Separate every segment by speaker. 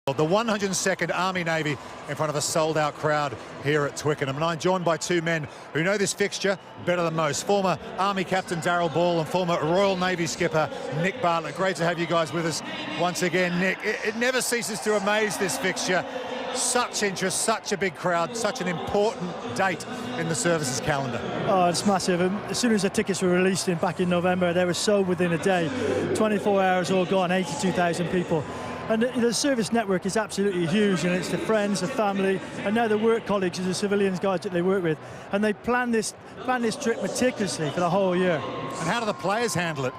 Speaker 1: The 102nd Army Navy in front of a sold-out crowd here at Twickenham. And I'm joined by two men who know this fixture better than most. Former Army Captain Darryl Ball and former Royal Navy skipper Nick Bartlett. Great to have you guys with us once again. Nick, it never ceases to amaze, this fixture. Such interest, such a big crowd, such an important date in the services calendar.
Speaker 2: Oh, it's massive. As soon as the tickets were released back in November, they were sold within a day. 24 hours all gone, 82,000 people. And the service network is absolutely huge, and it's the friends, the family, and now the work colleagues and the civilians guys that they work with. And they plan this trip meticulously for the whole year.
Speaker 1: And how do the players handle it,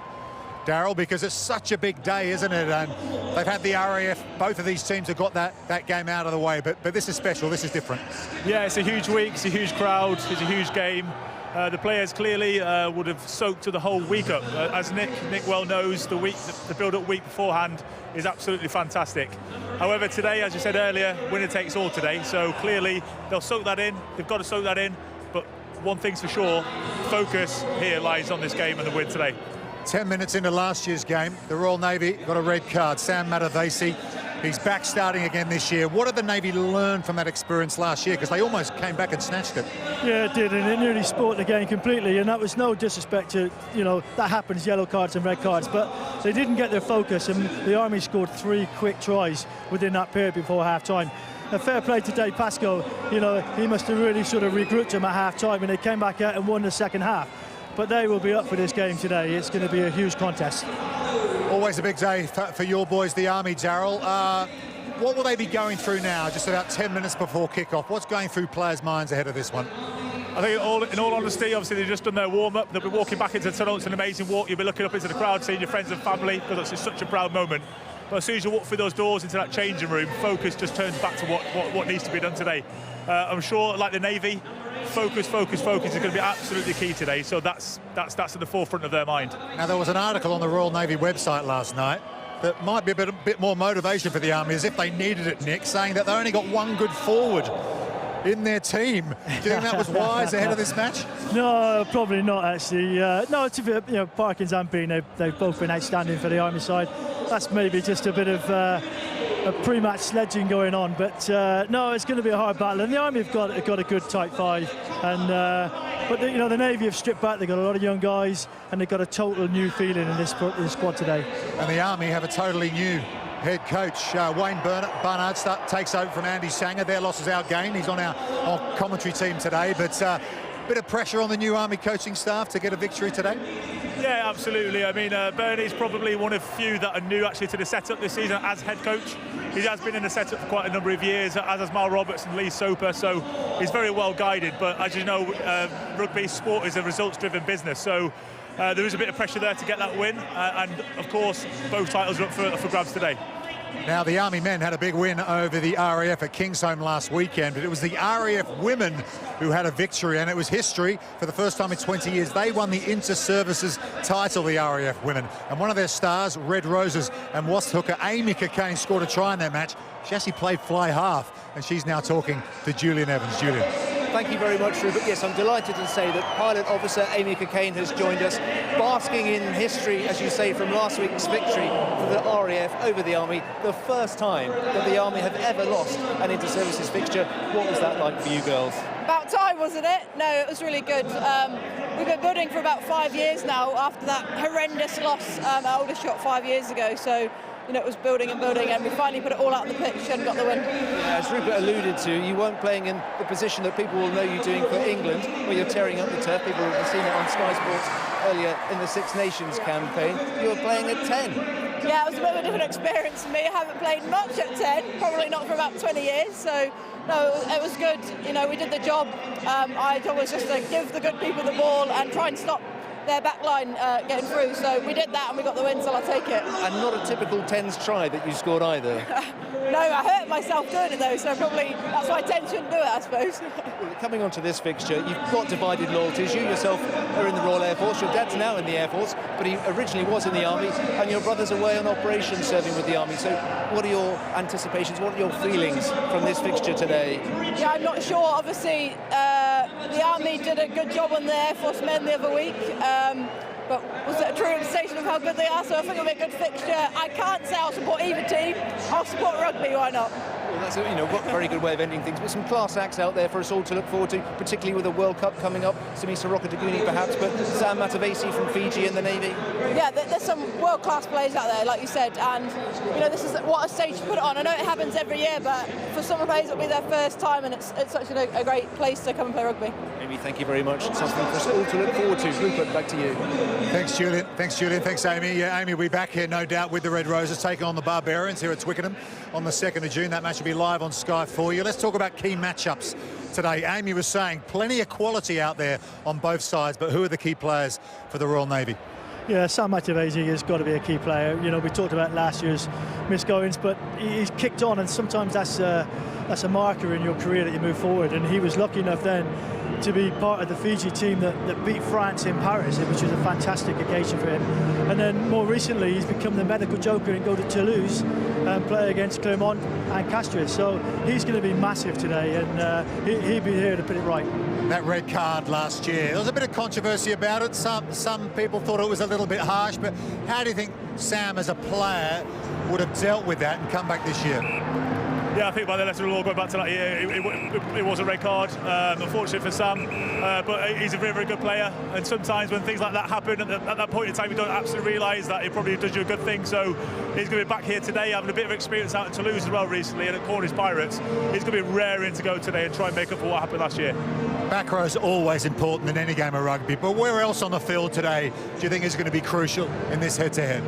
Speaker 1: Darryl? Because it's such a big day, isn't it? And they've had the RAF, both of these teams have got that game out of the way, but this is special, this is different.
Speaker 3: Yeah, it's a huge week, it's a huge crowd, it's a huge game. The players clearly would have soaked to the whole week up. As Nick well knows, the build-up week beforehand is absolutely fantastic. However, today, as you said earlier, winner takes all today. So clearly, they'll soak that in. They've got to soak that in. But one thing's for sure, focus here lies on this game and the win today.
Speaker 1: 10 minutes into last year's game, the Royal Navy got a red card. Sam Matavesi, he's back starting again this year. What did the Navy learn from that experience last year? Because they almost came back and snatched it.
Speaker 2: Yeah, it did, and it nearly spoilt the game completely. And that was no disrespect to, that happens, yellow cards and red cards. But they didn't get their focus, and the Army scored 3 quick tries within that period before half-time. A fair play to Dave Pascoe. He must have really sort of regrouped them at half-time, and they came back out and won the second half. But they will be up for this game today. It's going to be a huge contest.
Speaker 1: Always a big day for your boys, the Army, Darryl. What will they be going through now, just about 10 minutes before kick-off? What's going through players' minds ahead of this one?
Speaker 3: I think in all honesty, obviously they've just done their warm-up. They'll be walking back into the tunnel. It's an amazing walk. You'll be looking up into the crowd, seeing your friends and family, because it's such a proud moment. But as soon as you walk through those doors into that changing room, focus just turns back to what needs to be done today. I'm sure, like the Navy, focus is going to be absolutely key today. So that's at the forefront of their mind. Now,
Speaker 1: there was an article on the Royal Navy website last night that might be a bit more motivation for the Army, as if they needed it, Nick, saying that they only got one good forward in their team. Do you think that was wise ahead of this match?
Speaker 2: No, probably not, actually. No, Parkins and Bean, they've both been outstanding for the Army side. That's maybe just a bit of a pre-match sledging going on, but no, it's going to be a hard battle. And the Army have got a good tight 5, and but the Navy have stripped back. They've got a lot of young guys, and they've got a total new feeling in this squad today.
Speaker 1: And the Army have a totally new head coach. Wayne Barnard takes over from Andy Sanger. Their loss is our gain. He's on our commentary team today, but bit of pressure on the new Army coaching staff to get a victory today?
Speaker 3: Yeah, absolutely. I mean, Bernie's probably one of few that are new actually to the setup this season as head coach. He has been in the setup for quite a number of years, as has Mal Roberts and Lee Soper, so he's very well guided. But as you know, rugby sport is a results-driven business, so there is a bit of pressure there to get that win, and of course, both titles are up for grabs today.
Speaker 1: Now, the Army men had a big win over the RAF at Kingsholm last weekend, but it was the RAF women who had a victory, and it was history. For the first time in 20 years, they won the Inter-Services title, the RAF women. And one of their stars, Red Roses and Wasp hooker Amy Cockayne, scored a try in their match. She actually played fly half, and she's now talking to Julian Evans. Julian.
Speaker 4: Thank you very much, Rupert. Yes, I'm delighted to say that Pilot Officer Amy Cockayne has joined us, basking in history, as you say, from last week's victory for the RAF over the Army, the first time that the Army have ever lost an inter-services fixture. What was that like for you girls?
Speaker 5: About time, wasn't it? No, it was really good. We've been building for about 5 years now after that horrendous loss at Aldershot 5 years ago, so it was building and building, and we finally put it all out on the pitch and got the win.
Speaker 4: Yeah, as Rupert alluded to, you weren't playing in the position that people will know you doing for England, where you're tearing up the turf. People have seen it on Sky Sports earlier in the Six Nations campaign. You were playing at 10.
Speaker 5: Yeah, it was a bit of a different experience for me. I haven't played much at 10, probably not for about 20 years, so no, it was good. We did the job. I always just give the good people the ball and try and stop their back line getting through, so we did that and we got the win, so I'll take it.
Speaker 4: And not a typical 10s try that you scored either.
Speaker 5: No, I hurt myself doing it though, so probably that's why 10 shouldn't do it, I suppose.
Speaker 4: Well, coming on to this fixture, you've got divided loyalties. You yourself are in the Royal Air Force, your dad's now in the Air Force, but he originally was in the Army, and your brother's away on operation serving with the Army. So what are your anticipations, what are your feelings from this fixture today?
Speaker 5: Yeah, I'm not sure. Obviously, the Army did a good job on the Air Force men the other week. but was it a true representation of how good they are? So I think it'll be a good fixture. I can't say I'll support either team. I'll support rugby, why not?
Speaker 4: Well, that's a very good way of ending things. But some class acts out there for us all to look forward to, particularly with the World Cup coming up. Samisa Rokoduguni perhaps, but Sam Matavesi from Fiji in the Navy.
Speaker 5: Yeah, there's some world-class players out there, like you said, and this is what a stage to put it on. I know it happens every year, but for some players it'll be their first time, and it's such a great place to come and play rugby.
Speaker 4: Amy, thank you very much. It's something for us all to look forward to. Rupert, back to you.
Speaker 1: Thanks, Julian. Thanks, Amy. Yeah, Amy will be back here, no doubt, with the Red Roses taking on the Barbarians here at Twickenham on the 2nd of June. That match will be live on Sky for you. Let's talk about key matchups today. Amy was saying plenty of quality out there on both sides, but who are the key players for the Royal Navy?
Speaker 2: Yeah, Sam Matavesi has got to be a key player. We talked about last year's misgoings, but he's kicked on, and sometimes that's a marker in your career that you move forward. And he was lucky enough then to be part of the Fiji team that beat France in Paris, which was a fantastic occasion for him. And then more recently, he's become the medical joker and go to Toulouse and play against Clermont and Castres. So he's going to be massive today, and he'll be here to put it right.
Speaker 1: That red card last year, there was a bit of controversy about it. Some people thought it was a little bit harsh, but how do you think Sam as a player would have dealt with that and come back this year?
Speaker 3: Yeah, I think by the letter of the law, going back to that year, it was a red card. Unfortunate for Sam, but he's a very, very good player. And sometimes when things like that happen, at that point in time, you don't absolutely realise that it probably does you a good thing. So he's going to be back here today, having a bit of experience out in Toulouse as well recently, and at Cornish Pirates. He's going to be raring to go today and try and make up for what happened last year.
Speaker 1: Back row is always important in any game of rugby, but where else on the field today do you think is going to be crucial in this head-to-head?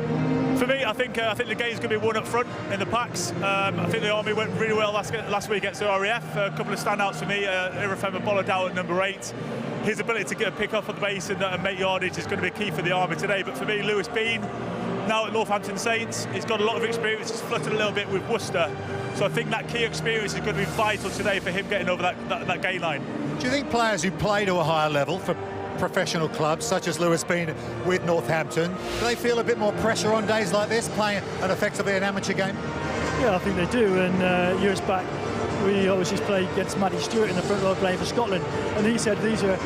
Speaker 3: For me, I think the game's going to be won up front in the packs. I think the Army went really well last week against the RAF. A couple of standouts for me. Irafema Bolladao at number 8. His ability to get a pick off of the base and make yardage is going to be key for the Army today. But for me, Lewis Bean, now at Northampton Saints, he's got a lot of experience. He's fluttered a little bit with Worcester. So I think that key experience is going to be vital today for him getting over that gain line.
Speaker 1: Do you think players who play to a higher level for professional clubs, such as Lewis Bean with Northampton, do they feel a bit more pressure on days like this, playing effectively an amateur game?
Speaker 2: Yeah, I think they do. And years back, we always just played against Matty Stewart in the front row playing for Scotland, and he said these are,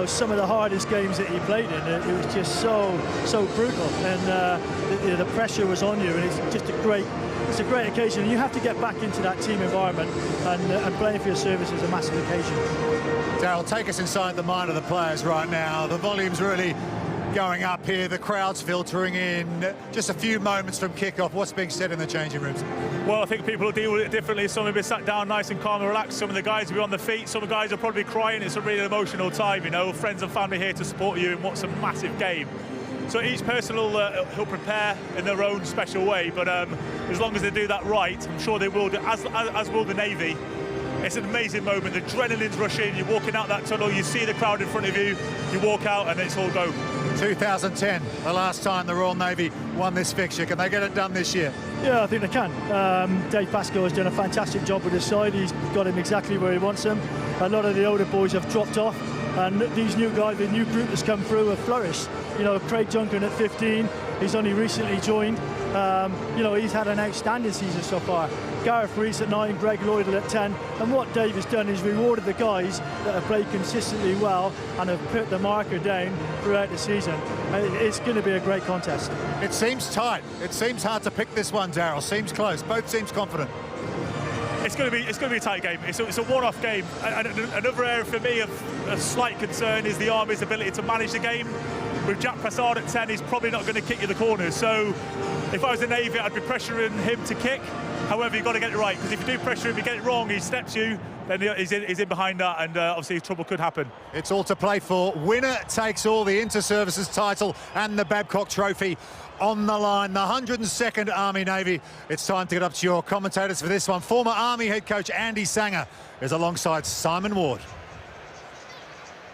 Speaker 2: some of the hardest games that he played in. It was just so brutal, and the pressure was on you, and it's just a great occasion. You have to get back into that team environment, and playing for your service is a massive occasion.
Speaker 1: Darryl, take us inside the mind of the players right now. The volume's really going up here, the crowd's filtering in. Just a few moments from kickoff, what's being said in the changing rooms?
Speaker 3: Well, I think people will deal with it differently. Some will be sat down nice and calm and relaxed. Some of the guys will be on their feet. Some guys will probably be crying. It's a really emotional time, friends and family here to support you in what's a massive game. So each person will prepare in their own special way, but as long as they do that right, I'm sure they will do, as will the Navy. It's an amazing moment. The adrenaline's rushing. You're walking out that tunnel. You see the crowd in front of you. You walk out, and it's all go.
Speaker 1: 2010, the last time the Royal Navy won this fixture. Can they get it done this year?
Speaker 2: Yeah, I think they can. Dave Pascoe has done a fantastic job with his side. He's got him exactly where he wants him. A lot of the older boys have dropped off, and these new guys, the new group that's come through, have flourished. Craig Duncan at 15, he's only recently joined. He's had an outstanding season so far. Gareth Rees at 9, Greg Lloydell at 10, and what Dave has done is rewarded the guys that have played consistently well and have put the marker down throughout the season. It's going to be a great contest.
Speaker 1: It seems tight. It seems hard to pick this one, Darryl. Seems close. Both teams confident.
Speaker 3: It's going to be a tight game. It's a one-off game. And another area for me of slight concern is the Army's ability to manage the game. With Jack Prasad at 10, he's probably not going to kick you the corners. So if I was the Navy, I'd be pressuring him to kick. However, you've got to get it right, because if you do pressure him, you get it wrong, he steps you, then he's in behind that, and obviously trouble could happen. It's
Speaker 1: all to play for. Winner takes all, the Inter-Services title and the Babcock Trophy on the line. The 102nd Army Navy. It's time to get up to your commentators for this one. Former Army head coach Andy Sanger is alongside Simon Ward.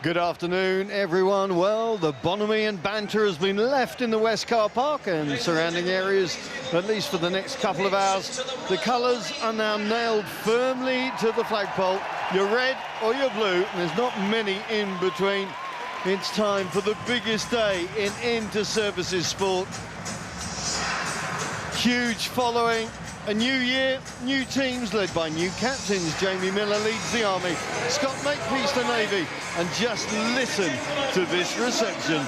Speaker 6: Good afternoon, everyone. Well, the bonhomie and banter has been left in the West Car Park and surrounding areas, at least for the next couple of hours. The colours are now nailed firmly to the flagpole. You're red or you're blue, and there's not many in between. It's time for the biggest day in inter-services sport. Huge following. A new year, new teams led by new captains. Jamie Miller leads the Army, Scott Makepeace the Navy, and just listen to this reception.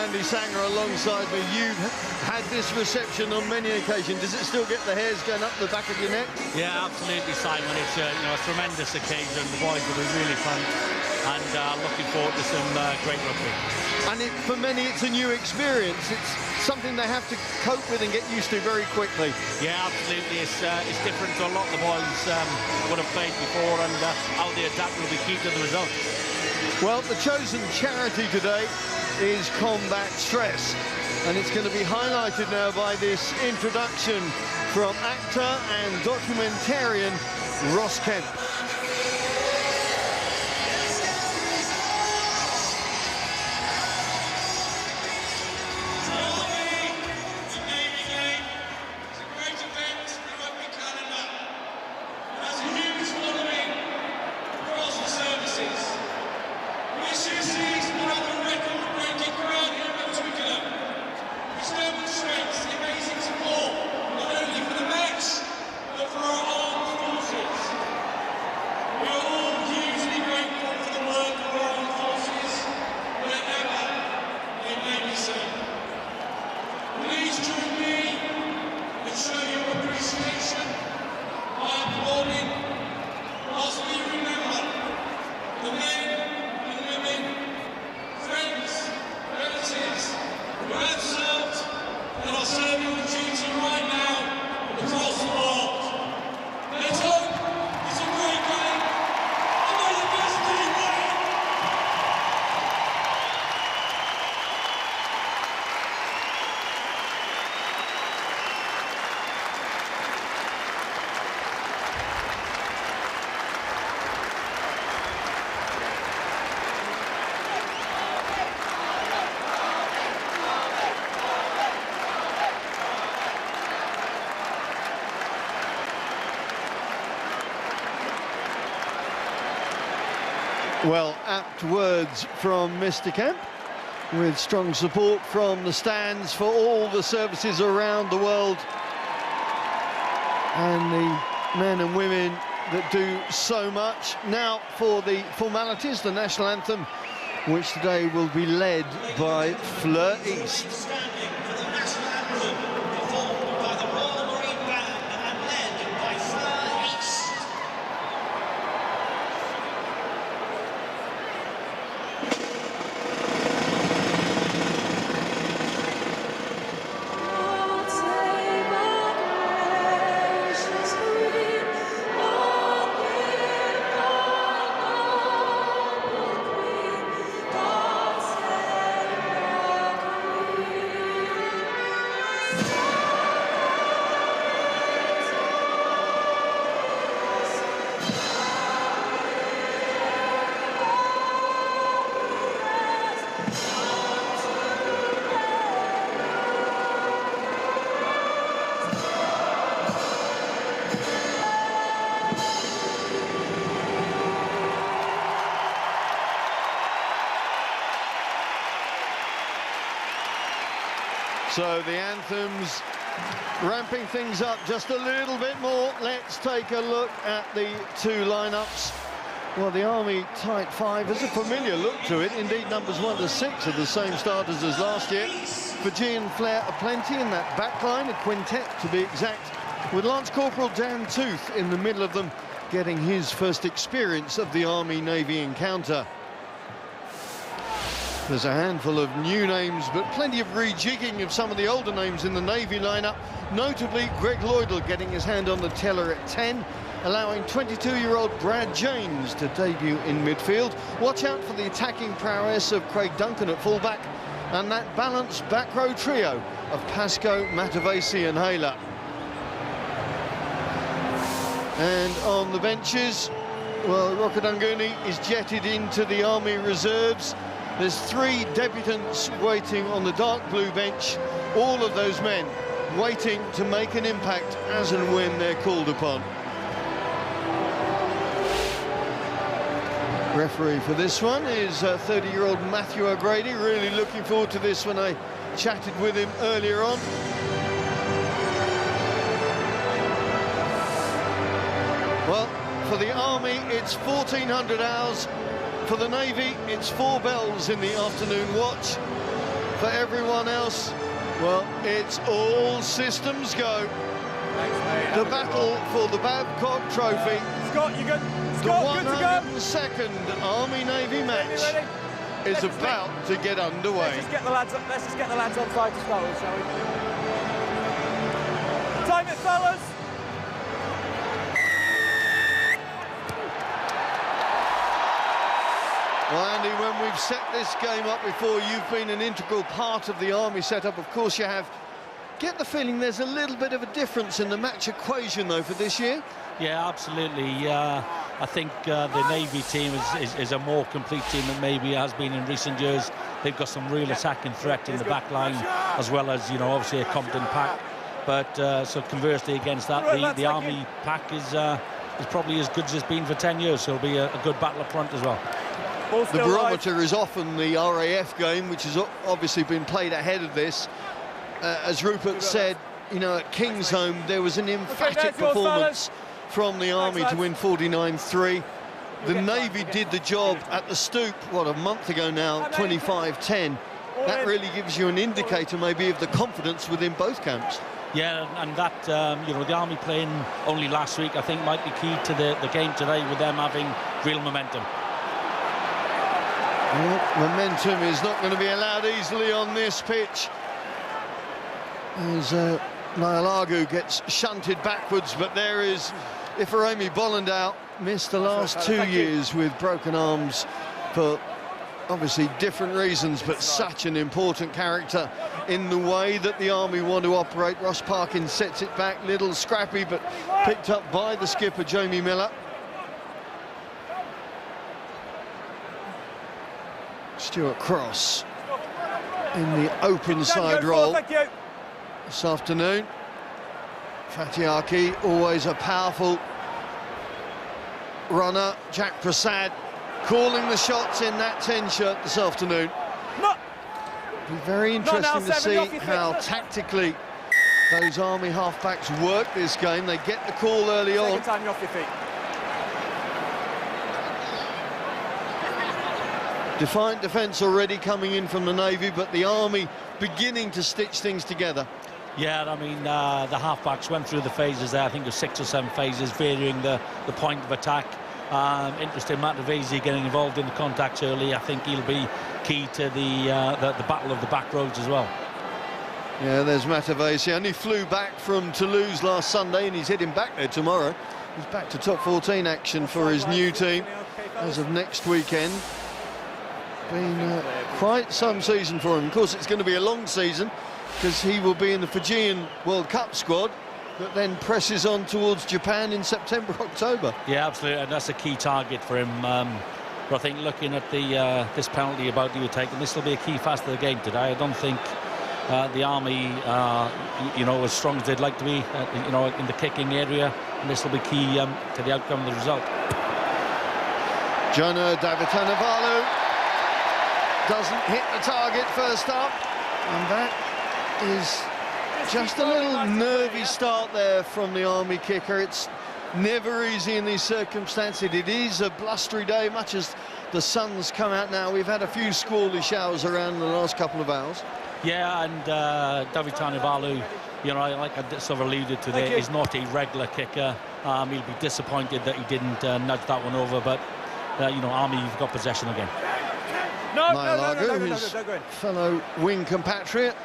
Speaker 6: Andy Sanger alongside me. You've had this reception on many occasions. Does it still get the hairs going up the back of your neck?
Speaker 7: Yeah, absolutely, Simon. It's a tremendous occasion. The boys will be really fun, and looking forward to some great rugby.
Speaker 6: And for many, it's a new experience. It's something they have to cope with and get used to very quickly.
Speaker 7: Yeah, absolutely. It's different to a lot the boys would have played before, and how they adapt will be key to the result.
Speaker 6: Well, the chosen charity today is Combat Stress, and it's going to be highlighted now by this introduction from actor and documentarian Ross Kemp. Well, apt words from Mr. Kemp, with strong support from the stands for all the services around the world, and the men and women that do so much. Now for the formalities, the national anthem, which today will be led by Fleur East. So the anthem's ramping things up just a little bit more. Let's take a look at the two lineups. Well, the Army tight five has a familiar look to it. Indeed, numbers 1 to 6 are the same starters as last year. Fajee and Flair are plenty in that back line, a quintet to be exact, with Lance Corporal Dan Tooth in the middle of them, getting his first experience of the Army-Navy encounter. There's a handful of new names, but plenty of rejigging of some of the older names in the Navy lineup, notably Greg Lloydell getting his hand on the teller at 10, allowing 22-year-old Brad James to debut in midfield. Watch out for the attacking prowess of Craig Duncan at fullback, and that balanced back row trio of Pascoe, Matavesi and Hayler. And on the benches, well, Rokadunguni is jetted into the Army Reserves. There's 3 debutants waiting on the dark blue bench, all of those men waiting to make an impact as and when they're called upon. Referee for this one is 30-year-old Matthew O'Grady. Really looking forward to this when I chatted with him earlier on. Well, for the Army, it's 1400 hours. For the Navy, it's 4 bells in the afternoon watch. For everyone else, well, it's all systems go. The battle for the Babcock Trophy.
Speaker 3: Scott, you good?
Speaker 6: The
Speaker 3: Scott, good to go.
Speaker 6: 102nd Army-Navy match is about to get underway.
Speaker 4: Let's just get the lads on side to start with, shall we? Time it, fellas!
Speaker 6: Well, Andy, when we've set this game up before, you've been an integral part of the Army setup. Of course you have. Get the feeling there's a little bit of a difference in the match equation, though, for this year?
Speaker 7: Yeah, absolutely. I think the Navy team is a more complete team than maybe has been in recent years. They've got some real attacking threat in the back line, as well as, you know, obviously a competent pack. But so conversely against that, the Army pack is probably as good as it's been for 10 years. So it'll be a good battle up front as well.
Speaker 6: The barometer is often the RAF game, which has obviously been played ahead of this. As Rupert said, you know, at Kingsholm there was an emphatic performance from the Army to win 49-3. The Navy did the job at the Stoop, what, a month ago now, 25-10. That really gives you an indicator maybe of the confidence within both camps.
Speaker 7: Yeah, and that, you know, the Army playing only last week, I think might be key to the game today, with them having real momentum.
Speaker 6: Well, momentum is not going to be allowed easily on this pitch. As Niall Argu gets shunted backwards, but there is Ifeanyi Bollandale, missed the last 2 years with broken arms for obviously different reasons, but such an important character in the way that the Army want to operate. Ross Parkin sets it back, little scrappy, but picked up by the skipper, Jamie Miller. Stuart Cross in the open side role this afternoon. Fatiaki, always a powerful runner. Jack Prasad calling the shots in that 10 shirt this afternoon. Be very interesting to see how tactically those Army halfbacks work this game. They get the call early on.
Speaker 4: Time you're off your feet.
Speaker 6: Defiant defence already coming in from the Navy, but the Army beginning to stitch things together.
Speaker 7: Yeah, I mean, the halfbacks went through the phases there. I think there's 6 or 7 phases, varying the point of attack. Interesting, Matt Devesi getting involved in the contacts early. I think he'll be key to the battle of the back roads as well.
Speaker 6: Yeah, there's Matt Devesi. Only flew back from Toulouse last Sunday, and he's heading back there tomorrow. He's back to top 14 action for his new team as of next weekend. Been quite some season for him. Of course, it's going to be a long season, because he will be in the Fijian World Cup squad that then presses on towards Japan in September, October. Yeah,
Speaker 7: absolutely, and that's a key target for him. But I think looking at this penalty about to be taken, this will be a key factor of the game today. I don't think the Army you know, as strong as they'd like to be, you know, in the kicking area, and this will be key to the outcome of the result.
Speaker 6: Jonah Davitanavalu doesn't hit the target first up, and that is just a little nervy start there from the Army kicker. It's never easy in these circumstances. It is a blustery day, much as the sun's come out now. We've had a few squally showers around in the last couple of hours.
Speaker 7: Yeah, and Davitanavalu, you know, like I sort of alluded to there, is not a regular kicker. He'll be disappointed that he didn't nudge that one over, but you know, Army, you've got possession again.
Speaker 6: Niall Argu, his fellow wing compatriot,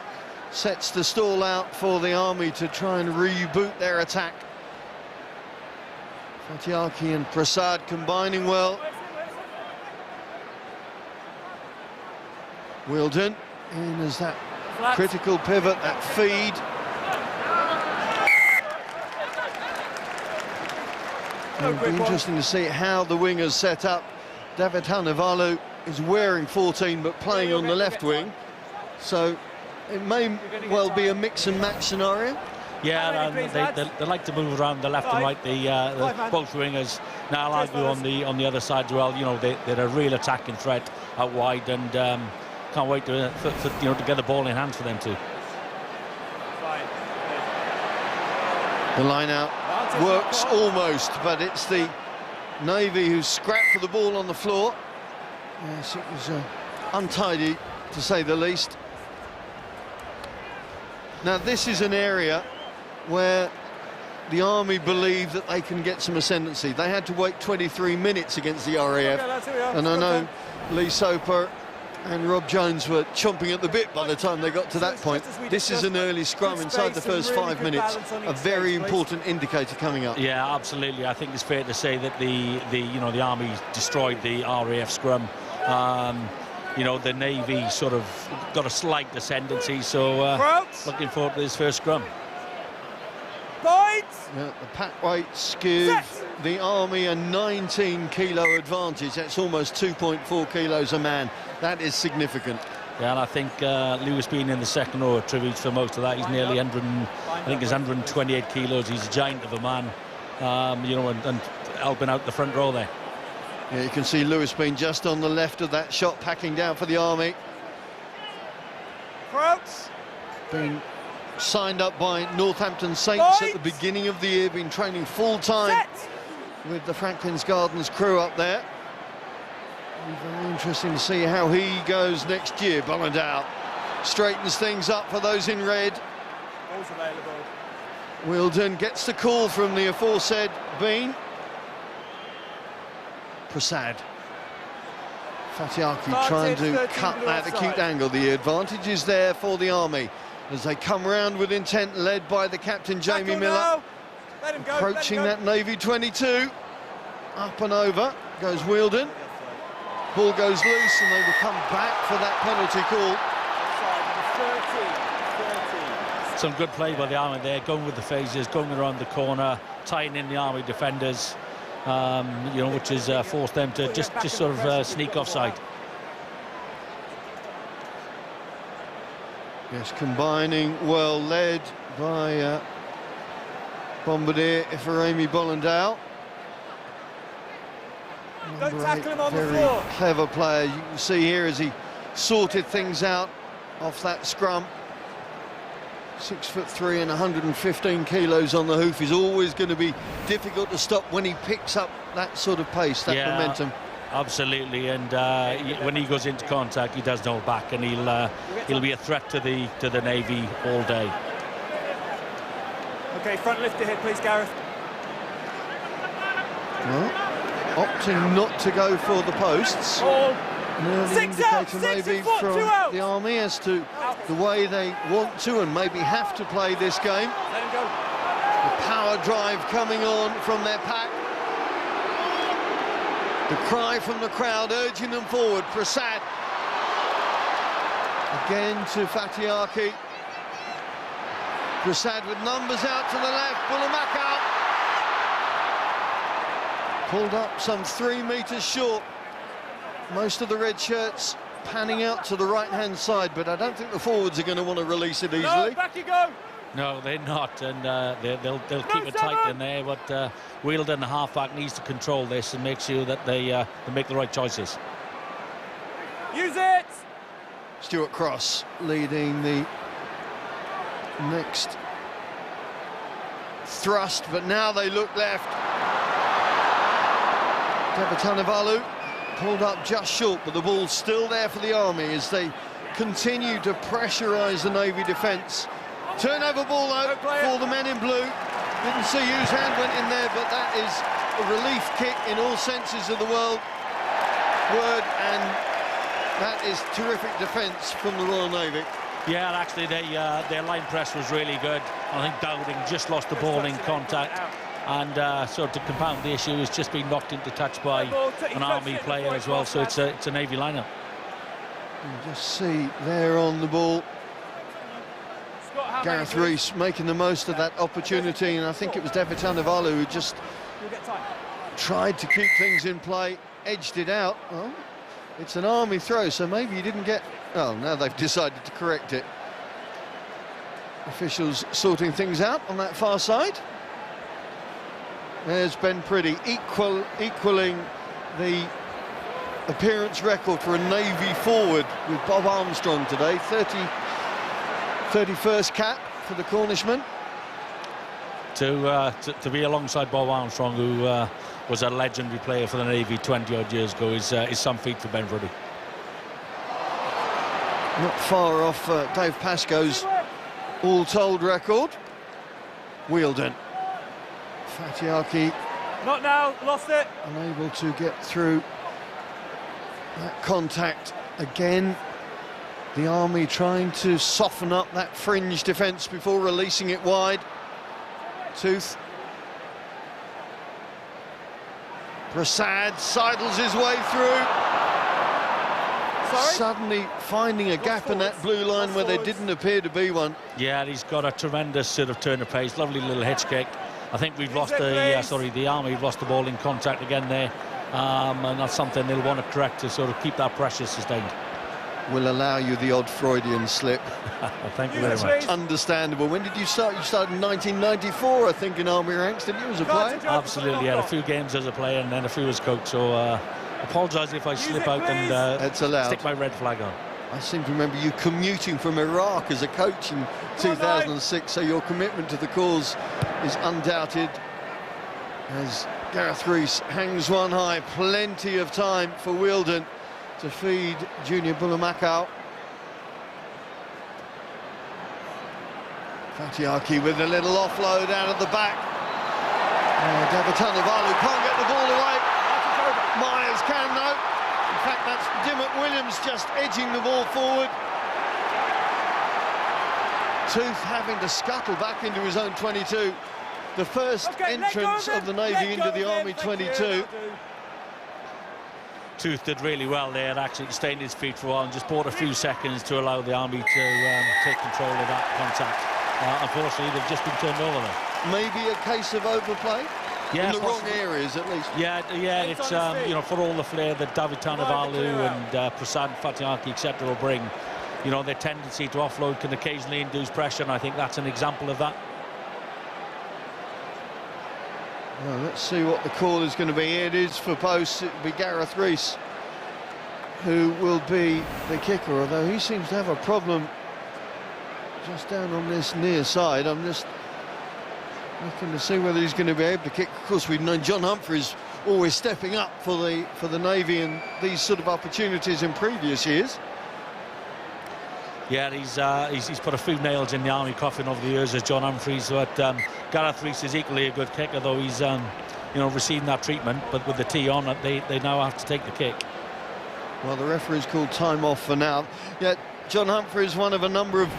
Speaker 6: sets the stall out for the Army to try and reboot their attack. Fatiaki and Prasad combining well. Wilden in as that critical pivot, that feed. It'll be interesting to see how the wingers set up. Davitanavalu is wearing 14 but playing on the left wing, so it may well be a mix and match scenario.
Speaker 7: Yeah, they like to move around the left and right, both wingers. Now I'll argue on the other side as well. You know, they're a real attacking threat out wide, and can't wait to you know, to get the ball in hands for them too.
Speaker 6: The line out works almost, but it's the Navy who scrapped for the ball on the floor. Yes, it was untidy, to say the least. Now, this is an area where the Army believe that they can get some ascendancy. They had to wait 23 minutes against the RAF, and I know Lee Soper and Rob Jones were chomping at the bit by the time they got to that point. This is an early scrum inside the first 5 minutes, a very important indicator coming up.
Speaker 7: Yeah, absolutely. I think it's fair to say that the Army destroyed the RAF scrum. You know, the Navy sort of got a slight ascendancy, so looking forward to this first scrum.
Speaker 6: The pack weights give the Army a 19-kilo advantage. That's almost 2.4 kilos a man. That is significant.
Speaker 7: Yeah, and I think Lewis being in the second row attributes for most of that. He's nearly 100, I think he's 128 kilos. He's a giant of a man, you know, and helping out the front row there.
Speaker 6: Yeah, you can see Lewis being just on the left of that shot, packing down for the Army. Being signed up by Northampton Saints at the beginning of the year, been training full-time with the Franklin's Gardens crew up there. It'll be very interesting to see how he goes next year. Bollandau straightens things up for those in red.
Speaker 3: All's available.
Speaker 6: Wielden gets the call from the aforesaid Bean. Prasad. Fatiaki trying to cut that acute angle. The advantage is there for the Army as they come round with intent, led by the captain Jamie Miller. Approaching that Navy 22. Up and over goes Wielden. Ball goes loose and they will come back for that penalty call.
Speaker 7: Some good play by the Army there, going with the phases, going around the corner, tying in the Army defenders, you know, which has forced them to just sort of sneak offside.
Speaker 6: Yes, combining well, led by Bombardier Ifeanyi Bollandau.
Speaker 3: Don't tackle him on the
Speaker 6: Very
Speaker 3: floor.
Speaker 6: clever player. You can see here as he sorted things out off that scrum. 6'3" and 115 kilos on the hoof is always going to be difficult to stop when he picks up that sort of pace, that momentum.
Speaker 7: Absolutely, and when he goes into contact, he does no back, and he'll be a threat to the Navy all day.
Speaker 3: Okay, front lifter here, please, Gareth.
Speaker 6: Well, opting not to go for the posts. An early indicator maybe from the Army as to the way they want to and maybe have to play this game.
Speaker 3: Let him go.
Speaker 6: The power drive coming on from their pack. The cry from the crowd urging them forward. Prasad. Again to Fatiaki. Prasad with numbers out to the left. Bulamak out. Pulled up some 3 metres short. Most of the red shirts panning out to the right-hand side, but I don't think the forwards are going to want to release it easily.
Speaker 3: No, back you go.
Speaker 7: No, they're not, and they'll keep it tight in there. But Wielden, the halfback, needs to control this and make sure that they make the right choices.
Speaker 3: Use it.
Speaker 6: Stuart Cross leading the next thrust, but now they look left. Devatanavalu pulled up just short, but the ball's still there for the Army as they continue to pressurise the Navy defence. Turnover ball out for the men in blue. Didn't see whose hand went in there, but that is a relief kick in all senses of the word, and that is terrific defence from the Royal Navy.
Speaker 7: Yeah, actually, their line press was really good. I think Dowding just lost the ball in contact, and so to compound the issue, has just been knocked into touch by an Army player as well. So it's a Navy lineup.
Speaker 6: You just see there on the ball, Gareth Rees making the most of that opportunity, and I think it was Devatanavalu who just tried to keep things in play, edged it out. Well, it's an Army throw, so maybe he didn't get... Oh, now they've decided to correct it. Officials sorting things out on that far side. There's Ben Priddy, equaling the appearance record for a Navy forward with Bob Armstrong today. 31st cap for the Cornishman.
Speaker 7: To be alongside Bob Armstrong, who was a legendary player for the Navy 20-odd years ago, is some feat for Ben Priddy.
Speaker 6: Not far off Dave Pascoe's all-told record. Wielden. Fatiaki
Speaker 3: Not now, lost it.
Speaker 6: unable to get through that contact again. The Army trying to soften up that fringe defence before releasing it wide. Tooth. Prasad sidles his way through.
Speaker 3: Sorry?
Speaker 6: Suddenly finding a gap in that blue line where there didn't appear to be one.
Speaker 7: Yeah, he's got a tremendous sort of turn of pace, lovely little hitch kick. I think we've lost the Army have lost the ball in contact again there, and that's something they'll want to correct to sort of keep that pressure sustained.
Speaker 6: Will allow you the odd Freudian slip.
Speaker 7: Thank you very much.
Speaker 6: Understandable. When did you start? You started in 1994, I think, in Army ranks, didn't you, as a player?
Speaker 7: Absolutely, had a few games as a player and then a few as coach, so apologise if I slip out and
Speaker 6: It's allowed.
Speaker 7: stick my red flag on.
Speaker 6: I seem to remember you commuting from Iraq as a coach in 2006, so your commitment to the cause is undoubted. As Gareth Rees hangs one high, plenty of time for Wielden to feed Junior Bulamakau. Fatiaki with a little offload out of the back. Davatanovalu can't get the ball away. Myers can though. In fact, that's Dimmock Williams just edging the ball forward. Tooth having to scuttle back into his own 22. The first entrance of the Navy into the Army 22.
Speaker 7: Tooth did really well there, actually staying his feet for a while and just bought a few seconds to allow the Army to take control of that contact. Unfortunately, they've just been turned over there.
Speaker 6: Maybe a case of overplay?
Speaker 7: Yeah,
Speaker 6: in the wrong areas, at least.
Speaker 7: Yeah, it's you know, for all the flair that Davatanovalu and Prasad, Fatiaki, etc. will bring, you know, their tendency to offload can occasionally induce pressure, and I think that's an example of that.
Speaker 6: Well, let's see what the call is going to be. It is for posts. It will be Gareth Rees who will be the kicker, although he seems to have a problem just down on this near side. I'm just looking to see whether he's going to be able to kick. Of course, we've known John Humphreys always stepping up for the Navy and these sort of opportunities in previous years.
Speaker 7: Yeah, he's put a few nails in the Army coffin over the years as John Humphreys, but Gareth Rees is equally a good kicker, though he's you know, receiving that treatment, but with the tee on it, they now have to take the kick.
Speaker 6: Well, the referee's called time off for now. Yet John Humphreys, one of a number of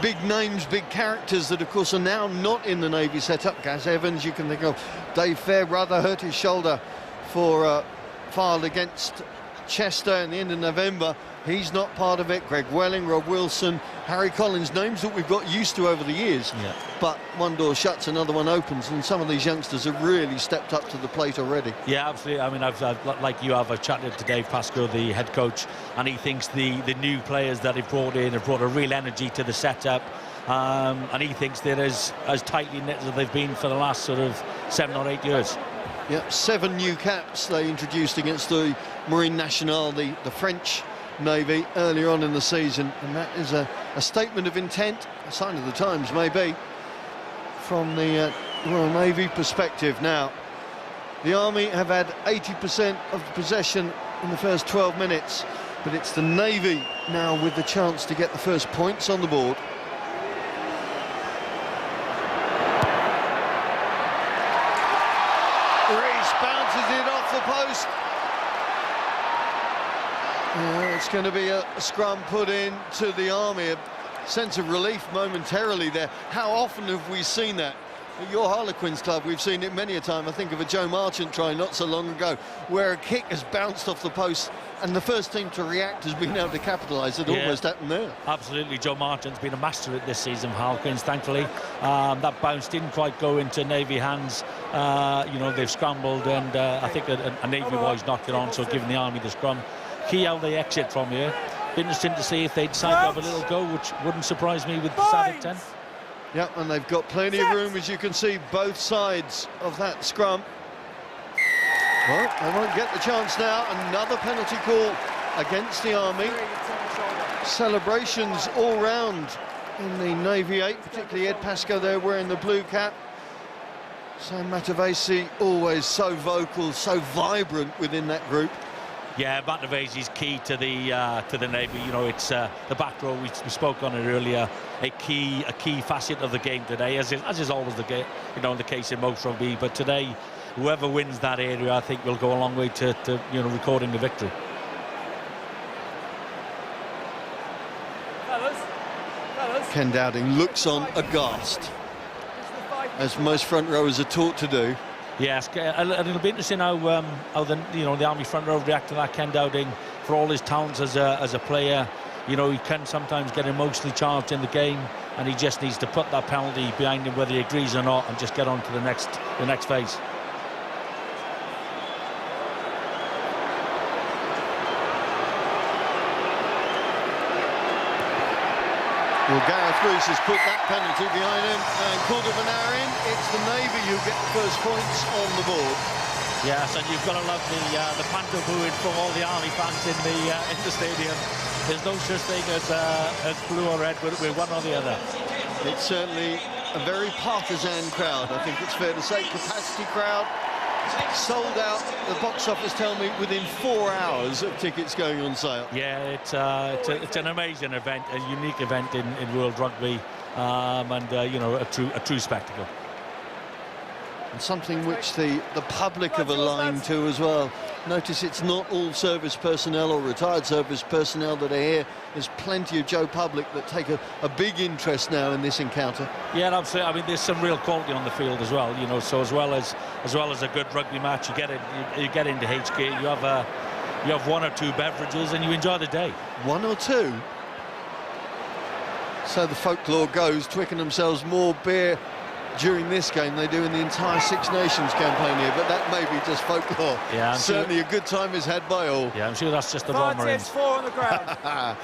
Speaker 6: big names, big characters that, of course, are now not in the Navy setup. Gaz Evans, you can think of. Dave Fairbrother hurt his shoulder for filed against Chester in the end of November. He's not part of it. Greg Welling, Rob Wilson, Harry Collins, names that we've got used to over the years.
Speaker 7: Yeah.
Speaker 6: But one door shuts, another one opens, and some of these youngsters have really stepped up to the plate already.
Speaker 7: Yeah, absolutely. I mean, I've like you have, I've chatted to Dave Pascoe, the head coach, and he thinks the new players that he brought in have brought a real energy to the setup, and he thinks they're as tightly knit as they've been for the last sort of 7 or 8 years.
Speaker 6: Yep, 7 new caps they introduced against the Marine Nationale, the French Navy, earlier on in the season, and that is a statement of intent, a sign of the times maybe, from the Royal Navy perspective. Now, the Army have had 80% of the possession in the first 12 minutes, but it's the Navy now with the chance to get the first points on the board. Rees bounces it off the post. Yeah, it's going to be a scrum put in to the Army. A sense of relief momentarily there. How often have we seen that? At your Harlequins club, we've seen it many a time. I think of a Joe Marchant try not so long ago, where a kick has bounced off the post, and the first team to react has been able to capitalise. It almost happened there.
Speaker 7: Absolutely, Joe Marchant's been a master at this season for Harlequins, thankfully. That bounce didn't quite go into Navy hands. You know, they've scrambled, and I think a Navy boys knocked it on, so giving the Army the scrum. Key how they exit from here. Be interesting to see if they decide to have a little go, which wouldn't surprise me with the side at 10.
Speaker 6: Yep, and they've got plenty of room, as you can see, both sides of that scrum. Well, they won't get the chance now. Another penalty call against the Army. Celebrations all round in the Navy 8, particularly Ed Pascoe there wearing the blue cap. Sam Matavesi always so vocal, so vibrant within that group.
Speaker 7: Yeah, Matavesi is key to the Navy. You know, it's the back row. We spoke on it earlier. A key facet of the game today, as is always the the case in most rugby. But today, whoever wins that area, I think, will go a long way to recording the victory.
Speaker 6: Ken Dowding looks on aghast, as most front rowers are taught to do.
Speaker 7: Yes, it'll be interesting how the Army front row react to that. Ken Dowding, for all his talents as a player, he can sometimes get emotionally charged in the game, and he just needs to put that penalty behind him, whether he agrees or not, and just get on to the next phase.
Speaker 6: Well, Gareth Rees has put that penalty behind him, and quarter of an hour in, it's the Navy who get the first points on the board.
Speaker 7: Yes, and you've got to love the panto booing from all the Army fans in the stadium. There's no such thing as blue or red with one or the other.
Speaker 6: It's certainly a very partisan crowd, I think it's fair to say. Capacity crowd, sold out, the box office tell me, within 4 hours of tickets going on sale.
Speaker 7: Yeah, it's an amazing event, a unique event in world rugby, and a true spectacle.
Speaker 6: And something which the public have aligned to as well. Notice it's not all service personnel or retired service personnel that are here. There's plenty of Joe public that take a big interest now in this encounter.
Speaker 7: Yeah, absolutely. I mean, there's some real quality on the field as well. So as well as a good rugby match, you get into HK, you have one or two beverages, and you enjoy the day.
Speaker 6: One or two. So the folklore goes. Twickenham sells more beer during this game they do in the entire Six Nations campaign here, but that may be just folklore. Yeah, certainly a good time is had by all.
Speaker 7: Yeah, I'm sure that's just the Marines.
Speaker 4: 4 on the ground.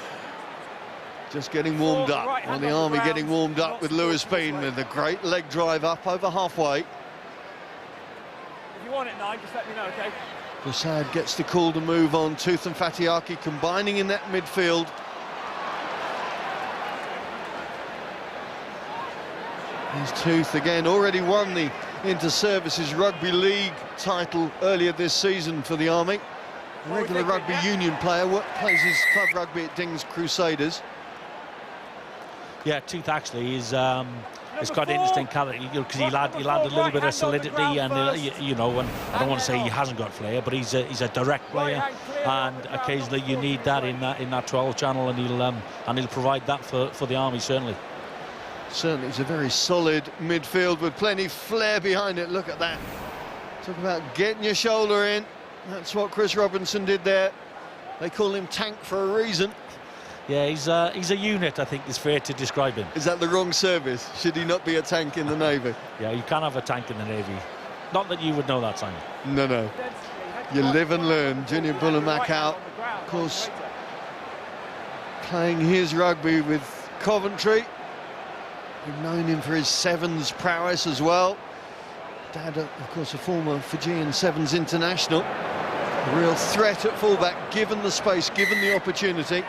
Speaker 6: Just getting warmed up. Well, the Army getting warmed up with Lewis Bean with a great leg drive up over halfway.
Speaker 4: If you want it, 9, just let me know, OK?
Speaker 6: Prasad gets the call to move on. Tooth and Fatiaki combining in that midfield. Here's Tooth again, already won the Inter-Services Rugby League title earlier this season for the Army. A regular rugby union player, plays his club rugby at Dings Crusaders.
Speaker 7: Yeah, Tooth actually is quite an interesting character, because he'll add a little bit of solidity, and and I don't want to say he hasn't got flair, but he's a direct player, and occasionally you need that in that 12 channel, and he'll provide that for the Army certainly.
Speaker 6: Certainly, it's a very solid midfield with plenty flair behind it. Look at that. Talk about getting your shoulder in. That's what Chris Robinson did there. They call him Tank for a reason.
Speaker 7: Yeah, he's a unit, I think it's fair to describe him.
Speaker 6: Is that the wrong service? Should he not be a tank in the Navy?
Speaker 7: Yeah, you can have a tank in the Navy. Not that you would know that, Simon.
Speaker 6: No. You live and learn. Junior Bullamack out, of course, playing his rugby with Coventry. We've known him for his sevens prowess as well. Dad, of course, a former Fijian sevens international. A real threat at fullback, given the space, given the opportunity.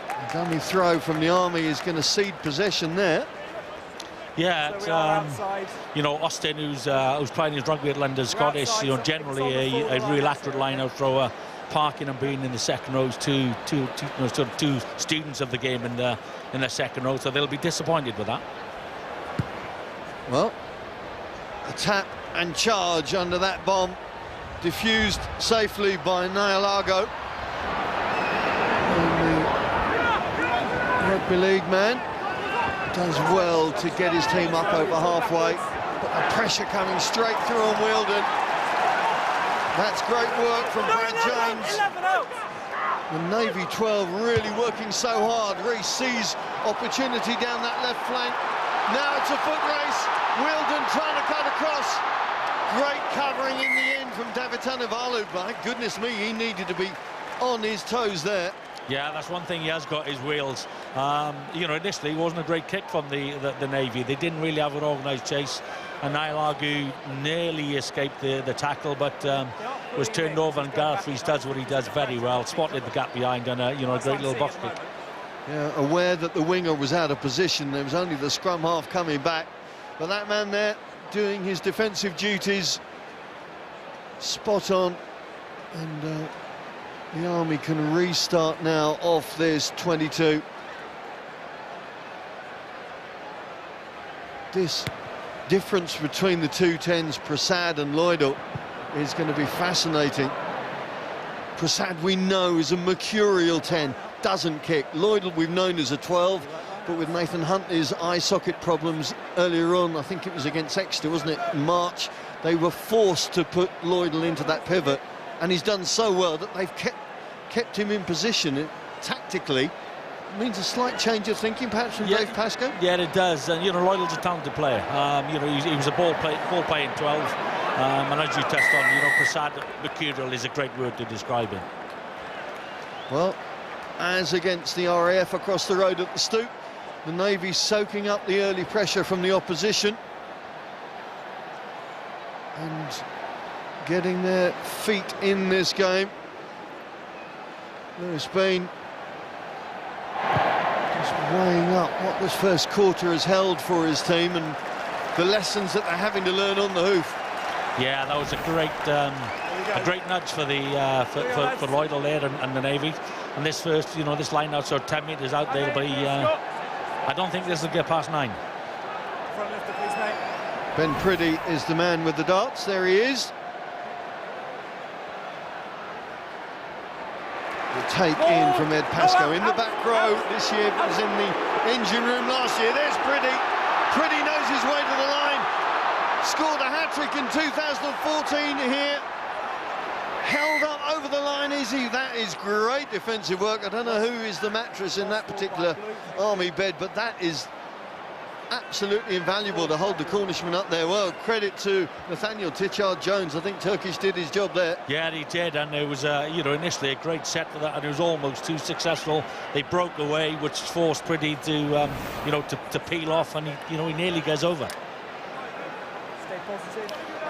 Speaker 6: A dummy throw from the Army is going to cede possession there.
Speaker 7: Yeah, Austin, who's playing his rugby at London Scottish, generally a real accurate line-out thrower. Parkin and Bean in the second row, two students of the game in the second row, so they'll be disappointed with that.
Speaker 6: Well, a tap and charge under that bomb, diffused safely by Nialago. The rugby league man does well to get his team up over halfway, but the pressure coming straight through on Wielden. That's great work from Brad James. The Navy 12 really working so hard. Rees sees opportunity down that left flank. Now it's a foot race. Wielden trying to cut across. Great covering in the end from David Tanavalu. My goodness me, he needed to be on his toes there.
Speaker 7: Yeah, that's one thing he has got, his wheels. Initially it wasn't a great kick from the Navy. They didn't really have an organised chase, and Nialagu nearly escaped the tackle, but was turned over, and Gareth Rees does what he does very well, spotted the gap behind, and a great little box kick.
Speaker 6: Yeah, aware that the winger was out of position, there was only the scrum half coming back, but that man there doing his defensive duties spot on And the Army can restart now off this 22. This difference between the two 10s, Prasad and Lloydell, is going to be fascinating. Prasad, we know, is a mercurial 10, doesn't kick. Lloydell we've known as a 12, but with Nathan Huntley's eye socket problems earlier on, I think it was against Exeter, wasn't it, in March, they were forced to put Lloydell into that pivot, and he's done so well that they've kept him in position tactically. It means a slight change of thinking, perhaps, from Dave Pascoe. Yeah,
Speaker 7: it does. And you know, Lloydell's a talented player. You know, he was a ball playing 12. And as you touched on, you know, Prasad mercurial is a great word to describe him.
Speaker 6: Well, as against the RAF across the road at the Stoop, the Navy soaking up the early pressure from the opposition and getting their feet in this game. Lewis Bean just weighing up what this first quarter has held for his team and the lessons that they're having to learn on the hoof.
Speaker 7: Yeah, that was a great nudge for the for Lloydell there and the Navy. And this first, you know, this line out, so 10 metres out there, but I don't think this will get past 9.
Speaker 6: Ben Priddy is the man with the darts. There he is. The take in from Ed Pascoe in the back row this year, was in the engine room last year. There's Priddy. Priddy knows his way to the line. Scored a hat-trick in 2014 here. Held up over the line easy. That is great defensive work. I don't know who is the mattress in that particular Army bed, but that is absolutely invaluable to hold the Cornishman up there. Well, credit to Nathaniel Tichard-Jones. I think Turkish did his job there.
Speaker 7: Yeah, he did, and it was, you know, initially a great set for that, and it was almost too successful. They broke away, which forced Priddy to, you know, to peel off, and he nearly goes over.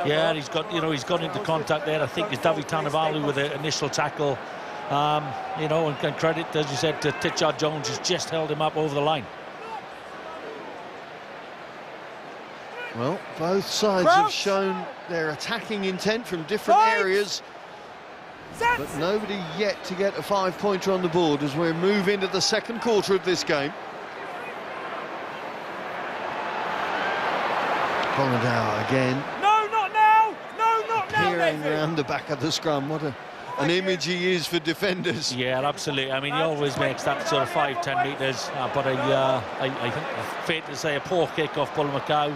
Speaker 7: Yeah, he's got into contact there. I think it's Davi Tanavalu with the initial tackle. You know, and credit, as you said, to Tichard-Jones, has just held him up over the line.
Speaker 6: Well, both sides have shown their attacking intent from different areas, but nobody yet to get a 5-pointer on the board as we move into the second quarter of this game. Bonadao again.
Speaker 3: No, not now! No, not now,
Speaker 6: peering around the back of the scrum. What an image he is for defenders.
Speaker 7: Yeah, absolutely. I mean, he always makes that sort of 5-10 metres, but I think it's fair to say a poor kick off Bullmacau,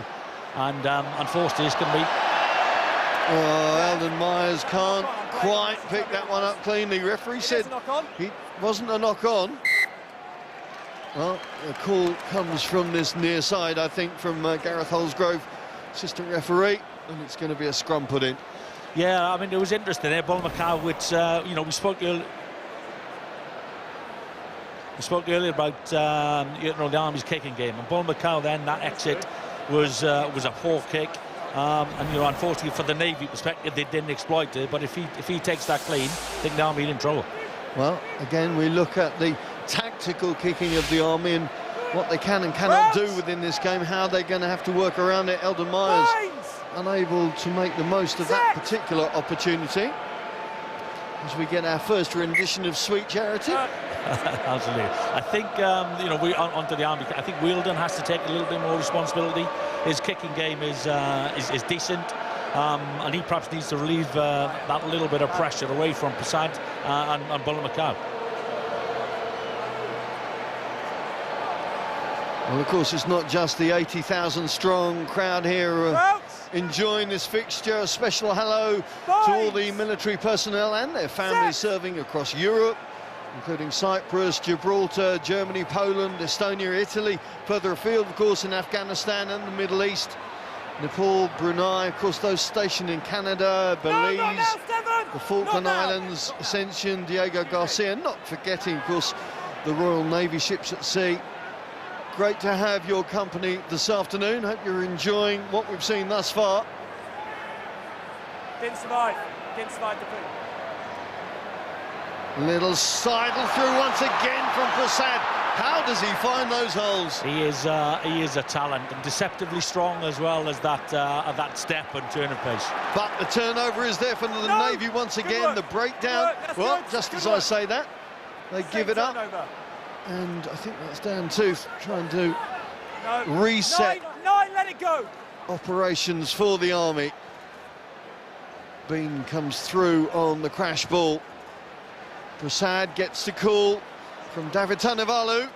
Speaker 7: and unfortunately this can be.
Speaker 6: Oh, Eldon Myers can't quite pick that one up cleanly. Referee said he wasn't a knock on. Well, the call comes from this near side, I think, from Gareth Holsgrove, assistant referee, and it's going to be a scrum put in.
Speaker 7: Yeah, I mean, it was interesting there, Bullmacau, which, you know, we spoke earlier about, you know, the Army's kicking game, and Bullmacau then, that exit was a poor kick, and, you know, unfortunately for the Navy perspective, they didn't exploit it, but if he takes that clean, I think the Army are in trouble.
Speaker 6: Well, again, we look at the tactical kicking of the Army and what they can and cannot do within this game, how they're going to have to work around it. Eldon Myers unable to make the most of that particular opportunity as we get our first rendition of Sweet Charity.
Speaker 7: Absolutely. I think, you know, onto the Army, I think Wheeldon has to take a little bit more responsibility. His kicking game is decent, and he perhaps needs to relieve that little bit of pressure away from Prasad and Bullmacau.
Speaker 6: Well, of course, it's not just the 80,000 strong crowd here enjoying this fixture. A special hello to all the military personnel and their families serving across Europe, including Cyprus, Gibraltar, Germany, Poland, Estonia, Italy, further afield, of course, in Afghanistan and the Middle East, Nepal, Brunei, of course, those stationed in Canada, Belize, the Falkland Islands, Ascension, Diego Garcia, not forgetting, of course, the Royal Navy ships at sea. Great to have your company this afternoon. Hope you're enjoying what we've seen thus far.
Speaker 3: Didn't survive the pool.
Speaker 6: Little sidle through once again from Prasad. How does he find those holes?
Speaker 7: He is a talent, and deceptively strong as well as that step and turn of pace.
Speaker 6: But the turnover is there for the Navy once again. The breakdown. Well, just as I say that, they give it up. And I think that's down to trying to reset
Speaker 3: let it go.
Speaker 6: operations for the Army. Bean comes through on the crash ball. Prasad gets the call from David Tanavalu.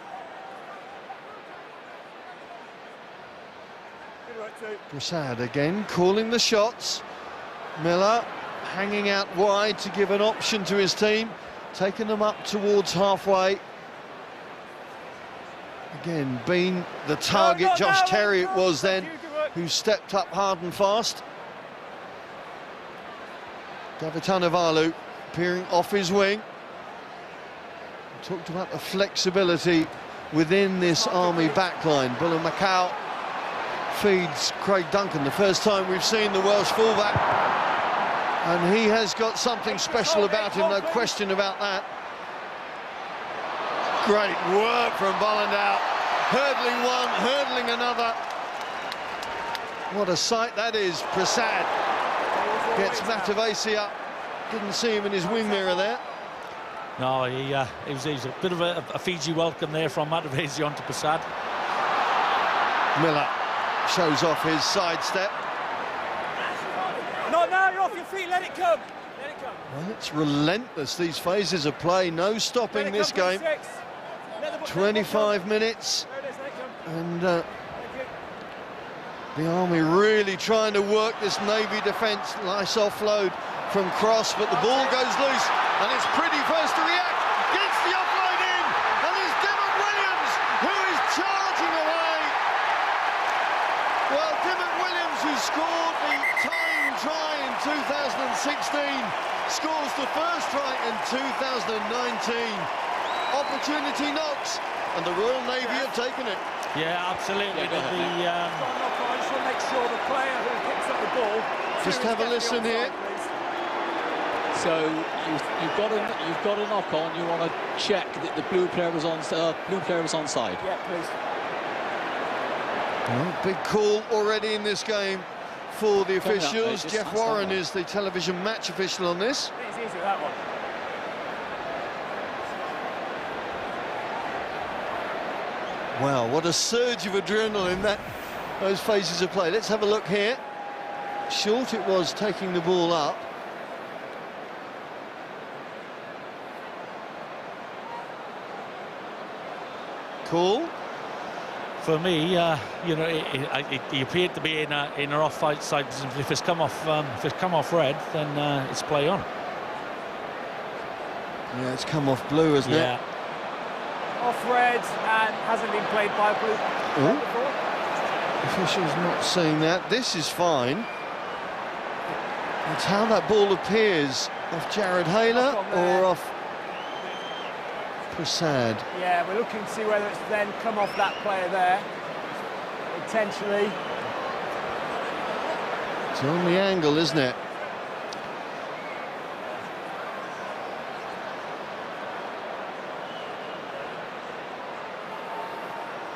Speaker 6: Prasad again calling the shots. Miller hanging out wide to give an option to his team, taking them up towards halfway. Again, Bean the target. Josh Terry it was then, who stepped up hard and fast. David Tanavalu appearing off his wing. We talked about the flexibility within this Army backline. Buller Macau feeds Craig Duncan, the first time we've seen the Welsh fullback, and he has got something special about him, no question about that. Great work from Bollandau, hurdling one, hurdling another. What a sight that is. Prasad gets Matavesi up. Didn't see him in his wing mirror there.
Speaker 7: No, he was a bit of a Fiji welcome there from Matavesi onto Prasad.
Speaker 6: Miller shows off his sidestep.
Speaker 3: Not now, you're off your feet, let it come. Let it come.
Speaker 6: Well, it's relentless, these phases of play, no stopping this game. 25 minutes, and the Army really trying to work this Navy defence. Nice offload from Cross, but the ball goes loose, and it's Pretty first to react. Gets the offload in, and it's Dimmock Williams who is charging away. Well, Dimmock Williams, who scored the tying try in 2016, scores the first try in 2019. Opportunity knocks, and the Royal Navy have taken it.
Speaker 7: Yeah, absolutely.
Speaker 3: I just want to make sure the player who picks up the ball.
Speaker 6: Just have a listen here.
Speaker 8: So you've got a knock on. You want to check that the blue player was onside.
Speaker 3: Yeah, please.
Speaker 6: Well, big call already in this game for the officials. Jeff Warren is the television match official on this.
Speaker 3: It's easy with that one.
Speaker 6: Wow, what a surge of adrenaline those phases of play. Let's have a look here. Short it was taking the ball up. Call.
Speaker 7: For me, you know, he appeared to be in an off-fight side position. If it's come off red, then it's play on.
Speaker 6: Yeah, it's come off blue, hasn't it?
Speaker 3: Off red and hasn't been played by blue. Before.
Speaker 6: Officials not seeing that. This is fine. It's how that ball appears off Jared Hayler or off Prasad.
Speaker 3: Yeah, we're looking to see whether it's then come off that player there. Potentially.
Speaker 6: It's on the angle, isn't it?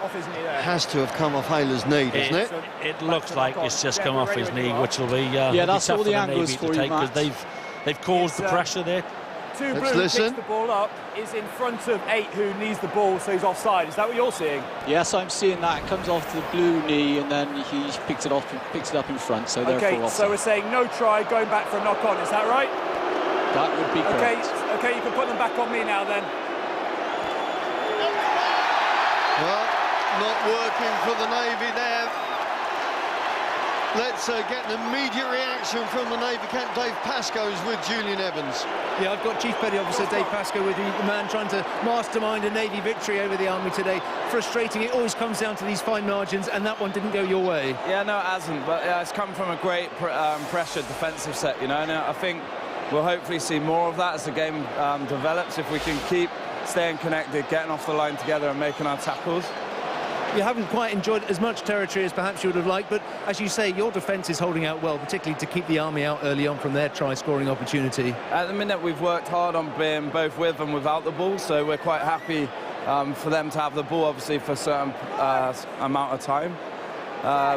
Speaker 3: Off his knee there.
Speaker 6: Has to have come off Hayler's knee, doesn't it?
Speaker 7: It looks like it's just come off his knee, which will be
Speaker 8: that's all the angles
Speaker 7: Navy
Speaker 8: for
Speaker 7: to
Speaker 8: you,
Speaker 7: take, because they've caused the pressure there.
Speaker 3: Two
Speaker 6: Let's
Speaker 3: blue
Speaker 6: listen.
Speaker 3: picks the ball up, is in front of 8 who needs the ball, so he's offside. Is that what you're seeing?
Speaker 8: Yes, I'm seeing that. It comes off the blue knee, and then he picks it up in front. So therefore,
Speaker 3: okay, so we're saying no try, going back for a knock on. Is that right?
Speaker 8: that would be correct.
Speaker 3: Okay, you can put them back on me now then.
Speaker 6: Well, not working for the Navy there. Let's get an immediate reaction from the Navy camp. Dave Pascoe is with Julian Evans.
Speaker 4: Yeah, I've got Chief Petty Officer Dave Pascoe with you, the man trying to mastermind a Navy victory over the Army today. Frustrating, it always comes down to these fine margins, and that one didn't go your way.
Speaker 9: Yeah, no, it hasn't, but it's come from a great pressure defensive set, you know, and I think we'll hopefully see more of that as the game develops, if we can keep staying connected, getting off the line together and making our tackles.
Speaker 4: You haven't quite enjoyed as much territory as perhaps you would have liked, but as you say, your defence is holding out well, particularly to keep the Army out early on from their try-scoring opportunity.
Speaker 9: At the minute, we've worked hard on being both with and without the ball, so we're quite happy for them to have the ball, obviously, for a certain amount of time.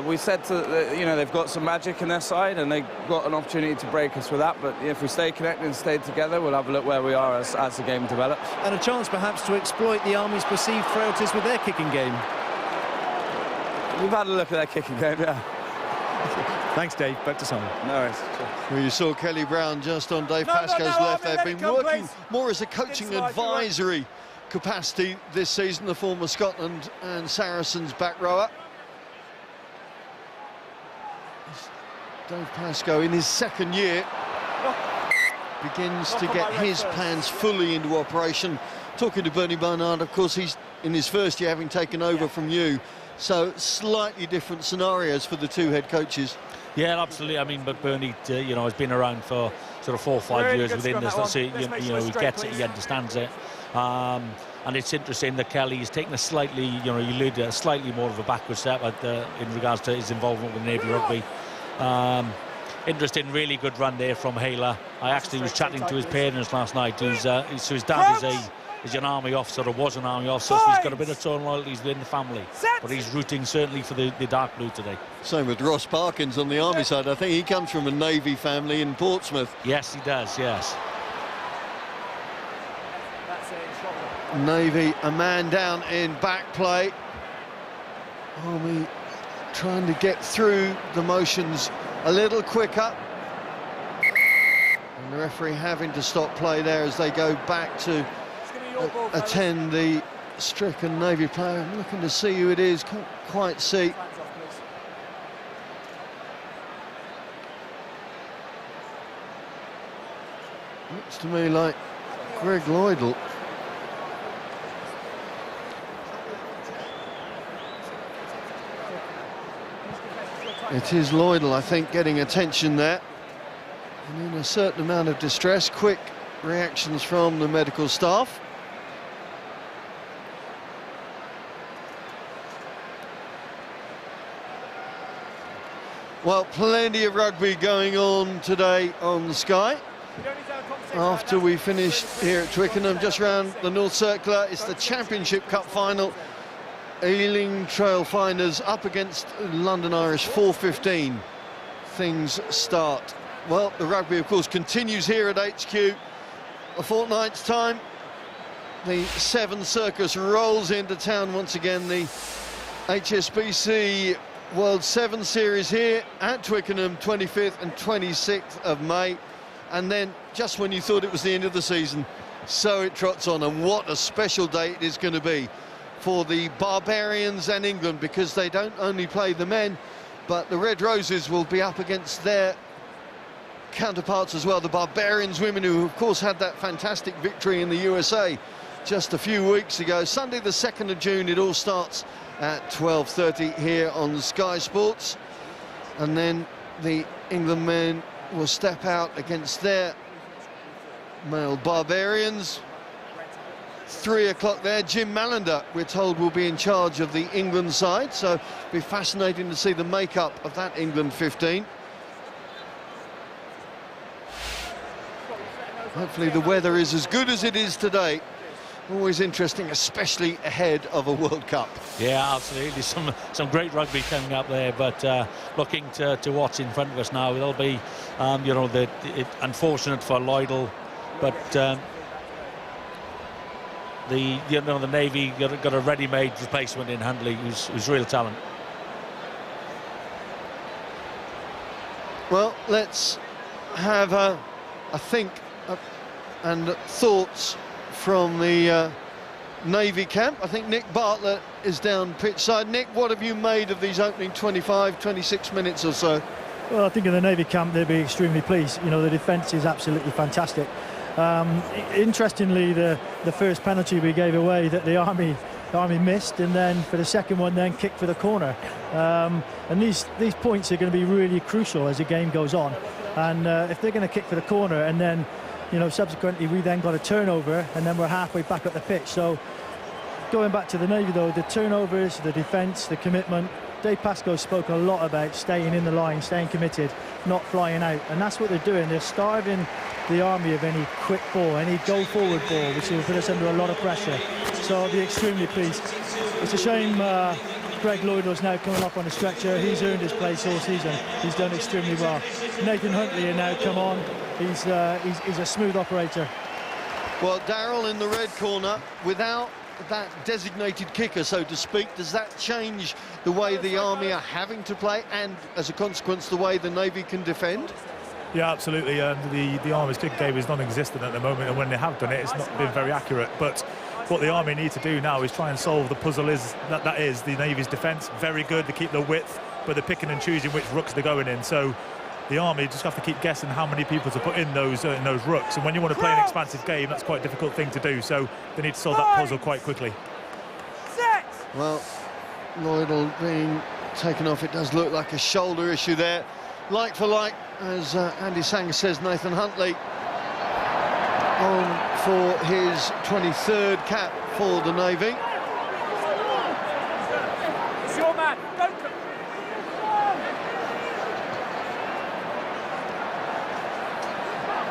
Speaker 9: We said they've got some magic in their side, and they've got an opportunity to break us with that. But if we stay connected and stay together, we'll have a look where we are as the game develops.
Speaker 4: And a chance perhaps to exploit the Army's perceived frailties with their kicking game.
Speaker 9: We've had a look at their kicking game, yeah.
Speaker 4: Thanks, Dave. Back to Simon.
Speaker 9: No worries.
Speaker 6: Well, you saw Kelly Brown just on Dave Pascoe's left. They've been working more as a coaching advisory capacity this season, the former Scotland and Saracens back rower. Dave Pascoe, in his second year, begins to get his plans fully into operation. Talking to Bernie Barnard, of course, he's in his first year, having taken over from you. So slightly different scenarios for the two head coaches.
Speaker 7: Yeah, absolutely. I mean, but Bernie, has been around for sort of 4 or 5 years within this. So, he gets it, he understands it. And it's interesting that Kelly is taking a slightly, slightly more of a backward step in regards to his involvement with Navy Rugby. Interesting, really good run there from Hayler. I actually was chatting to his parents last night. His dad is an Army officer, or was an Army officer, so he's got a bit of strong loyalties within the family. But he's rooting certainly for the dark blue today.
Speaker 6: Same with Ross Parkins on the Army side. I think he comes from a Navy family in Portsmouth.
Speaker 7: Yes, he does, yes.
Speaker 6: Navy, a man down in back play. Army trying to get through the motions a little quicker. And the referee having to stop play there as they go back to attend the stricken Navy player. I'm looking to see who it is, can't quite see. Looks to me like Greg Lloydell. It is Lloydell, I think, getting attention there. And in a certain amount of distress, quick reactions from the medical staff. Well, plenty of rugby going on today on the Sky. After we finished here at Twickenham, just round the North Circular, it's the Championship Cup final. Ealing Trailfinders up against London Irish, 4:15. Things start. Well, the rugby, of course, continues here at HQ. A fortnight's time, the Seven Circus rolls into town once again. The HSBC World 7 Series here at Twickenham, 25th and 26th of May. And then, just when you thought it was the end of the season, so it trots on. And what a special day it is going to be for the Barbarians and England, because they don't only play the men, but the Red Roses will be up against their counterparts as well, the Barbarians women, who of course had that fantastic victory in the USA just a few weeks ago. Sunday the 2nd of June, it all starts at 12:30 here on Sky Sports, and then the England men will step out against their male Barbarians. 3 o'clock there, Jim Malander, we're told, will be in charge of the England side, so it'll be fascinating to see the makeup of that England 15. Hopefully the weather is as good as it is today. Always interesting, especially ahead of a World Cup.
Speaker 7: Yeah, absolutely. Some great rugby coming up there, but looking to what's in front of us now, it'll be, unfortunate for Lloydell, but the Navy got a ready-made replacement in Handley, who's real talent.
Speaker 6: Well, let's have and thoughts from the Navy camp. I think Nick Bartlett is down pitch side. Nick, what have you made of these opening 25, 26 minutes or so?
Speaker 2: Well, I think in the Navy camp they'll be extremely pleased. The defence is absolutely fantastic. Interestingly, the first penalty we gave away that the Army missed, and then for the second one then kicked for the corner. And these points are going to be really crucial as the game goes on. And if they're going to kick for the corner and then subsequently we then got a turnover and then we're halfway back up the pitch. So going back to the Navy though, the turnovers, the defence, the commitment, Dave Pascoe spoke a lot about staying in the line, staying committed, not flying out, and that's what they're doing. They're starving the Army of any quick ball, any go forward ball, which will put us under a lot of pressure. so I'll be extremely pleased. It's a shame Greg Lloydell's now coming up on the stretcher. He's earned his place all season. He's done extremely well. Nathan Huntley has now come on. He's a smooth operator.
Speaker 6: Well, Darryl in the red corner, without that designated kicker, so to speak, does that change the way the Army are having to play and, as a consequence, the way the Navy can defend?
Speaker 3: Yeah, absolutely. The Army's kick game is non-existent at the moment, and when they have done it, it's not been very accurate. But what the Army need to do now is try and solve the puzzle that is the Navy's defence. Very good, they keep the width, but they're picking and choosing which rooks they're going in. So the Army just have to keep guessing how many people to put in those rooks. And when you want to play an expansive game, that's quite a difficult thing to do. So they need to solve that puzzle quite quickly.
Speaker 6: Well, Lloydell being taken off, it does look like a shoulder issue there. Like for like, as Andy Sanger says, Nathan Huntley on for his 23rd cap for the Navy.
Speaker 8: It's your man. Don't.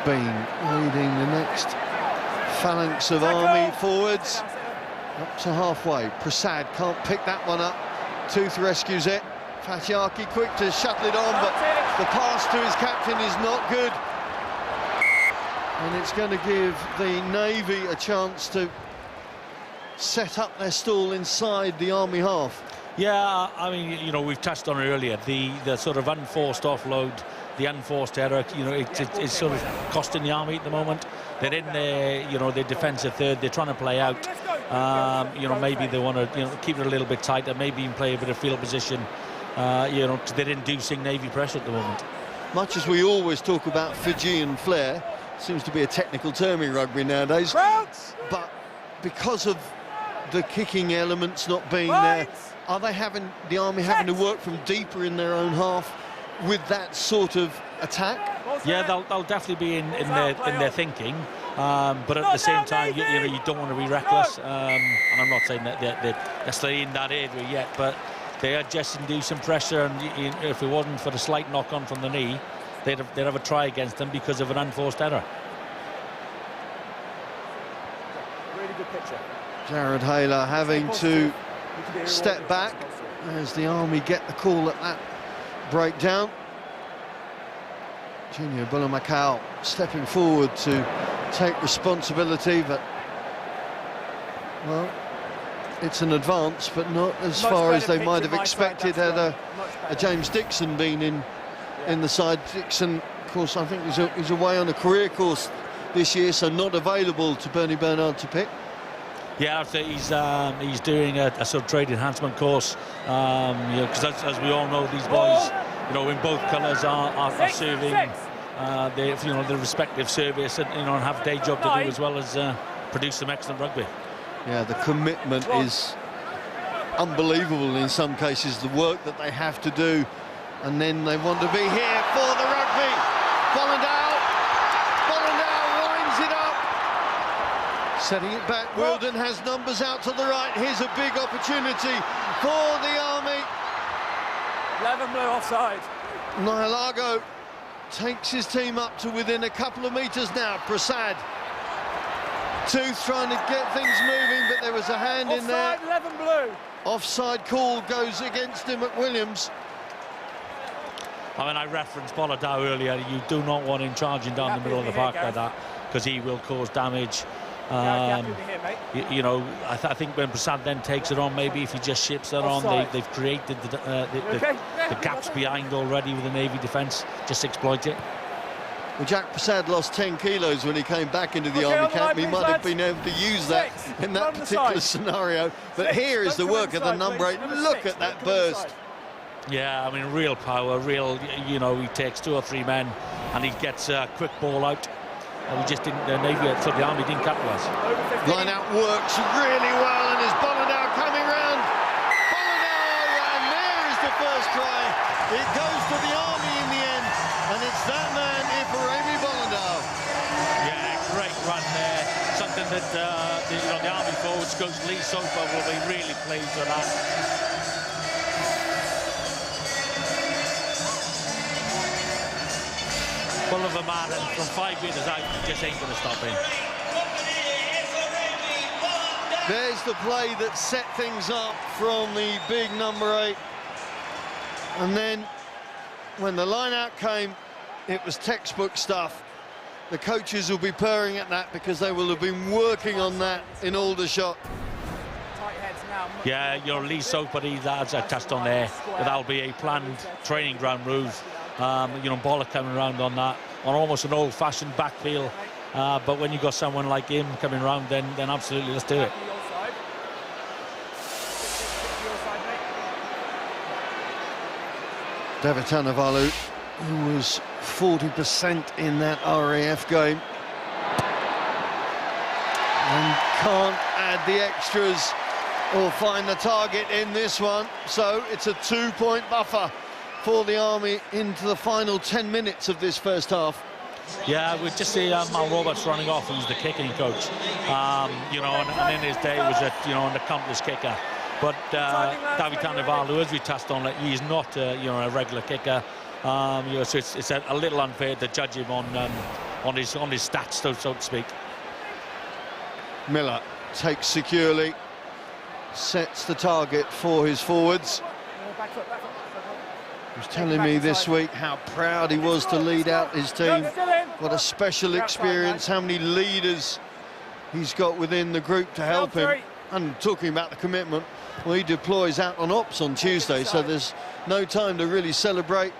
Speaker 6: Bean leading the next phalanx of Army forwards up to halfway. Prasad can't pick that one up. Tooth rescues it. Fatiaki quick to shuttle it on, but the pass to his captain is not good. And it's going to give the Navy a chance to set up their stall inside the Army half.
Speaker 7: Yeah, I mean, you know, we've touched on it earlier, the sort of unforced offload, the unforced error, you know, it's sort of costing the Army at the moment. They're in their, you know, their defensive third, they're trying to play out. You know, maybe they want to, you know, keep it a little bit tighter, maybe even play a bit of field position. You know, they're inducing Navy pressure at the moment.
Speaker 6: Much as we always talk about Fijian flair, seems to be a technical term in rugby nowadays, but because of the kicking elements not being there, are they having, the Army having to work from deeper in their own half with that sort of attack?
Speaker 7: Yeah, they'll definitely be in their thinking, but at the same time, you know, you don't want to be reckless. And I'm not saying that they're necessarily in that area yet, but they are just inducing pressure, and if it wasn't for the slight knock-on from the knee, they'd have a try against them because of an unforced error.
Speaker 8: Really good picture.
Speaker 6: Jared Hayler having to step back as the Army get the call at that breakdown. Junior Bullamakau stepping forward to take responsibility, but, well, it's an advance, but not as far as they might have expected had a James Dixon been in the side. Dixon, of course, I think he's away on a career course this year, so not available to Bernie Bernard to pick.
Speaker 7: Yeah, I think he's doing a sort of trade enhancement course, you know, because as we all know, these boys, you know, in both colours are serving you know, their respective service, and, you know, and have a day job to do as well as produce some excellent rugby.
Speaker 6: Yeah, the commitment is unbelievable in some cases, the work that they have to do, and then they want to be here for the rugby. Bollandale winds it up, setting it back. Wilden has numbers out to the right. Here's a big opportunity for the Army.
Speaker 8: 11 blue offside.
Speaker 6: Nyalago takes his team up to within a couple of metres now. Prasad, Tooth trying to get things moving, but there was a hand in there.
Speaker 8: Offside, 11 blue.
Speaker 6: Offside call goes against him at Williams.
Speaker 7: I mean, I referenced Bolladao earlier. You do not want him charging down the middle of the park like that, because he will cause damage. You know, I think when Prasad then takes it on, maybe if he just ships that on, they've created the gaps behind already with the Navy defence. Just exploit it.
Speaker 6: Well, Jack Prasad lost 10 kilos when he came back into the Army camp. He might have been able to use that in that particular scenario. But here is the work of the number 8. Look at that burst.
Speaker 7: Yeah, I mean, real power, you know, he takes 2 or 3 men and he gets a quick ball out. We just didn't, the Army didn't capitalise.
Speaker 6: Line out works really well, and is Bollandale coming round. Bollandale, and there is the first try. It goes to the Army in the end, and it's that man, Ifaremi Bollandale.
Speaker 7: Yeah, great run there. Something that you know, the Army forwards, Coach Lee Sofa, will be really pleased with that. Full of a man, and from 5 metres out, he just ain't going to stop him.
Speaker 6: There's the play that set things up from the big number 8. And then when the line out came, it was textbook stuff. The coaches will be purring at that because they will have been working on that in Aldershot.
Speaker 7: Yeah, your Lee Soapody, that's a test on there. But that'll be a planned training ground move. Bollock coming around on that, on almost an old-fashioned backfield. But when you've got someone like him coming around, then absolutely, let's do it.
Speaker 6: David Tanavalu, who was 40% in that RAF game, and can't add the extras or find the target in this one, so it's a 2-point buffer for the Army into the final 10 minutes of this first half.
Speaker 7: Yeah, we just see Mal Roberts running off, who's the kicking coach. And in his day was an accomplished kicker. But David Tanavalu, as we touched on, he's not a regular kicker. So it's a little unfair to judge him on his stats, so to speak.
Speaker 6: Miller takes securely, sets the target for his forwards. He was telling me this week how proud he was to lead out his team. What a special experience, how many leaders he's got within the group to help him. And talking about the commitment, well, he deploys out on ops on Tuesday, so there's no time to really celebrate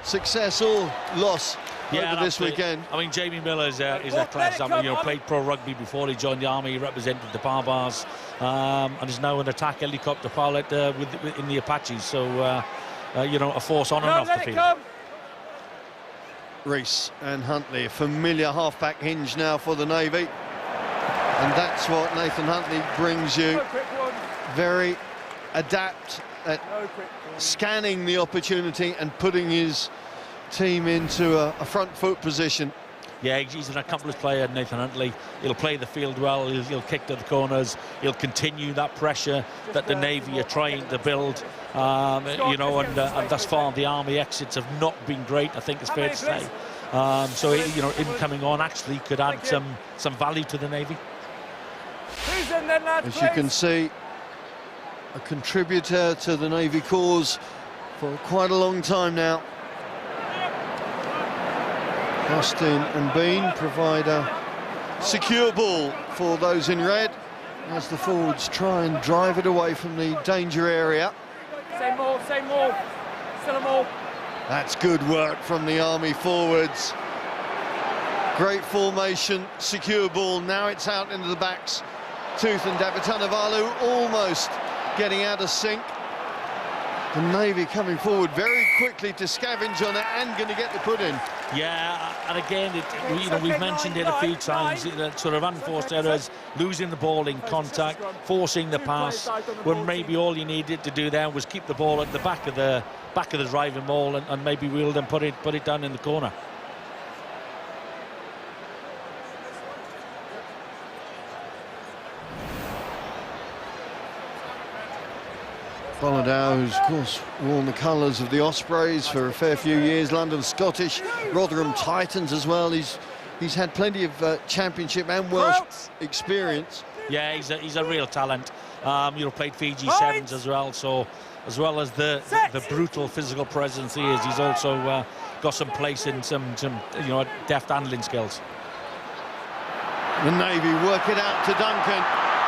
Speaker 6: success or loss over this weekend.
Speaker 7: I mean, Jamie Miller is a class example. Played pro rugby before he joined the Army. He represented the Barbars, and is now an attack helicopter pilot in the Apaches. So, a force on and off the field.
Speaker 6: Rees and Huntley, a familiar half-back hinge now for the Navy. And that's what Nathan Huntley brings you. Very adept at scanning the opportunity and putting his team into a front foot position.
Speaker 7: Yeah, he's an accomplished player, Nathan Huntley. He'll play the field well, he'll kick to the corners, he'll continue that pressure that the Navy are trying to build. And thus far the Army exits have not been great, I think it's fair to say. So, him coming on actually could add some value to the Navy.
Speaker 6: As you can see, a contributor to the Navy cause for quite a long time now. Austin and Bean provide a secure ball for those in red as the forwards try and drive it away from the danger area.
Speaker 10: Same ball, still a ball.
Speaker 6: That's good work from the Army forwards. Great formation, secure ball, now it's out into the backs. Tooth and David Tanavalu almost getting out of sync. The Navy coming forward very quickly to scavenge on it and going to get the put in.
Speaker 7: Yeah, and again, we've mentioned it a few times, sort of unforced errors, losing the ball in contact, forcing the pass, when maybe all you needed to do there was keep the ball at the back of the driving ball and maybe wield and put it down in the corner.
Speaker 6: Bolladau, who's of course worn the colours of the Ospreys for a fair few years, London Scottish, Rotherham Titans as well. He's had plenty of championship and Welsh experience.
Speaker 7: Yeah, he's a real talent. Played Fiji Sevens as well. So as well as the brutal physical presence he is, he's also got some place in some deft handling skills.
Speaker 6: The Navy work it out to Duncan.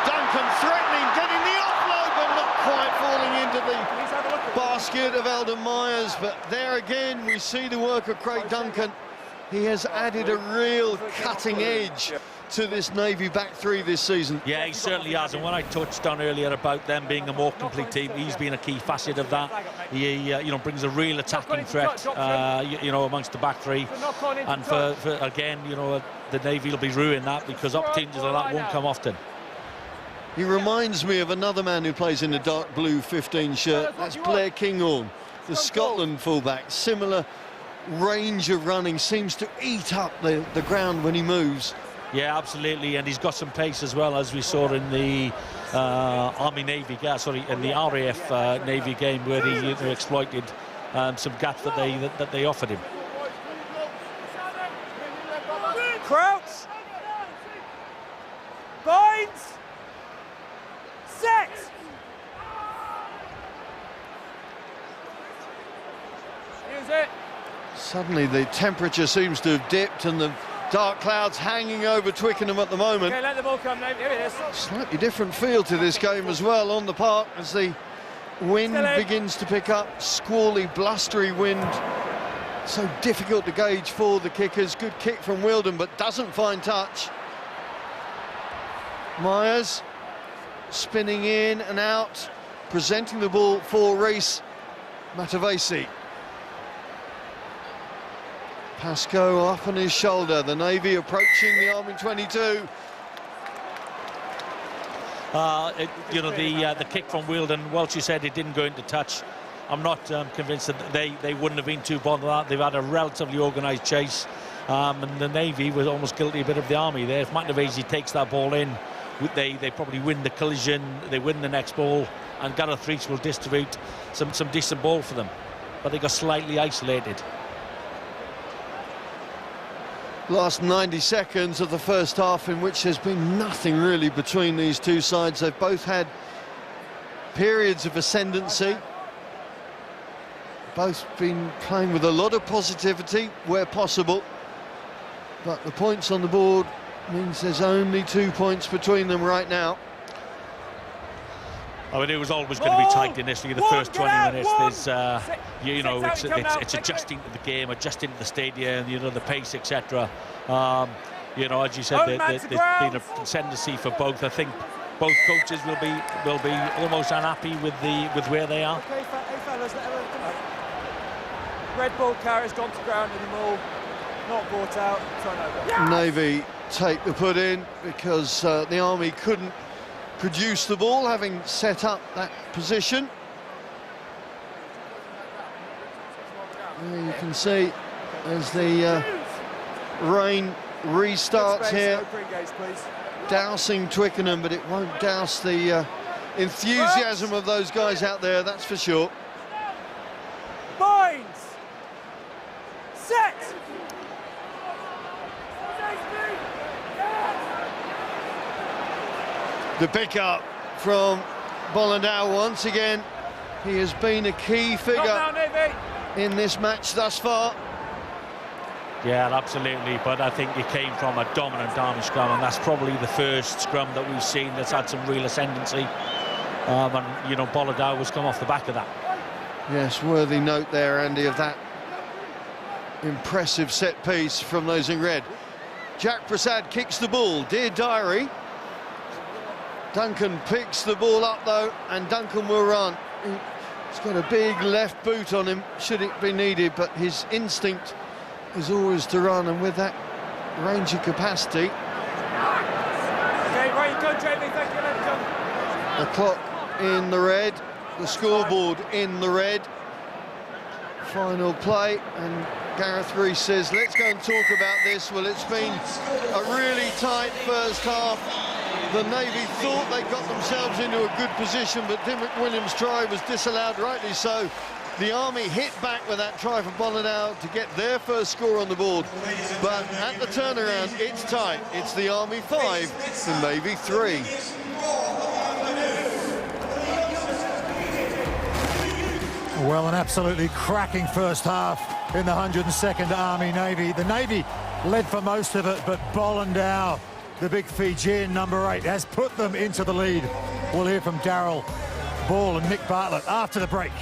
Speaker 6: Duncan threatening, getting the offload, but not quite falling into the basket of Eldon Myers. But there again, we see the work of Craig Duncan. He has added a real cutting edge to this Navy back three this season.
Speaker 7: Yeah, he certainly has. And when I touched on earlier about them being a more complete team, he's been a key facet of that. He brings a real attacking threat, amongst the back three. And for again, the Navy will be ruining that because opportunities like that won't come often.
Speaker 6: He reminds me of another man who plays in the dark blue 15 shirt. That's Blair Kinghorn, the Scotland fullback. Similar range of running, seems to eat up the ground when he moves.
Speaker 7: Yeah, absolutely, and he's got some pace as well, as we saw in the in the RAF Navy game, where he exploited some gaps that they offered him.
Speaker 10: Crouch. Binds. 6. Use it.
Speaker 6: Suddenly the temperature seems to have dipped and the dark clouds hanging over Twickenham at the moment.
Speaker 10: Okay, let the ball come, Nate. Here it is.
Speaker 6: Slightly different feel to this game as well on the park as the wind begins to pick up, squally, blustery wind. So difficult to gauge for the kickers. Good kick from Wilden, but doesn't find touch. Myers spinning in and out, presenting the ball for Reese Matavesi. Pascoe up on his shoulder, the Navy approaching the Army 22.
Speaker 7: The kick from Wilden, Welsh said it didn't go into touch. I'm not convinced that they wouldn't have been too bothered with that. They've had a relatively organised chase, and the Navy was almost guilty a bit of the Army there. If Matavesi takes that ball in, they probably win the collision, they win the next ball, and Gareth Rees will distribute some decent ball for them. But they got slightly isolated.
Speaker 6: Last 90 seconds of the first half in which there's been nothing really between these two sides. They've both had periods of ascendancy. Both been playing with a lot of positivity where possible. But the points on the board means there's only 2 points between them right now.
Speaker 7: I mean, it was always going to be tight initially. The first 20 minutes, there's, it's adjusting to the game, adjusting to the stadium, the pace, etc. As you said, there's been a ascendancy for both. I think both coaches will be almost unhappy with where they are.
Speaker 10: Okay, fellas, red ball carrier's gone to ground anymore. Not brought out. Turnover.
Speaker 6: Navy take the put in because the Army couldn't produce the ball, having set up that position. There you can see as the rain restarts here, dousing Twickenham, but it won't douse the enthusiasm of those guys out there, that's for sure.
Speaker 10: Binds. Set.
Speaker 6: The pick-up from Bollandau once again. He has been a key figure in this match thus far.
Speaker 7: Yeah, absolutely, but I think it came from a dominant Army scrum, and that's probably the first scrum that we've seen that's had some real ascendancy. Bollandau was come off the back of that.
Speaker 6: Yes, worthy note there, Andy, of that impressive set piece from those in red. Jack Prasad kicks the ball, dear diary. Duncan picks the ball up though, and Duncan will run. He's got a big left boot on him, should it be needed, but his instinct is always to run, and with that range of capacity.
Speaker 10: Okay, right, go, Jamie, thank you, let it come.
Speaker 6: The clock in the red, the scoreboard in the red. Final play, and Gareth Rees says, let's go and talk about this. Well, it's been a really tight first half. The Navy thought they got themselves into a good position, but Dimmick Williams' try was disallowed, rightly so. The Army hit back with that try from Bollandau to get their first score on the board. But at the turnaround, it's tight. It's the Army 5, the Navy 3.
Speaker 1: Well, an absolutely cracking first half in the 102nd Army Navy. The Navy led for most of it, but Bollandau, the big Fijian number 8, has put them into the lead. We'll hear from Darryl Ball and Nick Bartlett after the break.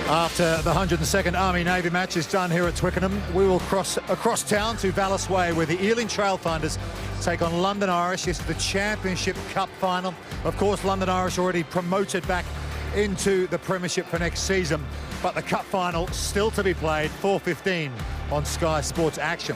Speaker 1: After the 102nd Army-Navy match is done here at Twickenham, we will cross across town to Vallis Way, where the Ealing Trailfinders take on London Irish. This is the Championship Cup final. Of course, London Irish already promoted back into the Premiership for next season, but the Cup final still to be played, 4:15 on Sky Sports Action.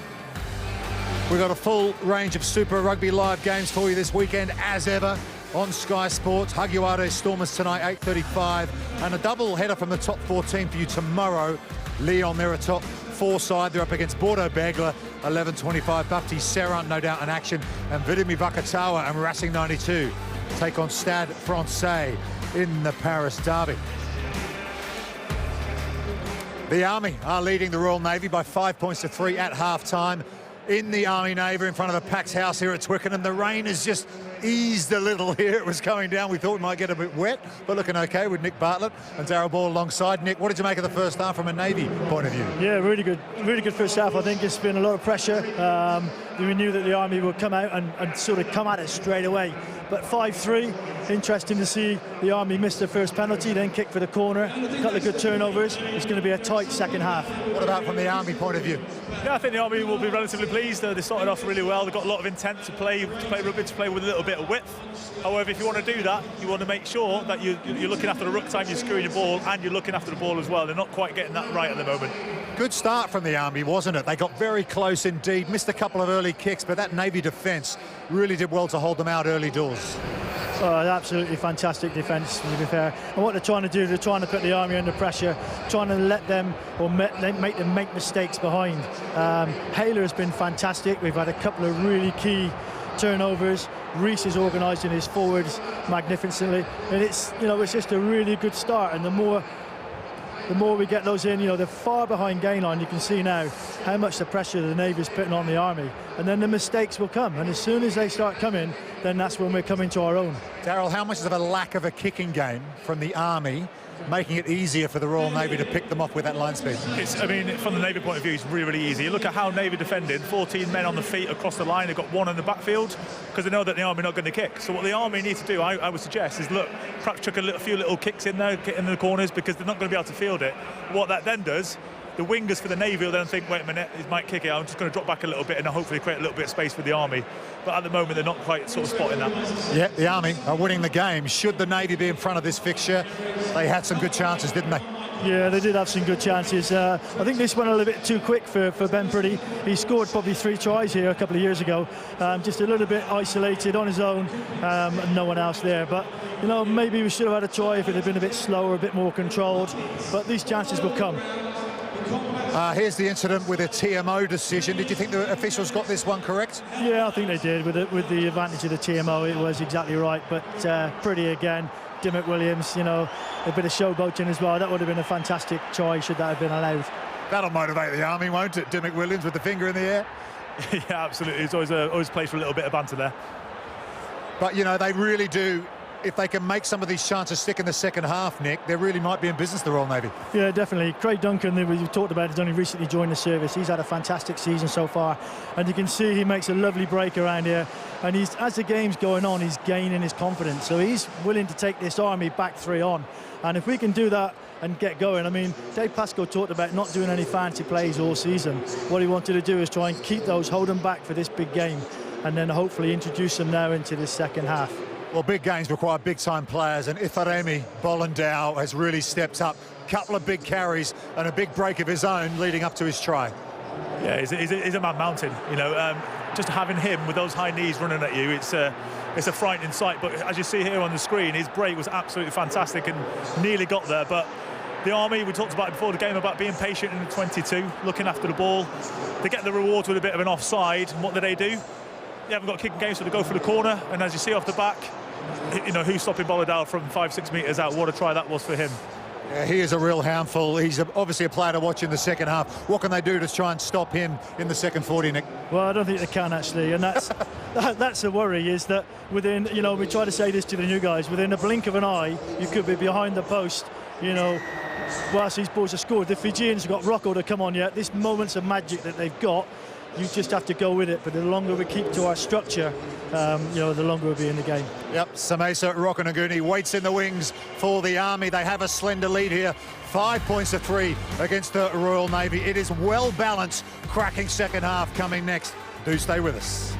Speaker 1: We've got a full range of Super Rugby live games for you this weekend, as ever, on Sky Sports. Haguade Stormers tonight, 8:35, and a double header from the top 14 for you tomorrow. Lyon, they're a top 4 side. They're up against Bordeaux Begla, 11:25. Baptiste Serrant, no doubt in action, and Vidimi Vakatawa and Racing 92 take on Stade Francais in the Paris derby. The Army are leading the Royal Navy by 5 points to 3 at half-time in the Army Navy in front of the packed house here at Twickenham. The rain has just eased a little here. It was coming down. We thought we might get a bit wet, but looking okay with Nick Bartlett and Darryl Ball alongside. Nick, what did you make of the first half from a Navy point of view?
Speaker 2: Yeah, really good first half. I think it's been a lot of pressure. We knew that the Army would come out and sort of come at it straight away. But 5-3, interesting to see the Army miss their first penalty, then kick for the corner. A couple of good turnovers. It's going to be a tight second half.
Speaker 1: What about from the Army point of view?
Speaker 3: Yeah, I think the Army will be relatively pleased. They started off really well. They've got a lot of intent to play rugby, to play with a little bit of width. However, if you want to do that, you want to make sure that you're looking after the ruck time, you're screwing your ball, and you're looking after the ball as well. They're not quite getting that right at the moment.
Speaker 1: Good start from the Army, wasn't it? They got very close indeed, missed a couple of early kicks, but that Navy defence really did well to hold them out early doors.
Speaker 2: Oh, absolutely fantastic defence, to be fair. And what they're trying to do, they're trying to put the Army under pressure, trying to let them, or make them make mistakes behind. Haylor has been fantastic. We've had a couple of really key turnovers. Reese is organising his forwards magnificently, and it's just a really good start. And the more we get those in, they're far behind gain line. You can see now how much the pressure the Navy is putting on the Army, and then the mistakes will come. And as soon as they start coming, then that's when we're coming to our own.
Speaker 1: Darryl, how much is of a lack of a kicking game from the Army making it easier for the Royal Navy to pick them off with that line speed?
Speaker 3: From the Navy point of view, it's really, really easy. You look at how Navy defended, 14 men on the feet across the line. They've got one in the backfield because they know that the Army are not going to kick. So what the Army need to do, I would suggest, is perhaps chuck a few little kicks in there, get in the corners, because they're not going to be able to field it. What that then does, the wingers for the Navy will then think, wait a minute, he might kick it. I'm just going to drop back a little bit and hopefully create a little bit of space for the Army. But at the moment, they're not quite sort of spotting that.
Speaker 1: Yeah, the Army are winning the game. Should the Navy be in front of this fixture? They had some good chances, didn't they?
Speaker 2: Yeah, they did have some good chances. I think this went a little bit too quick for Ben Priddy. He scored probably 3 tries here a couple of years ago. Just a little bit isolated on his own, and no one else there. But, maybe we should have had a try if it had been a bit slower, a bit more controlled. But these chances will come.
Speaker 1: Here's the incident with a TMO decision. Did you think the officials got this one correct?
Speaker 2: Yeah, I think they did. With the advantage of the TMO, it was exactly right. But Priddy again, Dimmock Williams, a bit of showboating as well. That would have been a fantastic try should that have been allowed.
Speaker 1: That'll motivate the Army, won't it? Dimmock Williams with the finger in the air.
Speaker 3: Yeah, absolutely. It's always plays for a little bit of banter there.
Speaker 1: But, they really do. If they can make some of these chances stick in the second half, Nick, they really might be in business, the Royal Navy. Yeah,
Speaker 2: definitely. Craig Duncan, who we talked about, has only recently joined the service. He's had a fantastic season so far, and you can see he makes a lovely break around here. And as the game's going on, he's gaining his confidence. So he's willing to take this Army back 3 on. And if we can do that and get going, Dave Pascoe talked about not doing any fancy plays all season. What he wanted to do is try and keep those, hold them back for this big game, and then hopefully introduce them now into the second half.
Speaker 1: Well, big games require big-time players, and Ifaremi Bollandau has really stepped up. Couple of big carries and a big break of his own leading up to his try.
Speaker 3: Yeah, he's a man mountain. Just having him with those high knees running at you, it's a frightening sight. But as you see here on the screen, his break was absolutely fantastic and nearly got there. But the Army, we talked about it before the game, about being patient in the 22, looking after the ball. They get the rewards with a bit of an offside. And what do? They haven't got a kicking game, so they go for the corner. And as you see off the back, who's stopping Bollandau from 5-6 metres out? What a try that was for him.
Speaker 1: Yeah, he is a real handful. He's obviously a player to watch in the second half. What can they do to try and stop him in the second 40, Nick?
Speaker 2: Well, I don't think they can, actually, and that's the worry, is that within, we try to say this to the new guys, within a blink of an eye, you could be behind the post, whilst these balls are scored. The Fijians have got Rocco to come on yet. This moments of magic that they've got, you just have to go with it. But the longer we keep to our structure, you know, the longer we'll be in the game.
Speaker 1: Yep, Samesa Rokanaguni waits in the wings for the Army. They have a slender lead here. 5 points to 3 against the Royal Navy. It is well balanced. Cracking second half coming next. Do stay with us.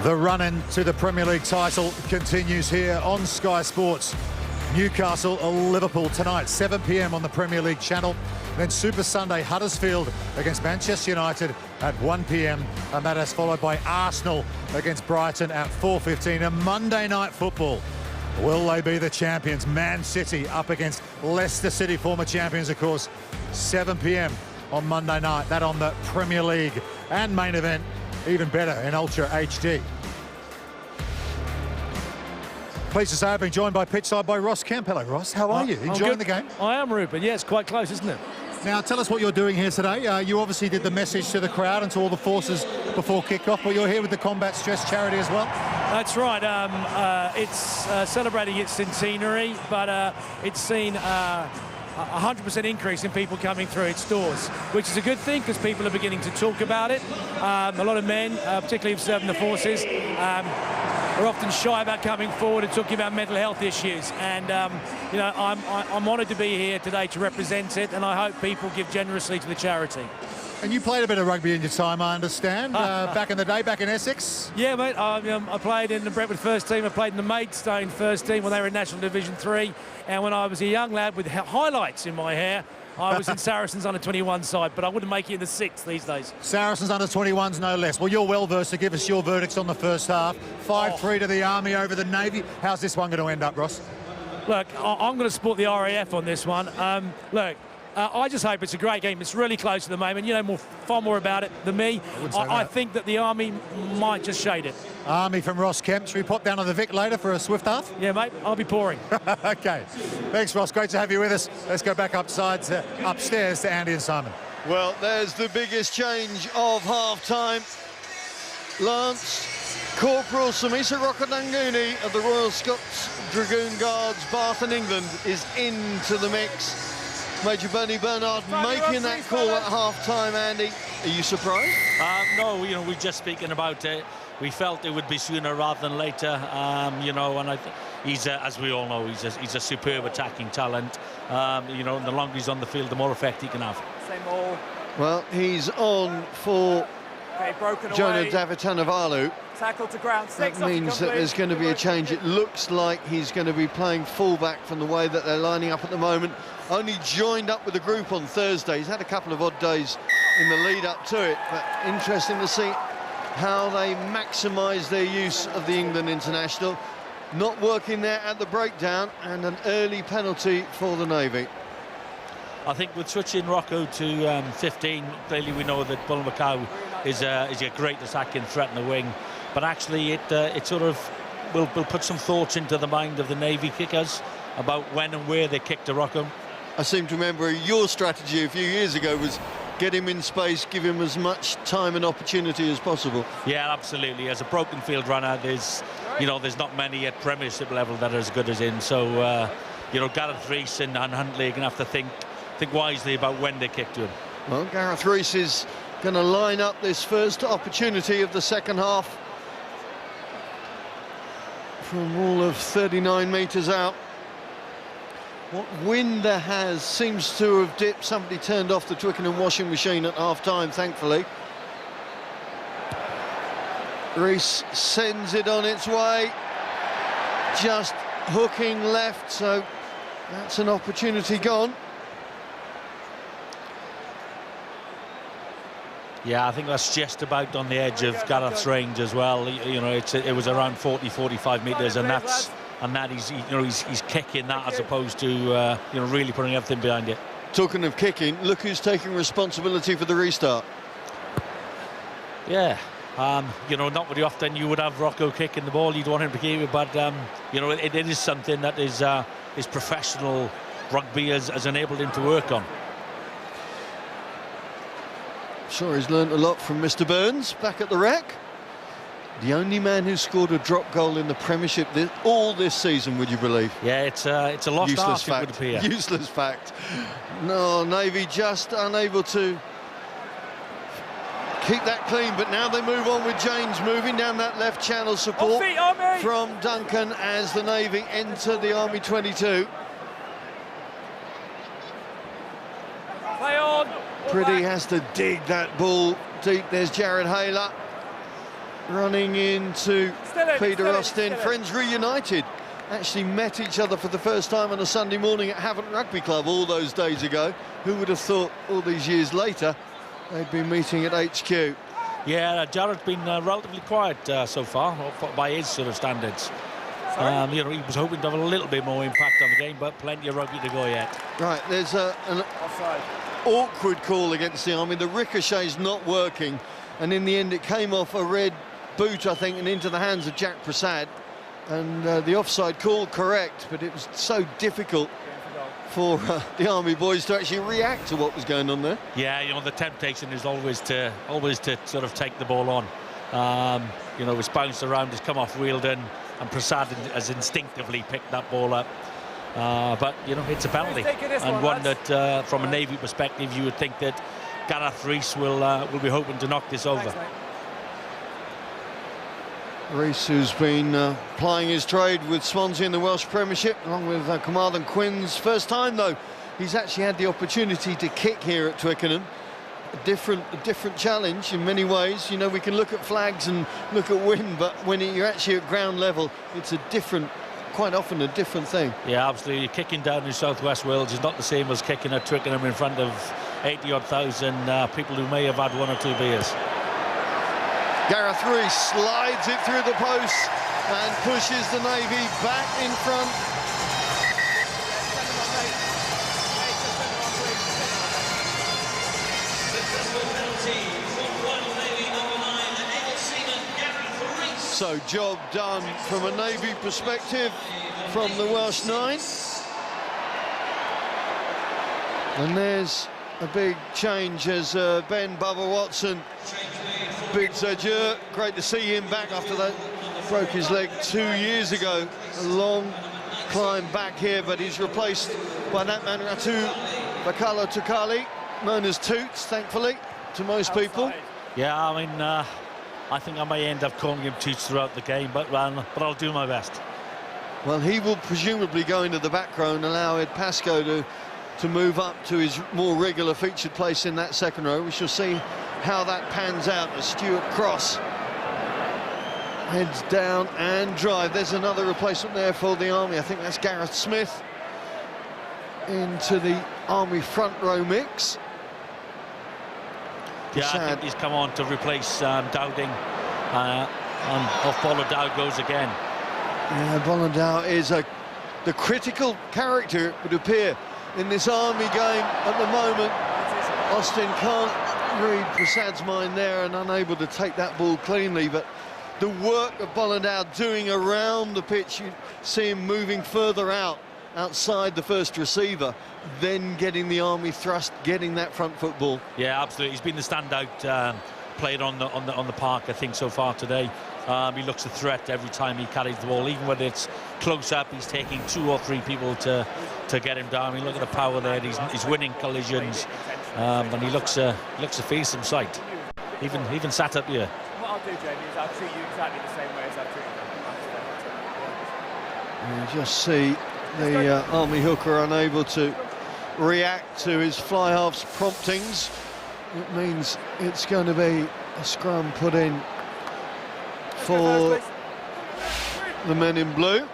Speaker 1: The run-in to the Premier League title continues here on Sky Sports. Newcastle, Liverpool tonight, 7 p.m. on the Premier League channel. Then Super Sunday, Huddersfield against Manchester United at 1 p.m. And that is followed by Arsenal against Brighton at 4:15. And Monday Night Football. Will they be the champions? Man City up against Leicester City, former champions, of course. 7 p.m. on Monday night. That on the Premier League. And main event, even better in Ultra HD. Pleased to say I've been joined by pitchside by Ross Kemp. Hello, Ross. How are you? Enjoying the game?
Speaker 11: I am, Rupert. Yeah, it's quite close, isn't it?
Speaker 1: Now, tell us what you're doing here today. You obviously did the message to the crowd and to all the forces before kick-off, but you're here with the Combat Stress charity as well?
Speaker 11: That's right. It's celebrating its centenary, but it's seen a 100% increase in people coming through its doors, which is a good thing because people are beginning to talk about it. A lot of men, particularly who've served in the forces, are often shy about coming forward and talking about mental health issues. And, you know, I'm honoured to be here today to represent it, and I hope people give generously to the charity.
Speaker 1: And you played a bit of rugby in your time, I understand, back in the day, back in Essex?
Speaker 11: Yeah, mate. I played in the Brentwood first team. I played in the Maidstone first team when they were in National Division 3. And when I was a young lad with highlights in my hair, I was in Saracens under-21 side, but I wouldn't make it in the 6 these days. Saracens
Speaker 1: under-21s, no less. Well, you're well versed to give us your verdicts on the first half. 5-3 to the Army over the Navy. How's this one going to end up, Ross?
Speaker 11: Look, I'm going to support the RAF on this one. Look, I just hope it's a great game. It's really close at the moment. You know far more about it than me. I think that the Army might just shade it.
Speaker 1: Army from Ross Kemp. Should we pop down to the Vic later for a swift half?
Speaker 11: Yeah, mate. I'll be pouring.
Speaker 1: OK. Thanks, Ross. Great to have you with us. Let's go back upstairs to Andy and Simon.
Speaker 6: Well, there's the biggest change of half-time. Lance Corporal Samisa Rokananguni of the Royal Scots Dragoon Guards, Bath in England, is into the mix. Major Bernie Bernard making that call at half-time, Andy. Are you surprised?
Speaker 7: No, you know, we're just speaking about it. We felt it would be sooner rather than later, you know, and he's as we all know, he's a superb attacking talent. You know, and the longer he's on the field, the more effect he can have.
Speaker 10: Same ball.
Speaker 6: Well, he's on for
Speaker 10: Okay, broken
Speaker 6: Jonah
Speaker 10: away.
Speaker 6: Davitanavalu.
Speaker 10: Tackle to ground.
Speaker 6: That means that there's going to be a change. It looks like he's going to be playing fullback from the way that they're lining up at the moment. Only joined up with the group on Thursday. He's had a couple of odd days in the lead up to it, but interesting to see how they maximise their use of the England international. Not working there at the breakdown, and an early penalty for the Navy.
Speaker 7: I think with switching Rocco to 15, clearly we know that Bull Macau is a great attacking threat in the wing, but actually it sort of will put some thoughts into the mind of the Navy kickers about when and where they kick to Rocco.
Speaker 6: I seem to remember your strategy a few years ago was get him in space, give him as much time and opportunity as possible.
Speaker 7: Yeah, absolutely. As a broken field runner, there's not many at Premiership level that are as good as him. So, you know, Gareth Rees and Huntley are going to have to think wisely about when they kick to him.
Speaker 6: Well, Gareth Rees is going to line up this first opportunity of the second half from all of 39 metres out. What wind there has seems to have dipped. Somebody turned off the Twickenham washing machine at half-time, thankfully. Rees sends it on its way, just hooking left, so that's an opportunity gone.
Speaker 7: Yeah, I think that's just about on the edge of Gareth's range as well. You know, it was around 40-45 metres, and he's kicking that as opposed to really putting everything behind it.
Speaker 6: Talking of kicking, look who's taking responsibility for the restart.
Speaker 7: Yeah, you know, not very often you would have Rocco kicking the ball. You'd want him to keep it, but you know, it is something that his professional rugby has enabled him to work on.
Speaker 6: Sure, he's learned a lot from Mr. Burns back at the Rec. The only man who scored a drop goal in the Premiership all this season, would you believe?
Speaker 7: Yeah, it's a lost
Speaker 6: useless
Speaker 7: art,
Speaker 6: fact.
Speaker 7: it would appear.
Speaker 6: Useless fact. No, Navy just unable to keep that clean, but now they move on with James moving down that left channel. Support from Duncan as the Navy enter the Army 22.
Speaker 10: Play on.
Speaker 6: Pretty has to dig that ball deep. There's Jared Hayler running into Peter Austin. Friends reunited. Actually met each other for the first time on a Sunday morning at Havant Rugby Club all those days ago. Who would have thought all these years later they'd be meeting at HQ?
Speaker 7: Yeah, Jared's been relatively quiet so far by his sort of standards. You know, he was hoping to have a little bit more impact on the game, but plenty of rugby to go yet.
Speaker 6: Right, there's an
Speaker 10: Offside.
Speaker 6: awkward call against the Army. The ricochet's not working, and in the end it came off a red boot, I think, and into the hands of Jack Prasad. And the offside call correct, but it was so difficult for the Army boys to actually react to what was going on there.
Speaker 7: Yeah, you know, the temptation is always to sort of take the ball on. You know, it's bounced around, it's come off Wielden, and Prasad has instinctively picked that ball up. But, you know, it's a penalty, and one that, from a Navy perspective, you would think that Gareth Rees will be hoping to knock this over.
Speaker 6: Rees, who's been plying his trade with Swansea in the Welsh Premiership, along with Carmarthen Quins. First time, though, he's actually had the opportunity to kick here at Twickenham. A different challenge in many ways. You know, we can look at flags and look at wind, but when you're actually at ground level, it's quite often a different thing. Yeah, absolutely. Kicking down in South West Wales is not the same as kicking at Twickenham in front of 80-odd thousand people who may have had one or two beers. Gareth Rees slides it through the post and pushes the Navy back in front. So job done from a Navy perspective from the Welsh 9. And there's a big change as Ben Bubba Watson bids adieu. Great to see him back after that. Broke his leg 2 years ago. A long climb back here, but he's replaced by that man, Ratu Bakala Tukali, known as Toots, thankfully, to most people. Yeah, I mean, I think I may end up calling him Toots throughout the game, but I'll do my best. Well, he will presumably go into the back row and allow Ed Pascoe to move up to his more regular featured place in that second row. We shall see how that pans out as Stuart Cross heads down and drive. There's another replacement there for the Army. I think that's Gareth Smith into the Army front row mix.
Speaker 7: Yeah, I think he's come on to replace Dowding, and off Bolladau goes again.
Speaker 6: Yeah, Bolladau is the critical character, it would appear, in this Army game at the moment. Austin can't read Prasad's mind there and unable to take that ball cleanly, but the work of Bolladau doing around the pitch, you see him moving further outside the first receiver, then getting the Army thrust, getting that front foot ball.
Speaker 7: Yeah, absolutely. He's been the standout player on the park, I think, so far today. He looks a threat every time he carries the ball, even when it's close up. He's taking 2 or 3 people to get him down. I mean, look at the power there. He's winning collisions, and he looks a fearsome sight. Even sat up here.
Speaker 10: What I'll do, Jamie, is I'll treat you exactly the same way as I treat them.
Speaker 6: You just see the Army hooker unable to react to his fly half's promptings. It means it's going to be a scrum put in for the men in blue.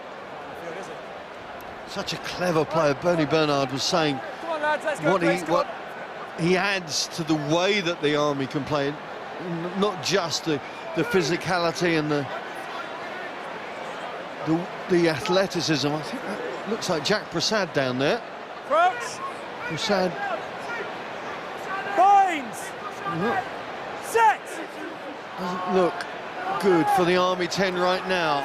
Speaker 6: Such a clever player. Bernie Bernard was saying what he adds to the way that the Army can play, not just the physicality and the athleticism. I think that looks like Jack Prasad down there. Prasad
Speaker 10: Binds! Set!
Speaker 6: Doesn't look good for the Army 10 right now.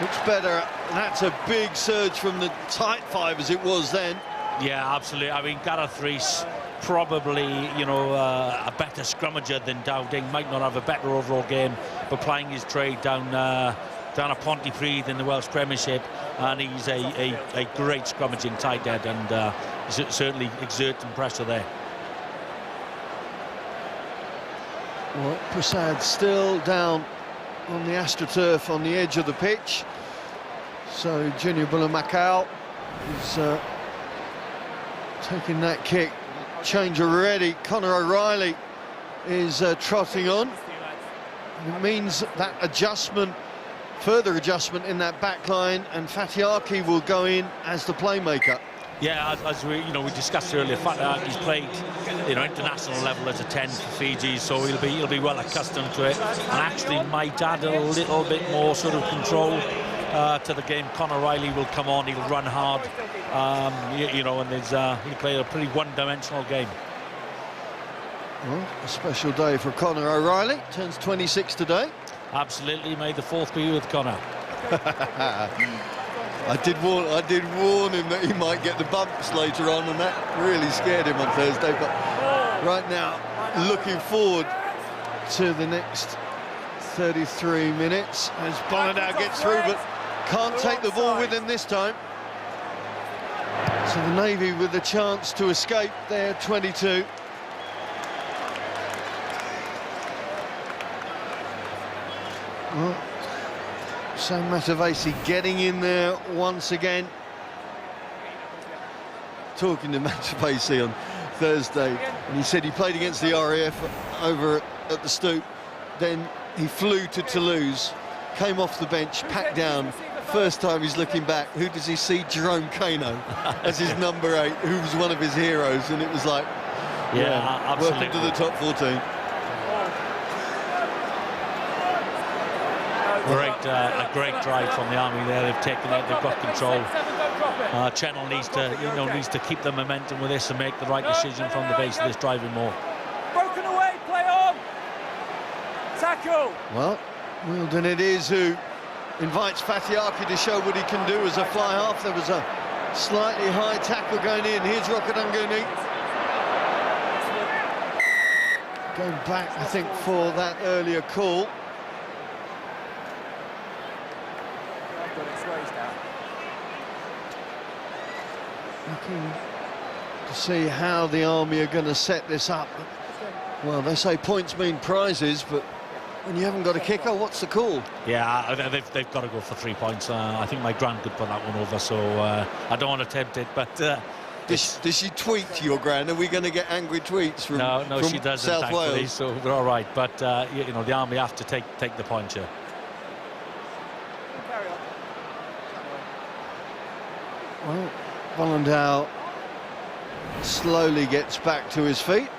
Speaker 6: Looks better. That's a big surge from the tight 5 as it was then.
Speaker 7: Yeah, absolutely. I mean, Gareth Rees, probably, you know, a better scrummager than Dowding. Might not have a better overall game, but plying his trade down at Pontypridd in the Welsh Premiership, and he's a great scrummaging tight end, and certainly exerting pressure there.
Speaker 6: Well, Prasad still down on the AstroTurf on the edge of the pitch. So Junior Bullamakau is taking that kick. Change already. Conor O'Reilly is trotting on. It means that adjustment, further adjustment in that back line, and Fatiaki will go in as the playmaker.
Speaker 7: Yeah, as we discussed earlier, he's played, international level as a 10 for Fiji, so he'll be well accustomed to it, and actually might add a little bit more sort of control to the game. Conor Riley will come on, he'll run hard, and he'll play a pretty one-dimensional game.
Speaker 6: Well, a special day for Conor O'Reilly. Turns 26 today.
Speaker 7: Absolutely, may the 4th be with Conor.
Speaker 6: I did warn him that he might get the bumps later on, and that really scared him on Thursday. But right now, looking forward to the next 33 minutes as Bolladau gets through, but can't take the ball with him this time. So the Navy with the chance to escape their 22. Well, Sam Matavesi getting in there once again. Talking to Matavesi on Thursday, and he said he played against the RAF over at the Stoop, then he flew to Toulouse, came off the bench, packed down. First time he's looking back, who does he see? Jerome Kano as his number 8, who was one of his heroes, and it was like, yeah, welcome to the top 14.
Speaker 7: A great drive from the Army there. They've taken it. They've got control. Channel needs to keep the momentum with this and make the right decision from the base of this driving more.
Speaker 10: Broken away, play on. Tackle.
Speaker 6: Well, Wilden it is who invites Fatiaki to show what he can do as a fly half. There was a slightly high tackle going in. Here's Rokadanguni. Going back, I think, for that earlier call. Looking to see how the Army are going to set this up. Well, they say points mean prizes, but When you haven't got a kicker, what's the call?
Speaker 7: Yeah, they've got to go for 3 points. I think my gran could put that one over, so I don't want to tempt it. But
Speaker 6: does she tweet to your gran? Are we going to get angry tweets from
Speaker 7: No,
Speaker 6: from
Speaker 7: she doesn't,
Speaker 6: South
Speaker 7: thankfully,
Speaker 6: Wales?
Speaker 7: so we're all right. But you know, the Army have to take the point here.
Speaker 6: Well, Volendau slowly gets back to his feet.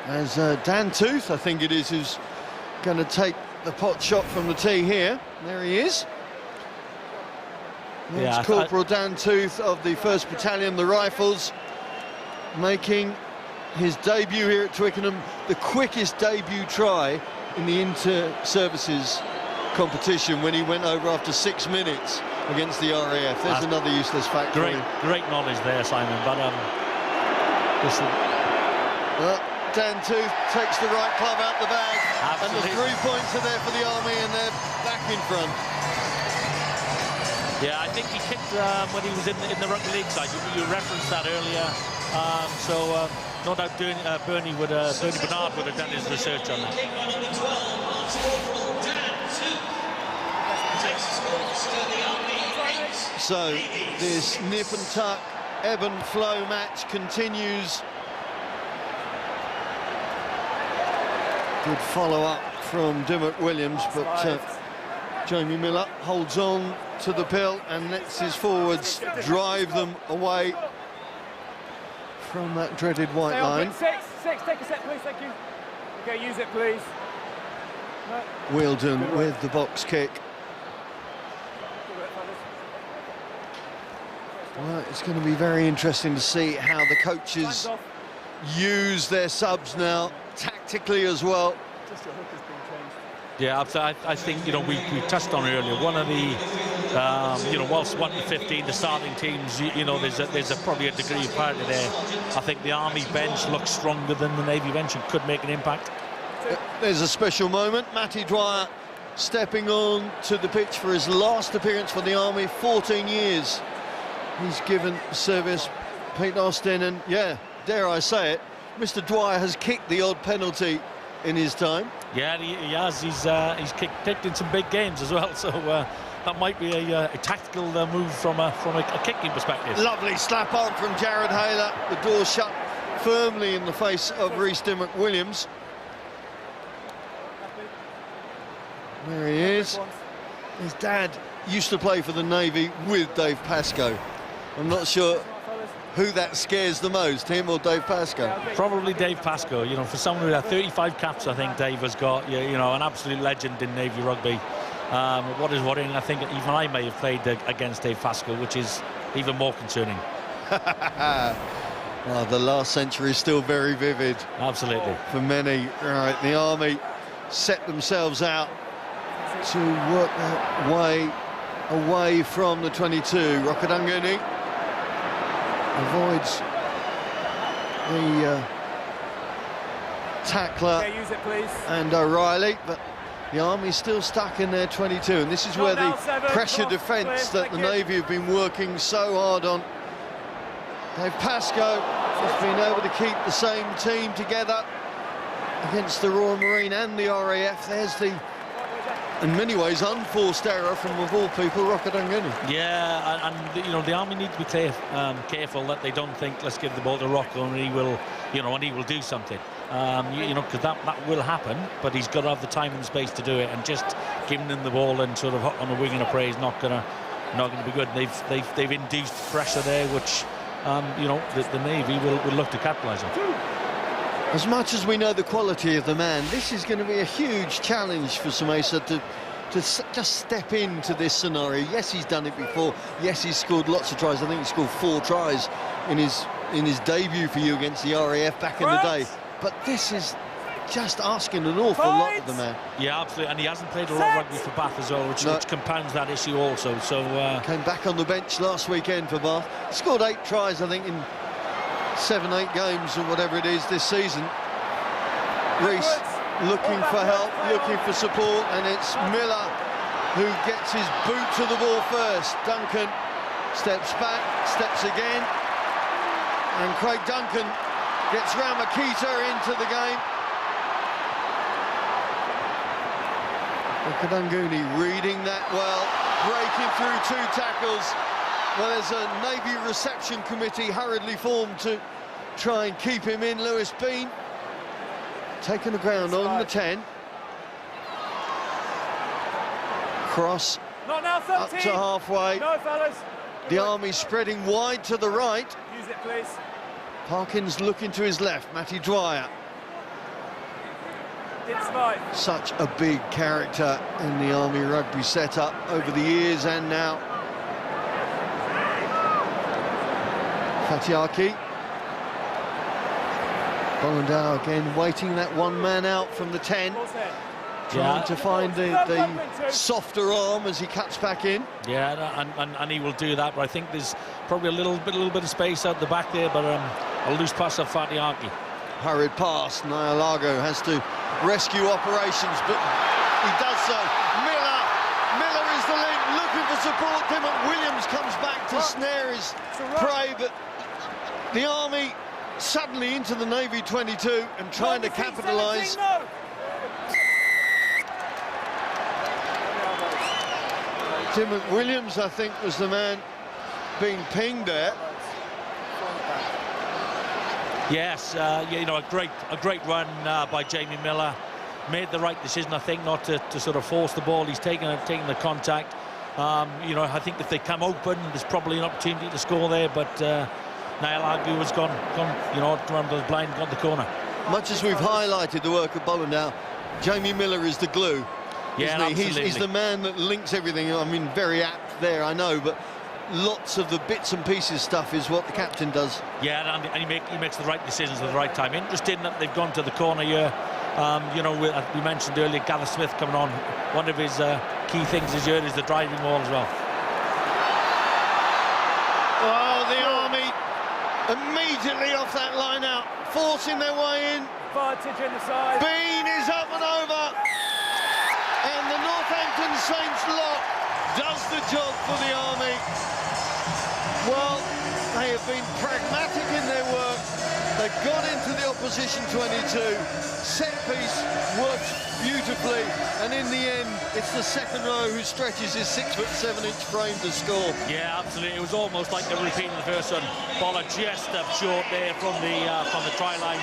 Speaker 6: As Dan Tooth, I think it is, who's going to take the pot shot from the tee here. There he is.
Speaker 7: Yeah,
Speaker 6: It's Corporal Dan Tooth of the 1st Battalion, the Rifles, making his debut here at Twickenham, the quickest debut try in the inter-services competition when he went over after 6 minutes against the RAF. There's another useless fact.
Speaker 7: Great knowledge there, Simon. But
Speaker 6: Dan Tooth takes the right club out the bag.
Speaker 7: Absolutely.
Speaker 6: And the 3 points are there for the Army, and they're back in front.
Speaker 7: Yeah, I think he kicked when he was in the rugby league side. You referenced that earlier. So no doubt Bernie Bernard would have done his research on that.
Speaker 6: So this nip and tuck, ebb and flow match continues. Good follow-up from Dimmock Williams, but Jamie Miller holds on to the pill and lets his forwards drive them away from that dreaded white line.
Speaker 10: Six, take a set, please, thank you. Okay, use it, please. No.
Speaker 6: Wheeldon with the box kick. Well, it's going to be very interesting to see how the coaches use their subs now, tactically as well.
Speaker 10: Just your hook has been changed.
Speaker 7: Yeah, I think, you know, we touched on earlier, one of the, you know, whilst 1 to 15, the starting teams, you know, there's probably a degree of parity there. I think the Army bench looks stronger than the Navy bench and could make an impact.
Speaker 6: There's a special moment. Matty Dwyer stepping on to the pitch for his last appearance for the Army, 14 years. He's given service, Pete Austin, and yeah, dare I say it, Mr. Dwyer has kicked the odd penalty in his time.
Speaker 7: Yeah, he has. He's kicked in some big games as well, so that might be a tactical move from a kicking perspective.
Speaker 6: Lovely slap on from Jared Hayler. The door shut firmly in the face of Rhys Dimmock Williams. There he is. His dad used to play for the Navy with Dave Pascoe. I'm not sure who that scares the most, him or Dave Pascoe.
Speaker 7: Probably Dave Pascoe. You know, for someone who had 35 caps, I think Dave has got, you know, an absolute legend in Navy rugby. What is worrying, I think even I may have played against Dave Pascoe, which is even more concerning.
Speaker 6: Well, the last century is still very vivid.
Speaker 7: Absolutely.
Speaker 6: For many. Right, the Army set themselves out to work their way away from the 22. Rockadungani avoids the tackler and O'Reilly, but the Army's still stuck in their 22, and this is where the pressure defence that the Navy have been working so hard on. Dave Pascoe has been able to keep the same team together against the Royal Marine and the RAF. There's the, in many ways, unforced error from, of all people, Rockadungani.
Speaker 7: Yeah, and you know, the Army need to be careful that they don't think, let's give the ball to Rocco and he will, you know, and he will do something. You know, because that will happen, but he's got to have the time and space to do it, and just giving them the ball and sort of on a wing and a prey is not gonna be good. They've induced pressure there, which you know, the Navy will look to capitalise on.
Speaker 6: As much as we know the quality of the man, this is going to be a huge challenge for Samesa to just step into this scenario. Yes, he's done it before. Yes, he's scored lots of tries. I think he scored 4 tries in his debut for you against the RAF back in the day. But this is just asking an awful lot of the man.
Speaker 7: Yeah, absolutely, and he hasn't played a lot of rugby for Bath as well, which compounds that issue also. So
Speaker 6: came back on the bench last weekend for Bath. Scored 8 tries, I think, in 7-8 games or whatever it is this season. Rhys looking for help, looking for support, and it's Miller who gets his boot to the ball first. Duncan steps back, steps again, and Craig Duncan gets Ramakita into the game. Okadanguni reading that well, breaking through 2 tackles. Well, there's a Navy reception committee hurriedly formed to try and keep him in. Lewis Bean taking the ground on the 10. Cross
Speaker 10: Not now, 13.
Speaker 6: up to halfway.
Speaker 10: No, fellas.
Speaker 6: The Army spreading wide to the right.
Speaker 10: Use it, please.
Speaker 6: Parkins looking to his left, Matty Dwyer. Such a big character in the Army rugby setup over the years and now. Fatiaki. Bollandau again waiting that one man out from the 10. Trying to find the softer arm as he cuts back in.
Speaker 7: Yeah, and he will do that, but I think there's probably a little bit of space out the back there, but a loose pass of Fatiaki.
Speaker 6: Hurried pass, Nyalago has to rescue operations, but he does so. Miller is the link, looking for support. Dimmock Williams comes back to snare his prey, but the Army suddenly into the Navy 22 and trying to capitalise. Dimmock Williams, I think, was the man being pinged there.
Speaker 7: Yes, you know, a great run by Jamie Miller. Made the right decision, I think, not to sort of force the ball. He's taken the contact. You know, I think if they come open, there's probably an opportunity to score there, but Nyalago has gone, you know, around the blind, got the corner.
Speaker 6: Much as we've highlighted the work of Bollandau, Jamie Miller is the glue.
Speaker 7: Yeah, absolutely.
Speaker 6: He's the man that links everything. I mean, very apt there, I know, but lots of the bits and pieces stuff is what the captain does.
Speaker 7: Yeah, and he makes the right decisions at the right time. Interesting that they've gone to the corner here. You know, we mentioned earlier Gareth Smith coming on. One of his key things this year is the driving ball as well.
Speaker 6: Oh, the Army immediately off that line out, forcing their way in.
Speaker 10: Advantage in the side.
Speaker 6: Bean is up and over. And the Northampton Saints lock does the job for the Army. Well, they have been pragmatic in their work. They got into the opposition 22. Set piece works beautifully, and in the end, it's the second row who stretches his 6'7" frame to score.
Speaker 7: Yeah, absolutely. It was almost like the repeat of the first one. Boller just up short there from the try line.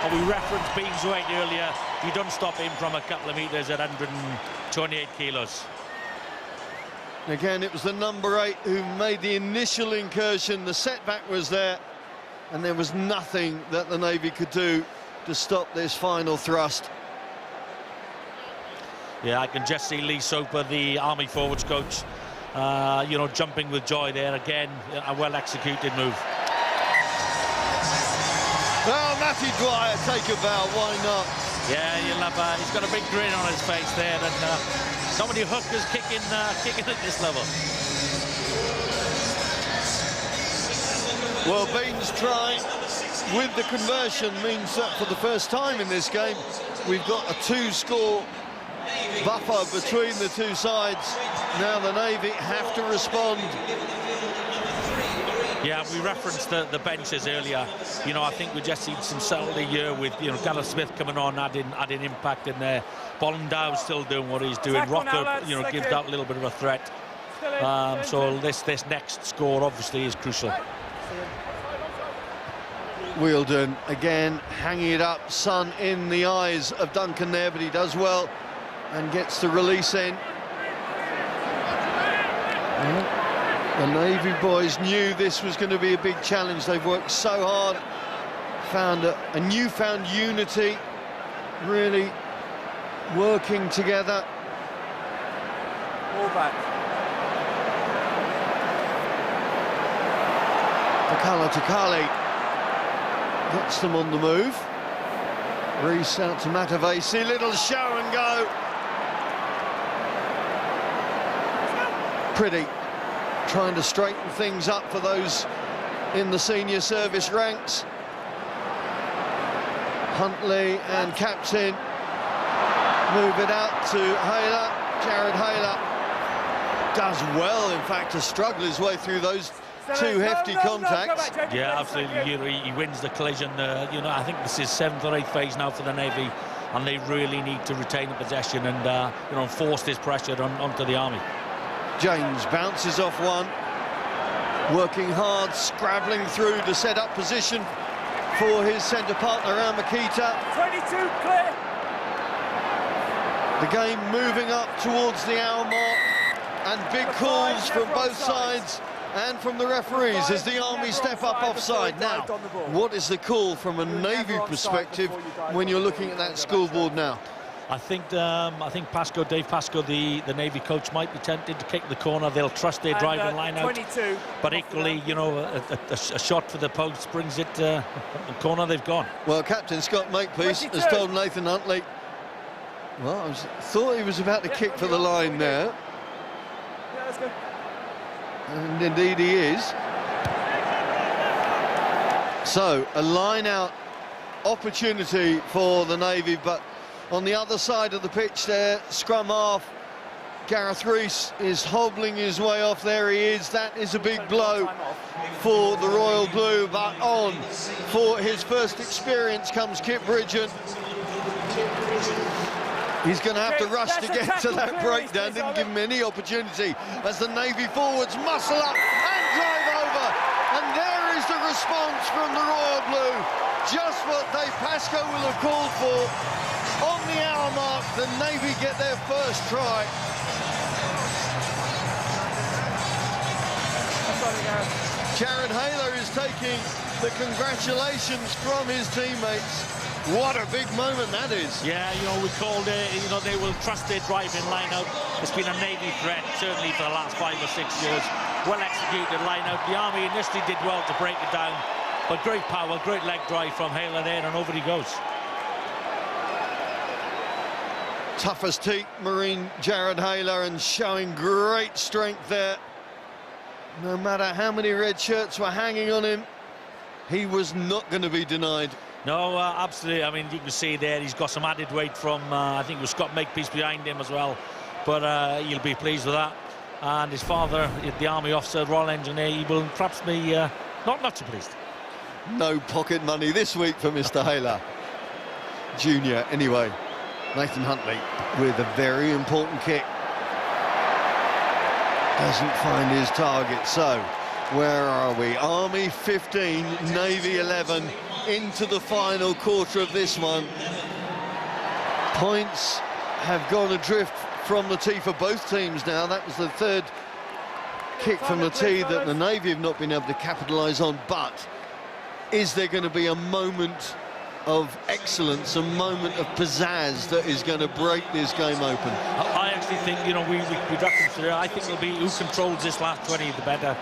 Speaker 7: And we referenced Bean's weight earlier. You don't stop him from a couple of metres at 128 kilos.
Speaker 6: Again, it was the number 8 who made the initial incursion. The setback was there, and there was nothing that the Navy could do to stop this final thrust.
Speaker 7: Yeah, I can just see Lee Soper, the Army forwards coach, you know, jumping with joy there. Again, a well-executed move.
Speaker 6: Well, Matty Dwyer, take a bow, why not?
Speaker 7: Yeah, you'll have, he's got a big grin on his face there, and so many hookers kicking at this level.
Speaker 6: Well, Bean's try with the conversion means that for the first time in this game, we've got a 2-score buffer between the two sides. Now the Navy have to respond.
Speaker 7: Yeah, we referenced the benches earlier. You know, I think we just seen some subtlety here with, you know, Gareth Smith coming on, adding impact in there. Bollandau still doing what he's doing. Rocker, you know, gives that little bit of a threat. So this next score obviously is crucial.
Speaker 6: Wheeldon again hanging it up, sun in the eyes of Duncan there, but he does well and gets the release in. The Navy boys knew this was going to be a big challenge. They've worked so hard, found a newfound unity, really working together.
Speaker 10: Ball back.
Speaker 6: Takali gets them on the move. Reese out to Matavesi, little show and go. Pretty trying to straighten things up for those in the senior service ranks. Huntley and captain move it out to Hayler. Jared Hayler does well, in fact, to struggle his way through those two hefty contacts.
Speaker 7: Yeah, absolutely. He wins the collision. You know, I think this is 7th or 8th phase now for the Navy. and they really need to retain the possession and you know, force this pressure onto the Army.
Speaker 6: James bounces off one, working hard, scrabbling through to set up position for his centre partner, Makita.
Speaker 10: 22 clear.
Speaker 6: The game moving up towards the hour mark, and big calls from both sides and from the referees as the Army step up offside. Now, what is the call from a Navy perspective when you're looking at that scoreboard now?
Speaker 7: I think Pascoe, Dave Pascoe, the Navy coach, might be tempted to kick the corner. They'll trust their driving line out.
Speaker 10: 22.
Speaker 7: But equally, you know, a shot for the post brings it the corner they've gone.
Speaker 6: Well, Captain Scott Makepeace has told Nathan Huntley, well, I thought he was about to kick for the line there.
Speaker 10: Yeah, let's go.
Speaker 6: And indeed he is. So, a line-out opportunity for the Navy, but on the other side of the pitch there, scrum half, Gareth Rees is hobbling his way off. There he is. That is a big blow for the Royal Blue, but on for his first experience comes Kit Bridgen. He's going to have to rush to get to that breakdown. Didn't give him any opportunity as the Navy forwards muscle up and drive over. And there is the response from the Royal Blue. Just what Dave Pascoe will have called for. On the hour mark, the Navy get their first try. Jared Hayler is taking the congratulations from his teammates. What a big moment that is.
Speaker 7: Yeah, you know, we called it, you know, they will trust their driving line-out. It's been a Navy threat, certainly for the last 5 or 6 years. Well-executed line-out. The Army initially did well to break it down, but great power, great leg drive from Hayler there, and over he goes.
Speaker 6: Tough as teak, Marine Jared Hayler, and showing great strength there. No matter how many red shirts were hanging on him, he was not going to be denied.
Speaker 7: No, absolutely. I mean, you can see there he's got some added weight from, I think it was Scott Makepeace behind him as well. But you'll be pleased with that. And his father, the Army officer, Royal Engineer, he will perhaps be not so pleased.
Speaker 6: No pocket money this week for Mr. Hayler. Junior, anyway. Nathan Huntley with a very important kick. Doesn't find his target. So, where are we? Army 15, Navy 11. Into the final quarter of this one. Points have gone adrift from the tee for both teams now. That was the third kick from the tee that the Navy have not been able to capitalise on. But is there going to be a moment of excellence, a moment of pizzazz that is going to break this game open?
Speaker 7: I actually think, you know, we got consider. I think it'll be who controls this last 20 the better.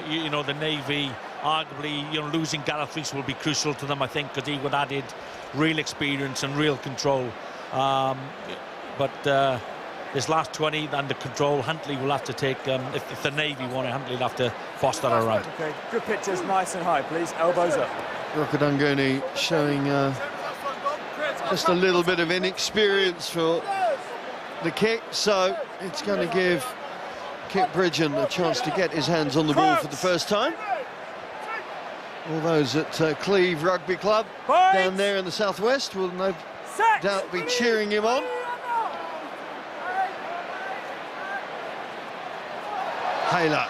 Speaker 7: You know, the Navy, arguably, you know, losing Gareth Rees will be crucial to them, I think, because he would have added real experience and real control. But this last 20 and the control, Huntley will have to take, if the Navy want it, Huntley will have to foster around.
Speaker 10: Okay, good pictures, nice and high, please. Elbows up.
Speaker 6: Rokadungoni showing just a little bit of inexperience for the kick, so it's going to give Kit Bridgen a chance to get his hands on the ball for the first time. All those at Cleve Rugby Club down there in the southwest will no doubt be cheering him on. Hayler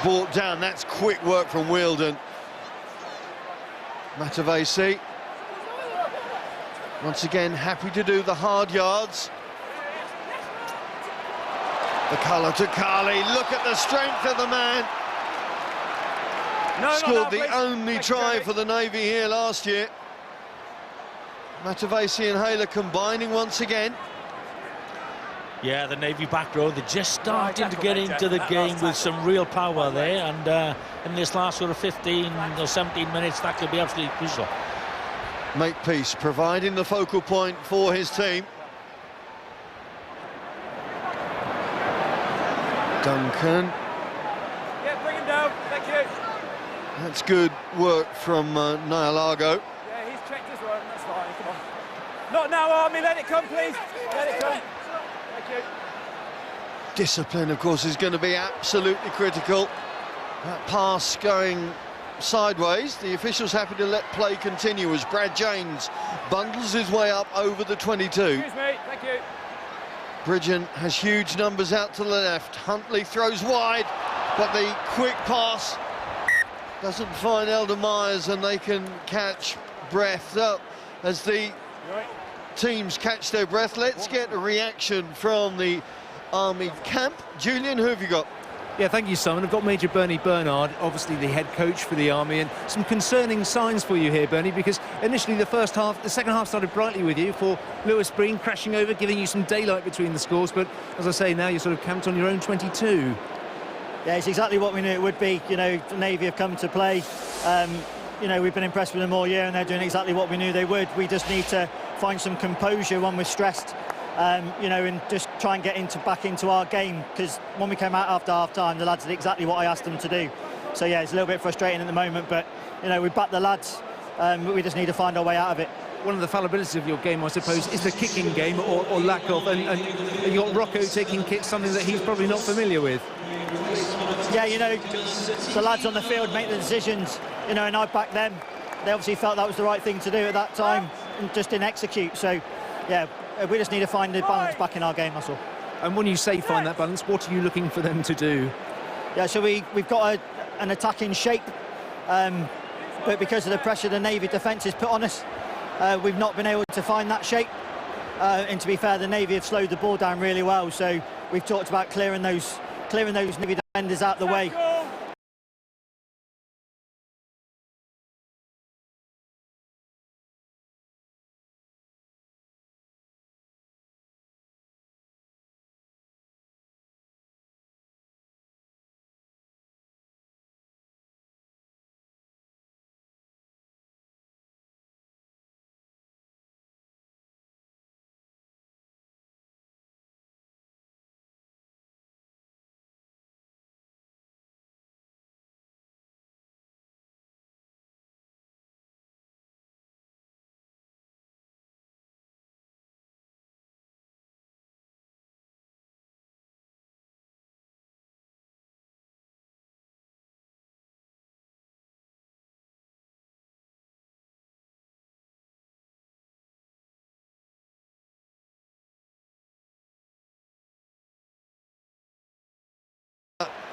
Speaker 6: brought down. That's quick work from Wielden. Matavesi once again happy to do the hard yards. The colour to Carly. Look at the strength of the man. Scored the only try for the Navy here last year. Matavesi and Hayler combining once again.
Speaker 7: Yeah, the Navy back row, they're just starting to get into the game with some real power there, and in this last sort of 15 or 17 minutes, that could be absolutely crucial.
Speaker 6: Makepeace providing the focal point for his team. Duncan.
Speaker 10: Yeah, bring him down, thank you.
Speaker 6: That's good work from Nyalago.
Speaker 10: Yeah, he's checked his work, that's fine, come on. Not now, Army, let it come, please. Let it come. Thank you.
Speaker 6: Discipline, of course, is going to be absolutely critical. That pass going sideways. The official's happy to let play continue as Brad James bundles his way up over the 22.
Speaker 10: Excuse me, thank you.
Speaker 6: Bridgen has huge numbers out to the left. Huntley throws wide, but the quick pass doesn't find Elder Myers, and they can catch breath up as the teams catch their breath. Let's get a reaction from the Army camp. Julian, who have you got?
Speaker 4: Yeah, thank you, Simon. I've got Major Bernie Bernard, obviously the head coach for the Army, and some concerning signs for you here, Bernie, because initially the second half started brightly with you for Lewis Breen crashing over, giving you some daylight between the scores, but as I say, now you're sort of camped on your own 22.
Speaker 2: Yeah, it's exactly what we knew it would be. You know, the Navy have come to play. You know, we've been impressed with them all year, and they're doing exactly what we knew they would. We just need to find some composure when we're stressed. You know, and just try and get back into our game, because when we came out after half-time, the lads did exactly what I asked them to do. So, yeah, it's a little bit frustrating at the moment, but, you know, we backed the lads, but we just need to find our way out of it.
Speaker 4: One of the fallibilities of your game, I suppose, is the kicking game, or lack of, and you got Rocco taking kicks, something that he's probably not familiar with.
Speaker 2: Yeah, you know, the lads on the field make the decisions, you know, and I backed them. They obviously felt that was the right thing to do at that time and just didn't execute. So, yeah, we just need to find the balance back in our game, that's all.
Speaker 4: And when you say find that balance, what are you looking for them to do?
Speaker 2: Yeah, so we've got an attacking shape, but because of the pressure the Navy defence has put on us, we've not been able to find that shape. And to be fair, the Navy have slowed the ball down really well, so we've talked about clearing those Navy defenders out the way.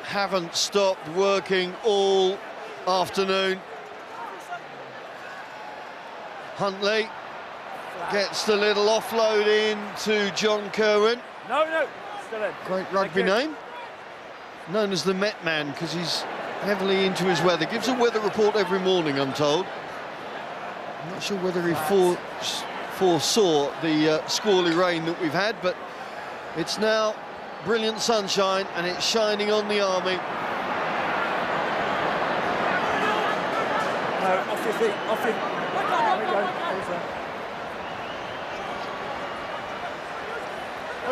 Speaker 6: Haven't stopped working all afternoon. Huntley gets the little offload in to John Kerwin.
Speaker 10: No, still in.
Speaker 6: Great rugby name. Known as the Met Man, because he's heavily into his weather. Gives a weather report every morning, I'm told. I'm not sure whether he foresaw the squally rain that we've had, but it's now brilliant sunshine, and it's shining on the Army.
Speaker 10: No, off your feet, off your... There we go.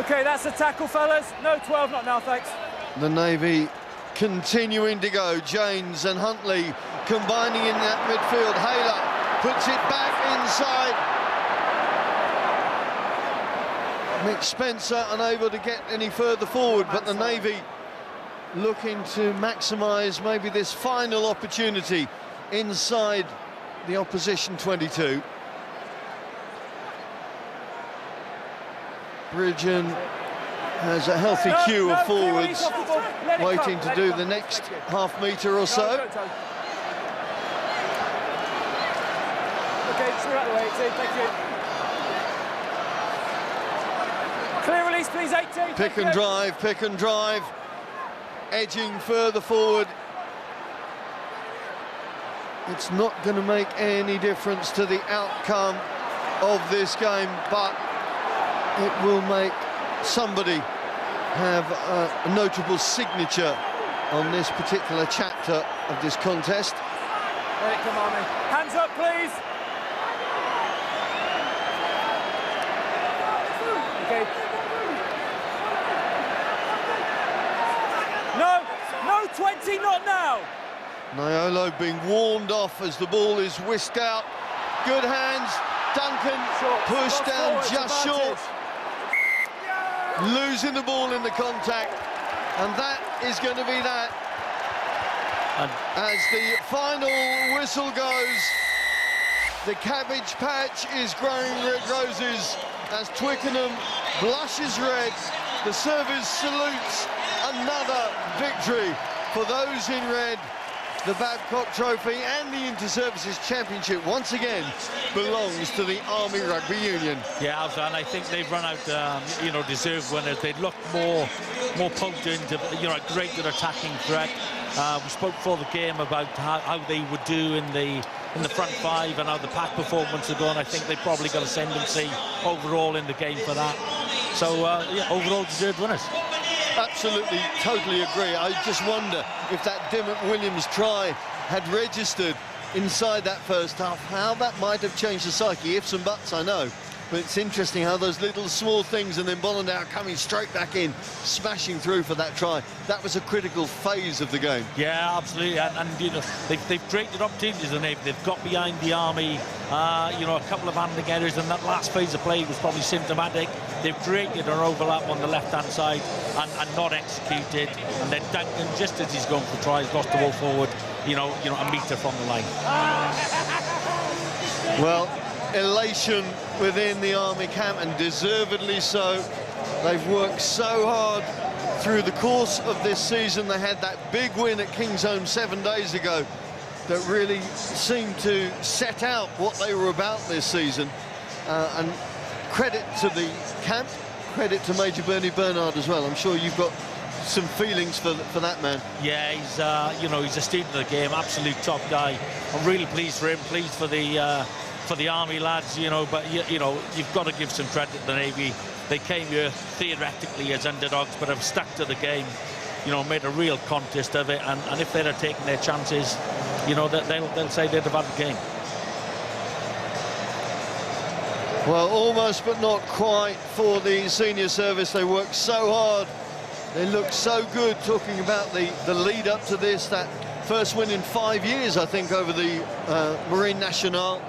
Speaker 10: OK, that's a tackle, fellas. No 12, not now, thanks.
Speaker 6: The Navy continuing to go. James and Huntley combining in that midfield. Hayler puts it back inside. Mitch Spencer unable to get any further forward, but the Navy looking to maximise maybe this final opportunity inside the opposition 22. Bridgen has a healthy queue of forwards waiting to do the next half metre or so.
Speaker 10: OK, just move out of the way, 18, thank you. Clear release, please, 18.
Speaker 6: Pick and drive. Edging further forward. It's not going to make any difference to the outcome of this game, but it will make somebody have a notable signature on this particular chapter of this contest.
Speaker 10: Let it come on, man. Hands up, please. OK. No, 20, not now.
Speaker 6: Nyolo being warned off as the ball is whisked out. Good hands. Duncan pushed down just short. Losing the ball in the contact. And that is going to be that. As the final whistle goes, the cabbage patch is growing red roses as Twickenham blushes red. The service salutes another victory for those in red. The Babcock Trophy and the Inter-Services Championship once again belongs to the Army Rugby Union.
Speaker 7: Yeah, and I think they've run out, you know, deserved winners. They look more potent, you know, a greater attacking threat. We spoke before the game about how they would do in the front five and how the pack performance would go, and I think they've probably got ascendancy overall in the game for that. So, yeah, overall deserved winners.
Speaker 6: Absolutely, totally agree. I just wonder if that Dimmock Williams try had registered inside that first half, how that might have changed the psyche. Ifs and buts, I know. But it's interesting how those little small things, and then Bollandau coming straight back in, smashing through for that try. That was a critical phase of the game.
Speaker 7: Yeah, absolutely. And you know, they've created opportunities, and they've got behind the Army. You know, a couple of handling errors, and that last phase of play was probably symptomatic. They've created an overlap on the left-hand side and not executed. And then Duncan, just as he's going for tries, lost the ball forward, you know, a metre from the line.
Speaker 6: Well, elation within the Army camp, and deservedly so. They've worked so hard through the course of this season. They had that big win at Kingsholm 7 days ago that really seemed to set out what they were about this season. And credit to the camp, credit to Major Bernie Bernard as well. I'm sure you've got some feelings for that man.
Speaker 7: Yeah, he's you know, he's a student of the game, absolute top guy. I'm really pleased for him, pleased for the Army lads, you know, but you know, you've got to give some credit to the Navy. They came here theoretically as underdogs, but have stuck to the game, you know, made a real contest of it, and if they'd have taken their chances, you know, they'll say they'd have had the game.
Speaker 6: Well, almost but not quite for the senior service. They worked so hard, they looked so good, talking about the lead up to this, that first win in 5 years, I think, over the Marine Nationale.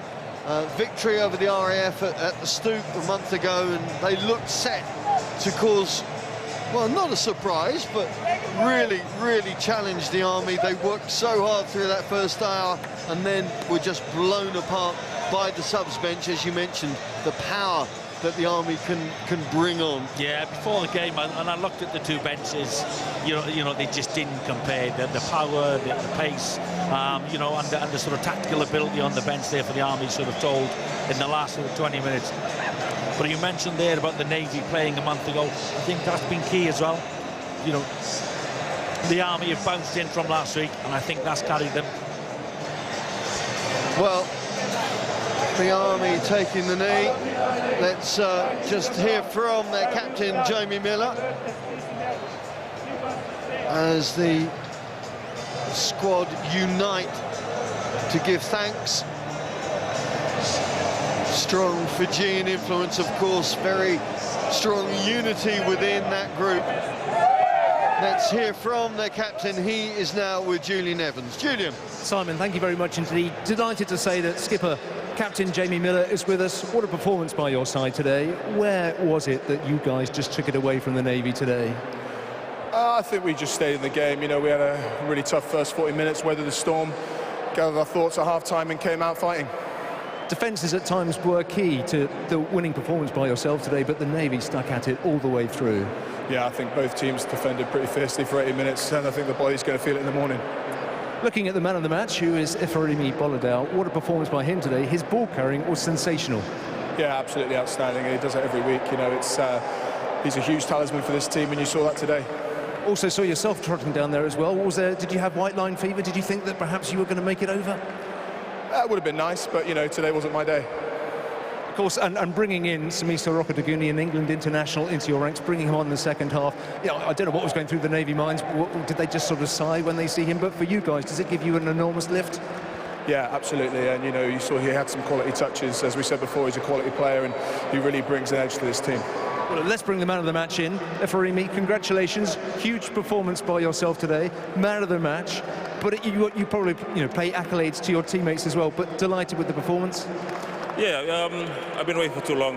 Speaker 6: Victory over the RAF at the Stoop a month ago, and they looked set to cause, well, not a surprise, but really challenge the Army. They worked so hard through that first hour and then were just blown apart by the subs bench, as you mentioned, the power that the Army can bring on.
Speaker 7: Yeah, before the game, and I looked at the two benches, you know, they just didn't compare. The power, the pace, you know, and the sort of tactical ability on the bench there for the Army, sort of told in the last sort of 20 minutes. But you mentioned there about the Navy playing a month ago. I think that's been key as well. You know, the Army have bounced in from last week, and I think that's carried them.
Speaker 6: Well, the Army taking the knee. Let's just hear from their captain, Jamie Miller, as the squad unite to give thanks. Strong Fijian influence, of course, very strong unity within that group. Let's hear from their captain. He is now with Julian Evans. Julian.
Speaker 4: Simon, thank you very much indeed. Delighted to say that skipper Captain Jamie Miller is with us. What a performance by your side today. Where was it that you guys just took it away from the Navy today?
Speaker 12: I think we just stayed in the game. You know, we had a really tough first 40 minutes, weathered the storm, gathered our thoughts at half-time and came out fighting.
Speaker 4: Defences at times were key to the winning performance by yourself today, but the Navy stuck at it all the way through.
Speaker 12: Yeah, I think both teams defended pretty fiercely for 80 minutes, and I think the body's going to feel it in the morning.
Speaker 4: Looking at the man of the match, who is Eferimi Bollandau, what a performance by him today. His ball carrying was sensational.
Speaker 12: Yeah, absolutely outstanding. He does it every week. You know, it's he's a huge talisman for this team, and you saw that today.
Speaker 4: Also saw yourself trotting down there as well. Was there? Did you have white line fever? Did you think that perhaps you were going to make it over?
Speaker 12: That would have been nice, but, you know, today wasn't my day.
Speaker 4: Of course, and bringing in Samisa Rokodaguni, an England international, into your ranks, bringing him on in the second half. You know, I don't know what was going through the Navy minds. Did they just sort of sigh when they see him? But for you guys, does it give you an enormous lift?
Speaker 12: Yeah, absolutely. And, you know, you saw he had some quality touches. As we said before, he's a quality player, and he really brings an edge to this team.
Speaker 4: Well, let's bring the man of the match in. Eferimi, congratulations. Huge performance by yourself today. Man of the match. But you probably, you know, pay accolades to your teammates as well, but delighted with the performance?
Speaker 13: Yeah, I've been away for too long.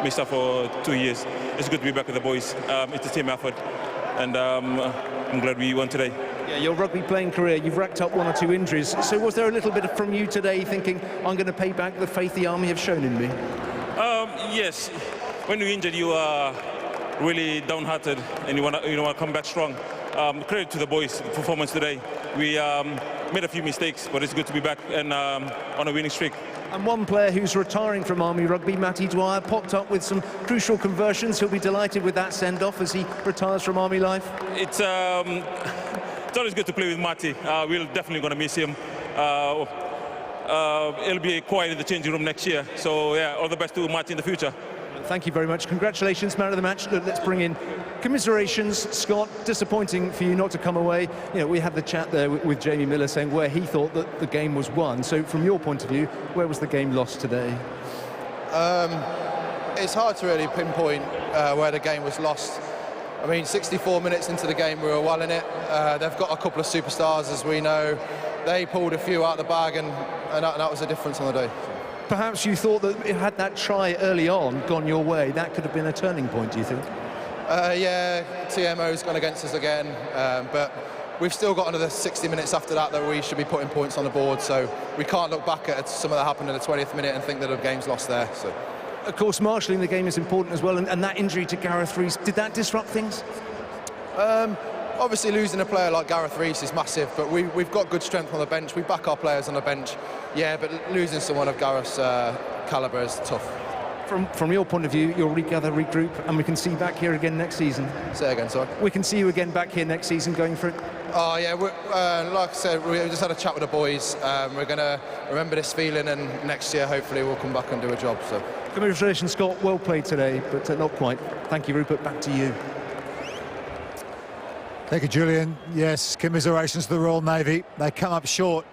Speaker 13: Missed out for 2 years. It's good to be back with the boys. It's a team effort, and I'm glad we won today.
Speaker 4: Yeah, your rugby playing career, you've racked up 1 or 2 injuries. So was there a little bit from you today thinking, I'm going to pay back the faith the Army have shown in me?
Speaker 13: Yes. When you're injured, you are really downhearted and you want to come back strong. Credit to the boys' performance today. We made a few mistakes, but it's good to be back and on a winning streak.
Speaker 4: And one player who's retiring from Army rugby, Matty Dwyer, popped up with some crucial conversions. He'll be delighted with that send-off as he retires from Army life.
Speaker 13: It's always good to play with Matty. We're definitely going to miss him. He'll be quiet in the changing room next year. So, yeah, all the best to Matty in the future.
Speaker 4: Thank you very much. Congratulations, man of the match. Let's bring in commiserations. Scott, disappointing for you not to come away. You know, we had the chat there with Jamie Miller saying where he thought that the game was won. So from your point of view, where was the game lost today?
Speaker 14: It's hard to really pinpoint where the game was lost. I mean, 64 minutes into the game, we were well in it. They've got a couple of superstars, as we know. They pulled a few out of the bag, and that was the difference on the day.
Speaker 4: Perhaps you thought that had that try early on gone your way, that could have been a turning point, do you think?
Speaker 14: Yeah, TMO's gone against us again, but we've still got another 60 minutes after that we should be putting points on the board, so we can't look back at some of that happened in the 20th minute and think that the game's lost there. So.
Speaker 4: Of course, marshalling the game is important as well, and that injury to Gareth Rees, did that disrupt things?
Speaker 14: Obviously, losing a player like Gareth Rees is massive, but we've got good strength on the bench. We back our players on the bench, yeah, but losing someone of Gareth's calibre is tough.
Speaker 4: From your point of view, you'll regather, regroup, and we can see you back here again next season.
Speaker 14: Say again, sorry?
Speaker 4: We can see you again back here next season going for it?
Speaker 14: Oh, yeah, like I said, we just had a chat with the boys. We're going to remember this feeling, and next year, hopefully, we'll come back and do a job. So.
Speaker 4: Congratulations, Scott. Well played today, but not quite. Thank you, Rupert. Back to you.
Speaker 1: Thank you, Julian. Yes, commiserations to the Royal Navy. They come up short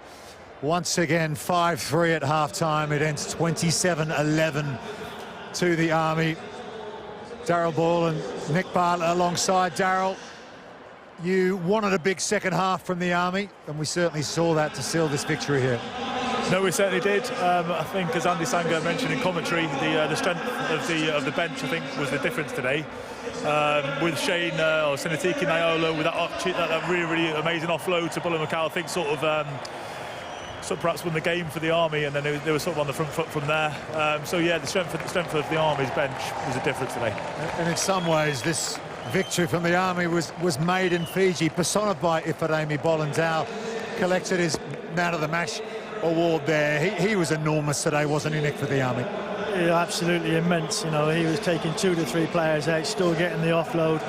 Speaker 1: once again, 5-3 at half-time. It ends 27-11 to the Army. Darryl Ball and Nick Bartlett alongside. Darryl, you wanted a big second half from the Army, and we certainly saw that to seal this victory here.
Speaker 3: No, we certainly did. I think, as Andy Sanger mentioned in commentary, the strength of the bench, I think, was the difference today. With Shane or Sinatiki Naiola with that really, really amazing offload to Bullen McCall, I think sort of perhaps won the game for the Army, and then they were sort of on the front foot from there. So yeah, the strength of the Army's bench was a difference today.
Speaker 1: And in some ways, this victory from the Army was made in Fiji, personified by Ifeanyi Bollandale, collected his man of the match award there. He was enormous today, wasn't he, Nick, for the Army?
Speaker 2: Yeah, absolutely immense. You know, he was taking 2 to 3 players out, still getting the offload.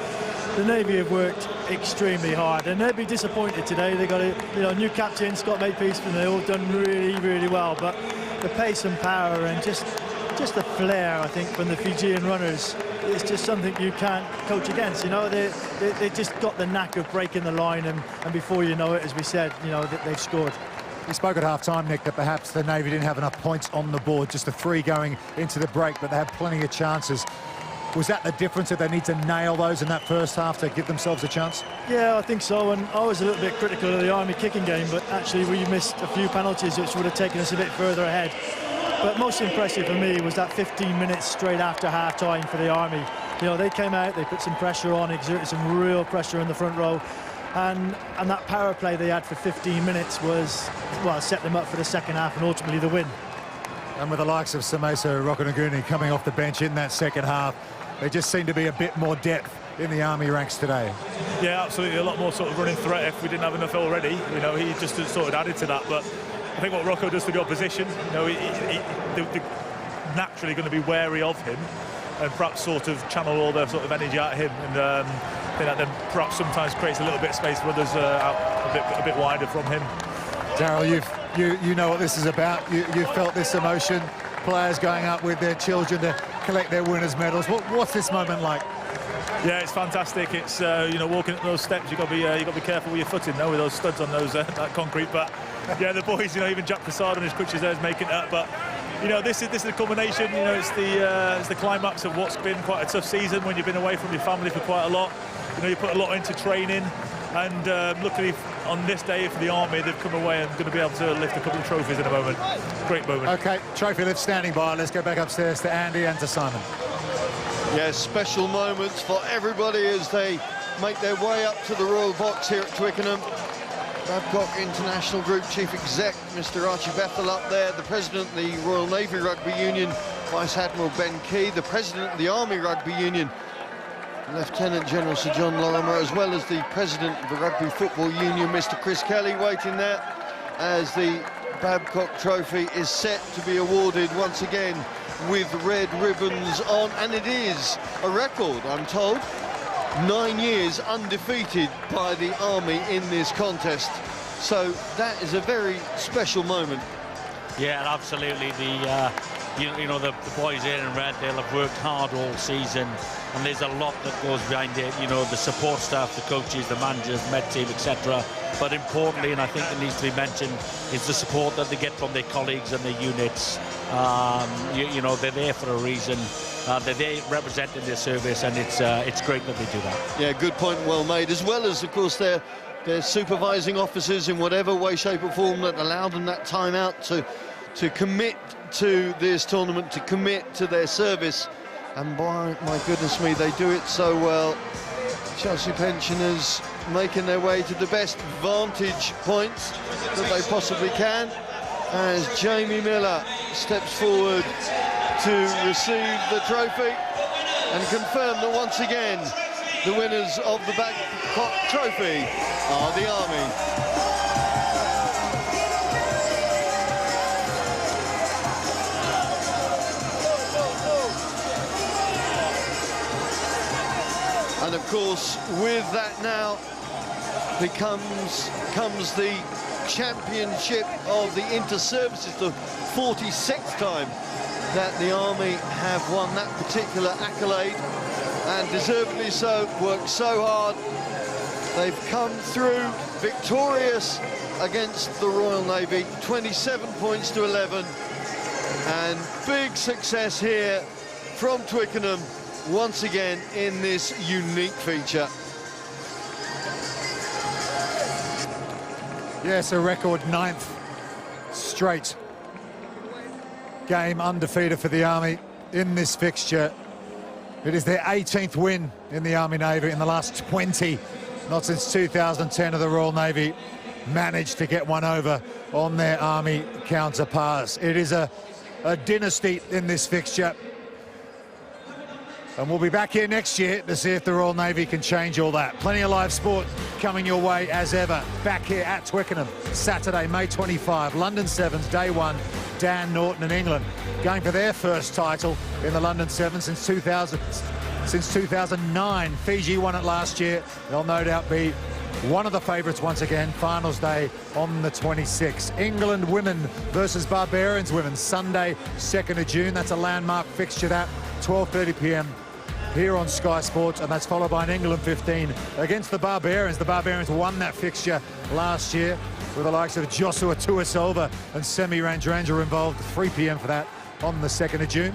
Speaker 2: The Navy have worked extremely hard, and they'd be disappointed today. They got a new captain, Scott Makepeace, and they've all done really, really well. But the pace and power and just the flair, I think, from the Fijian runners, it's just something you can't coach against. You know, they just got the knack of breaking the line, and before you know it, as we said, you know, they've scored.
Speaker 1: We spoke at half-time, Nick, that perhaps the Navy didn't have enough points on the board, just the 3 going into the break, but they had plenty of chances. Was that the difference, that they need to nail those in that first half to give themselves a chance?
Speaker 2: Yeah, I think so, and I was a little bit critical of the Army kicking game, but actually we missed a few penalties which would have taken us a bit further ahead. But most impressive for me was that 15 minutes straight after half-time for the Army. You know, they came out, they put some pressure on, exerted some real pressure in the front row. And that power play they had for 15 minutes was, well, set them up for the second half and ultimately the win.
Speaker 1: And with the likes of Sameso Rokonaguni coming off the bench in that second half, there just seemed to be a bit more depth in the Army ranks today.
Speaker 3: Yeah, absolutely, a lot more sort of running threat if we didn't have enough already. You know, he just sort of added to that. But I think what Rocco does to the opposition, you know, they're naturally going to be wary of him and perhaps sort of channel all their sort of energy at him. And I think that then perhaps sometimes creates a little bit of space for others out a bit wider from him.
Speaker 1: Darryl, you know what this is about. You've felt this emotion. Players going up with their children to collect their winners' medals. What's this moment like?
Speaker 3: Yeah, it's fantastic. It's you know, walking up those steps, you've got to be careful with your footing, though, with those studs on those that concrete. But yeah, the boys, you know, even Jack Prasad on his crutches there is making it up. But you know, this is the culmination. You know, it's the climax of what's been quite a tough season when you've been away from your family for quite a lot. You know, you put a lot into training, and luckily on this day for the Army, they've come away and going to be able to lift a couple of trophies in a moment. Great moment.
Speaker 1: Okay, trophy lift standing by. Let's go back upstairs to Andy and to Simon.
Speaker 6: Yes, special moments for everybody as they make their way up to the Royal Box here at Twickenham. Babcock International Group Chief Exec, Mr. Archie Bethel up there, the President of the Royal Navy Rugby Union, Vice Admiral Ben Key, the President of the Army Rugby Union, Lieutenant General Sir John Lorimer, as well as the President of the Rugby Football Union, Mr. Chris Kelly, waiting there as the Babcock Trophy is set to be awarded once again with red ribbons on, and it is a record, I'm told. 9 years undefeated by the Army in this contest, so that is a very special moment.
Speaker 7: Yeah, absolutely. You know the boys here in red, they'll have worked hard all season, and there's a lot that goes behind it. You know, the support staff, the coaches, the managers, med team, etc. But importantly, and I think it needs to be mentioned, is the support that they get from their colleagues and their units. You know, they're there for a reason. They're there representing their service, and it's great that they do that. Yeah, good point, well made. As well as, of course, their supervising officers in whatever way, shape or form that allow them that time out to commit to this tournament, to commit to their service. And by my goodness me, they do it so well. Chelsea pensioners making their way to the best vantage points that they possibly can, as Jamie Miller steps forward to receive the trophy and confirm that once again the winners of the Babcock Trophy are the Army. And of course, with that now comes the championship of the inter-services, the 46th time that the Army have won that particular accolade, and deservedly so. Worked so hard. They've come through victorious against the Royal Navy, 27 points to 11, and big success here from Twickenham once again in this unique feature.
Speaker 1: Yes, a record 9th straight game undefeated for the Army in this fixture. It is their 18th win in the Army Navy in the last 20. Not since 2010 have the Royal Navy managed to get one over on their Army counterparts. It is a dynasty in this fixture. And we'll be back here next year to see if the Royal Navy can change all that. Plenty of live sport coming your way as ever. Back here at Twickenham, Saturday, May 25. London Sevens, day one. Dan Norton and England going for their first title in the London Sevens since 2009. Fiji won it last year. They'll no doubt be one of the favourites once again. Finals day on the 26th. England women versus Barbarians women, Sunday, 2nd of June. That's a landmark fixture, that 12:30 p.m. here on Sky Sports, and that's followed by an England 15 against the Barbarians. The Barbarians won that fixture last year with the likes of Joshua Tuisilva and Semi Randrandra involved. 3 p.m. for that on the 2nd of June.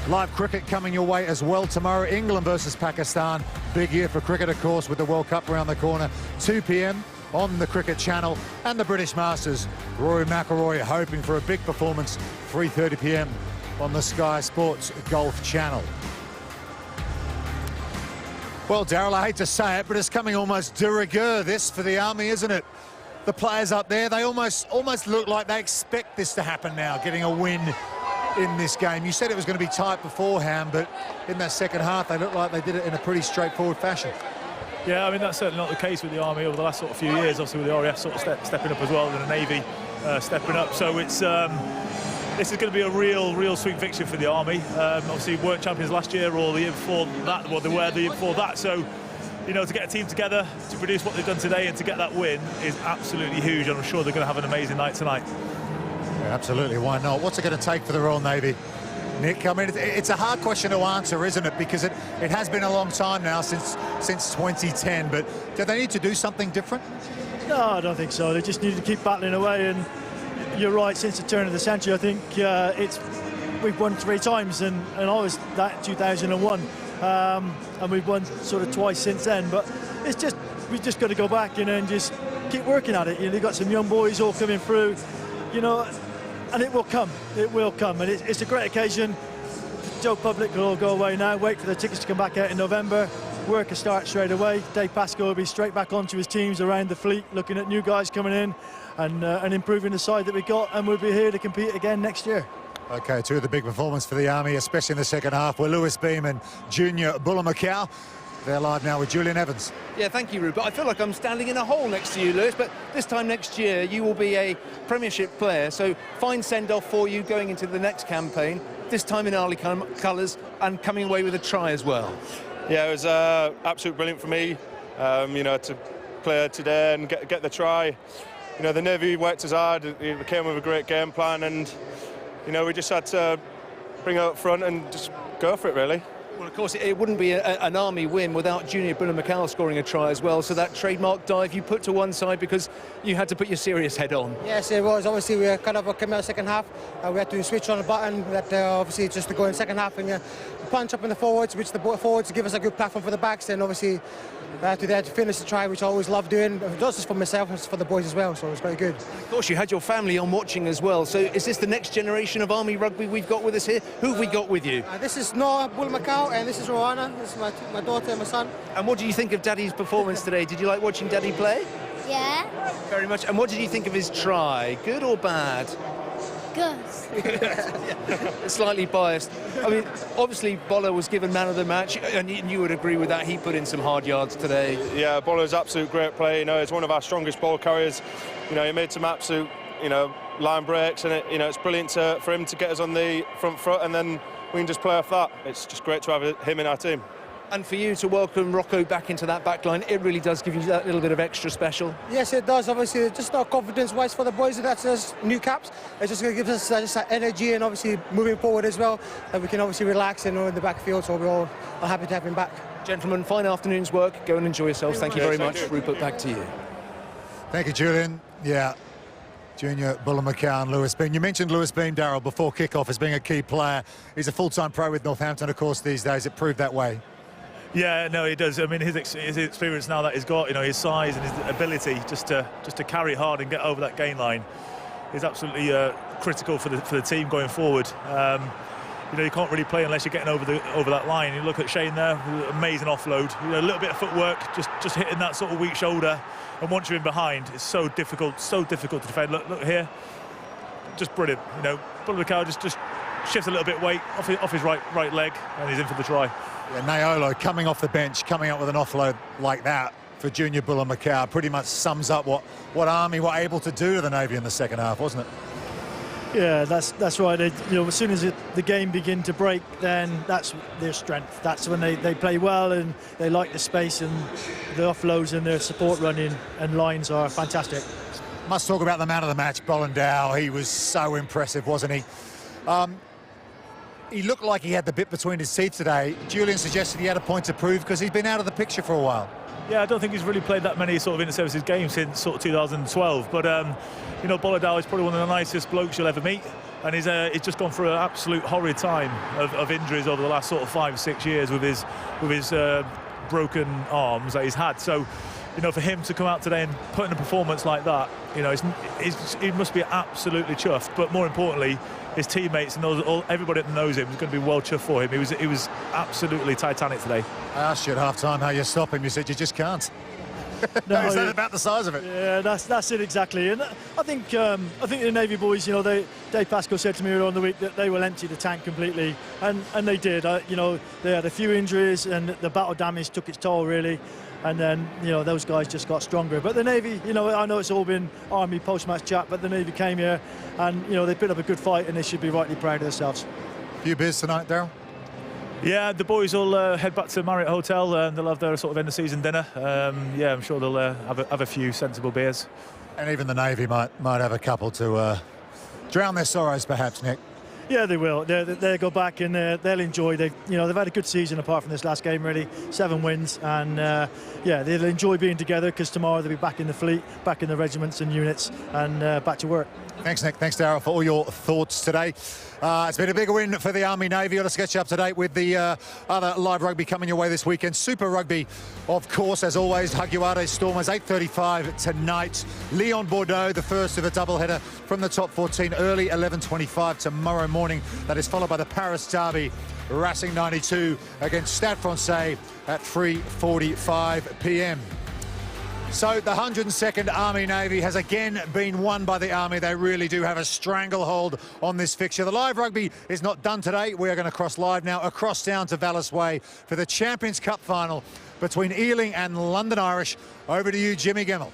Speaker 1: Live cricket coming your way as well tomorrow. England versus Pakistan. Big year for cricket, of course, with the World Cup around the corner. 2 p.m. on the Cricket Channel, and the British Masters. Rory McIlroy hoping for a big performance. 3:30 p.m. on the Sky Sports Golf Channel. Well, Daryl, I hate to say it, but it's coming almost de rigueur, this, for the Army, isn't it? The players up there, they almost look like they expect this to happen now, getting a win in this game. You said it was going to be tight beforehand, but in that second half, they looked like they did it in a pretty straightforward fashion.
Speaker 3: Yeah, I mean, that's certainly not the case with the Army over the last sort of few years, obviously with the RAF sort of stepping up as well, and the Navy stepping up. So it's this is going to be a real sweet fixture for the Army. Obviously, weren't champions last year or the year before that. Well, they were the year before that. So, you know, to get a team together, to produce what they've done today and to get that win is absolutely huge. And I'm sure they're going to have an amazing night tonight.
Speaker 1: Yeah, absolutely, why not? What's it going to take for the Royal Navy, Nick? I mean, it's a hard question to answer, isn't it? Because it has been a long time now since 2010. But do they need to do something different?
Speaker 2: No, I don't think so. They just need to keep battling away. And you're right, since the turn of the century, I think we've won 3 times, and I was that in 2001. And we've won sort of twice since then. But we've just got to go back, you know, and just keep working at it. You know, you've got some young boys all coming through, you know, and it will come. It will come, and it's a great occasion. The Joe public will all go away now. Wait for the tickets to come back out in November. work will start straight away. Dave Pascoe will be straight back onto his teams around the fleet, looking at new guys coming in and improving the side that we got, and we'll be here to compete again next year.
Speaker 1: Okay, two of the big performances for the Army, especially in the second half, were Lewis Beam and Junior Buller-Macau. They're live now with Julian Evans.
Speaker 4: Yeah, thank you, Rupert. I feel like I'm standing in a hole next to you, Lewis, but this time next year you will be a Premiership player, so fine send-off for you going into the next campaign, this time in Arley colours and coming away with a try as well.
Speaker 15: Yeah, it was absolutely brilliant for me, to play today and get the try. The Navy worked as hard, we came with a great game plan, and, we just had to bring it up front and just go for it, really.
Speaker 4: Well, of course, it wouldn't be an Army win without Junior Buller-Macau scoring a try as well, so that trademark dive you put to one side because you had to put your serious head on.
Speaker 16: Yes, it was. Obviously, we kind of came out second half. We had to switch on the button. We had to, obviously, just to go in second half and punch up in the forwards, which the forwards give us a good platform for the backs, and obviously we had to finish the try, which I always love doing, not just for myself, it's for the boys as well, so it was very good.
Speaker 4: Of course, you had your family on watching as well, so is this the next generation of Army rugby we've got with us here? Who have we got with you?
Speaker 16: This is Noah Buller-Macau, and this is Rowana. This is my daughter and my son.
Speaker 4: And what do you think of Daddy's performance today? Did you like watching Daddy play?
Speaker 17: Yeah.
Speaker 4: Very much. And what did you think of his try? Good or bad?
Speaker 17: Good.
Speaker 4: Slightly biased. I mean, obviously Boller was given man of the match, and you would agree with that. He put in some hard yards today.
Speaker 15: Yeah, Boller's absolute great play. He's one of our strongest ball carriers. He made some absolute, line breaks, and it's brilliant for him to get us on the front foot, and then we can just play off that. It's just great to have him in our team.
Speaker 4: And for you to welcome Rocco back into that back line, it really does give you that little bit of extra special.
Speaker 16: Yes, it does. Obviously, just not confidence-wise for the boys. That's just new caps. It's just going to give us just that energy, and obviously moving forward as well, that we can obviously relax and in the backfield. So we're all happy to have him back.
Speaker 4: Gentlemen, fine afternoon's work. Go and enjoy yourselves. Thank you very much. Rupert, back to you.
Speaker 1: Thank you, Julian. Yeah. Junior Buller-Macau and Lewis Beam. You mentioned Lewis Beam, Darryl, before kick-off as being a key player. He's a full-time pro with Northampton, of course, these days. It proved that way.
Speaker 3: Yeah, no, he does. I mean, his experience now that he's got, his size and his ability just to carry hard and get over that gain line is absolutely critical for the team going forward. You can't really play unless you're getting over that line. You look at Shane there, amazing offload. A little bit of footwork, just hitting that sort of weak shoulder, and once you're in behind, it's so difficult to defend. Look here, just brilliant. Buller-Macau just shifts a little bit weight off his right leg, and he's in for the try.
Speaker 1: Yeah, Naiolo coming off the bench, coming up with an offload like that for Junior Buller-Macau pretty much sums up what Army were able to do to the Navy in the second half, wasn't it?
Speaker 2: Yeah, that's right. As soon as the game begin to break, then that's their strength. That's when they play well and they like the space, and the offloads and their support running and lines are fantastic.
Speaker 1: Must talk about the man of the match, Bollandale. He was so impressive, wasn't he? He looked like he had the bit between his teeth today. Julian suggested he had a point to prove because he's been out of the picture for a while.
Speaker 3: Yeah, I don't think he's really played that many sort of inter-services games since sort of 2012. But, Bollandale is probably one of the nicest blokes you'll ever meet. And he's just gone through an absolute horrid time of injuries over the last sort of 5-6 years with his broken arms that he's had. So, for him to come out today and put in a performance like that, he must be absolutely chuffed. But more importantly, his teammates and everybody that knows him is going to be well chuffed for him. He was absolutely titanic today.
Speaker 1: I asked you at half-time how you stop him. You said you just can't.
Speaker 2: No,
Speaker 1: is that about the size of it?
Speaker 2: Yeah, that's it exactly. And I think the Navy boys, Dave Pascoe said to me earlier on the week that they will empty the tank completely, and they did. They had a few injuries, and the battle damage took its toll really. And then, those guys just got stronger. But the Navy, I know it's all been Army post-match chat, but the Navy came here and, they put up a good fight, and they should be rightly proud of themselves.
Speaker 1: Few beers tonight, Darryl?
Speaker 3: Yeah, the boys will head back to Marriott Hotel and they'll have their sort of end-of-season dinner. I'm sure they'll have a few sensible beers.
Speaker 1: And even the Navy might have a couple to drown their sorrows, perhaps, Nick.
Speaker 2: Yeah, they will. They'll go back and they'll enjoy. They've had a good season apart from this last game, really. 7 wins, and they'll enjoy being together because tomorrow they'll be back in the fleet, back in the regiments and units, and back to work.
Speaker 1: Thanks, Nick. Thanks, Darryl, for all your thoughts today. It's been a big win for the Army Navy. Let's get you up to date with the other live rugby coming your way this weekend. Super Rugby, of course, as always. Haguare Stormers, 8:35 tonight. Lyon Bordeaux, the first of a doubleheader from the top 14, early 11:25 tomorrow morning. That is followed by the Paris Derby, Racing 92 against Stade Francais at 3:45 p.m. So the 102nd Army Navy has again been won by the Army. They really do have a stranglehold on this fixture. The live rugby is not done today. We are going to cross live now across down to Vallis Way for the Champions Cup final between Ealing and London Irish. Over to you, Jimmy Gemmell.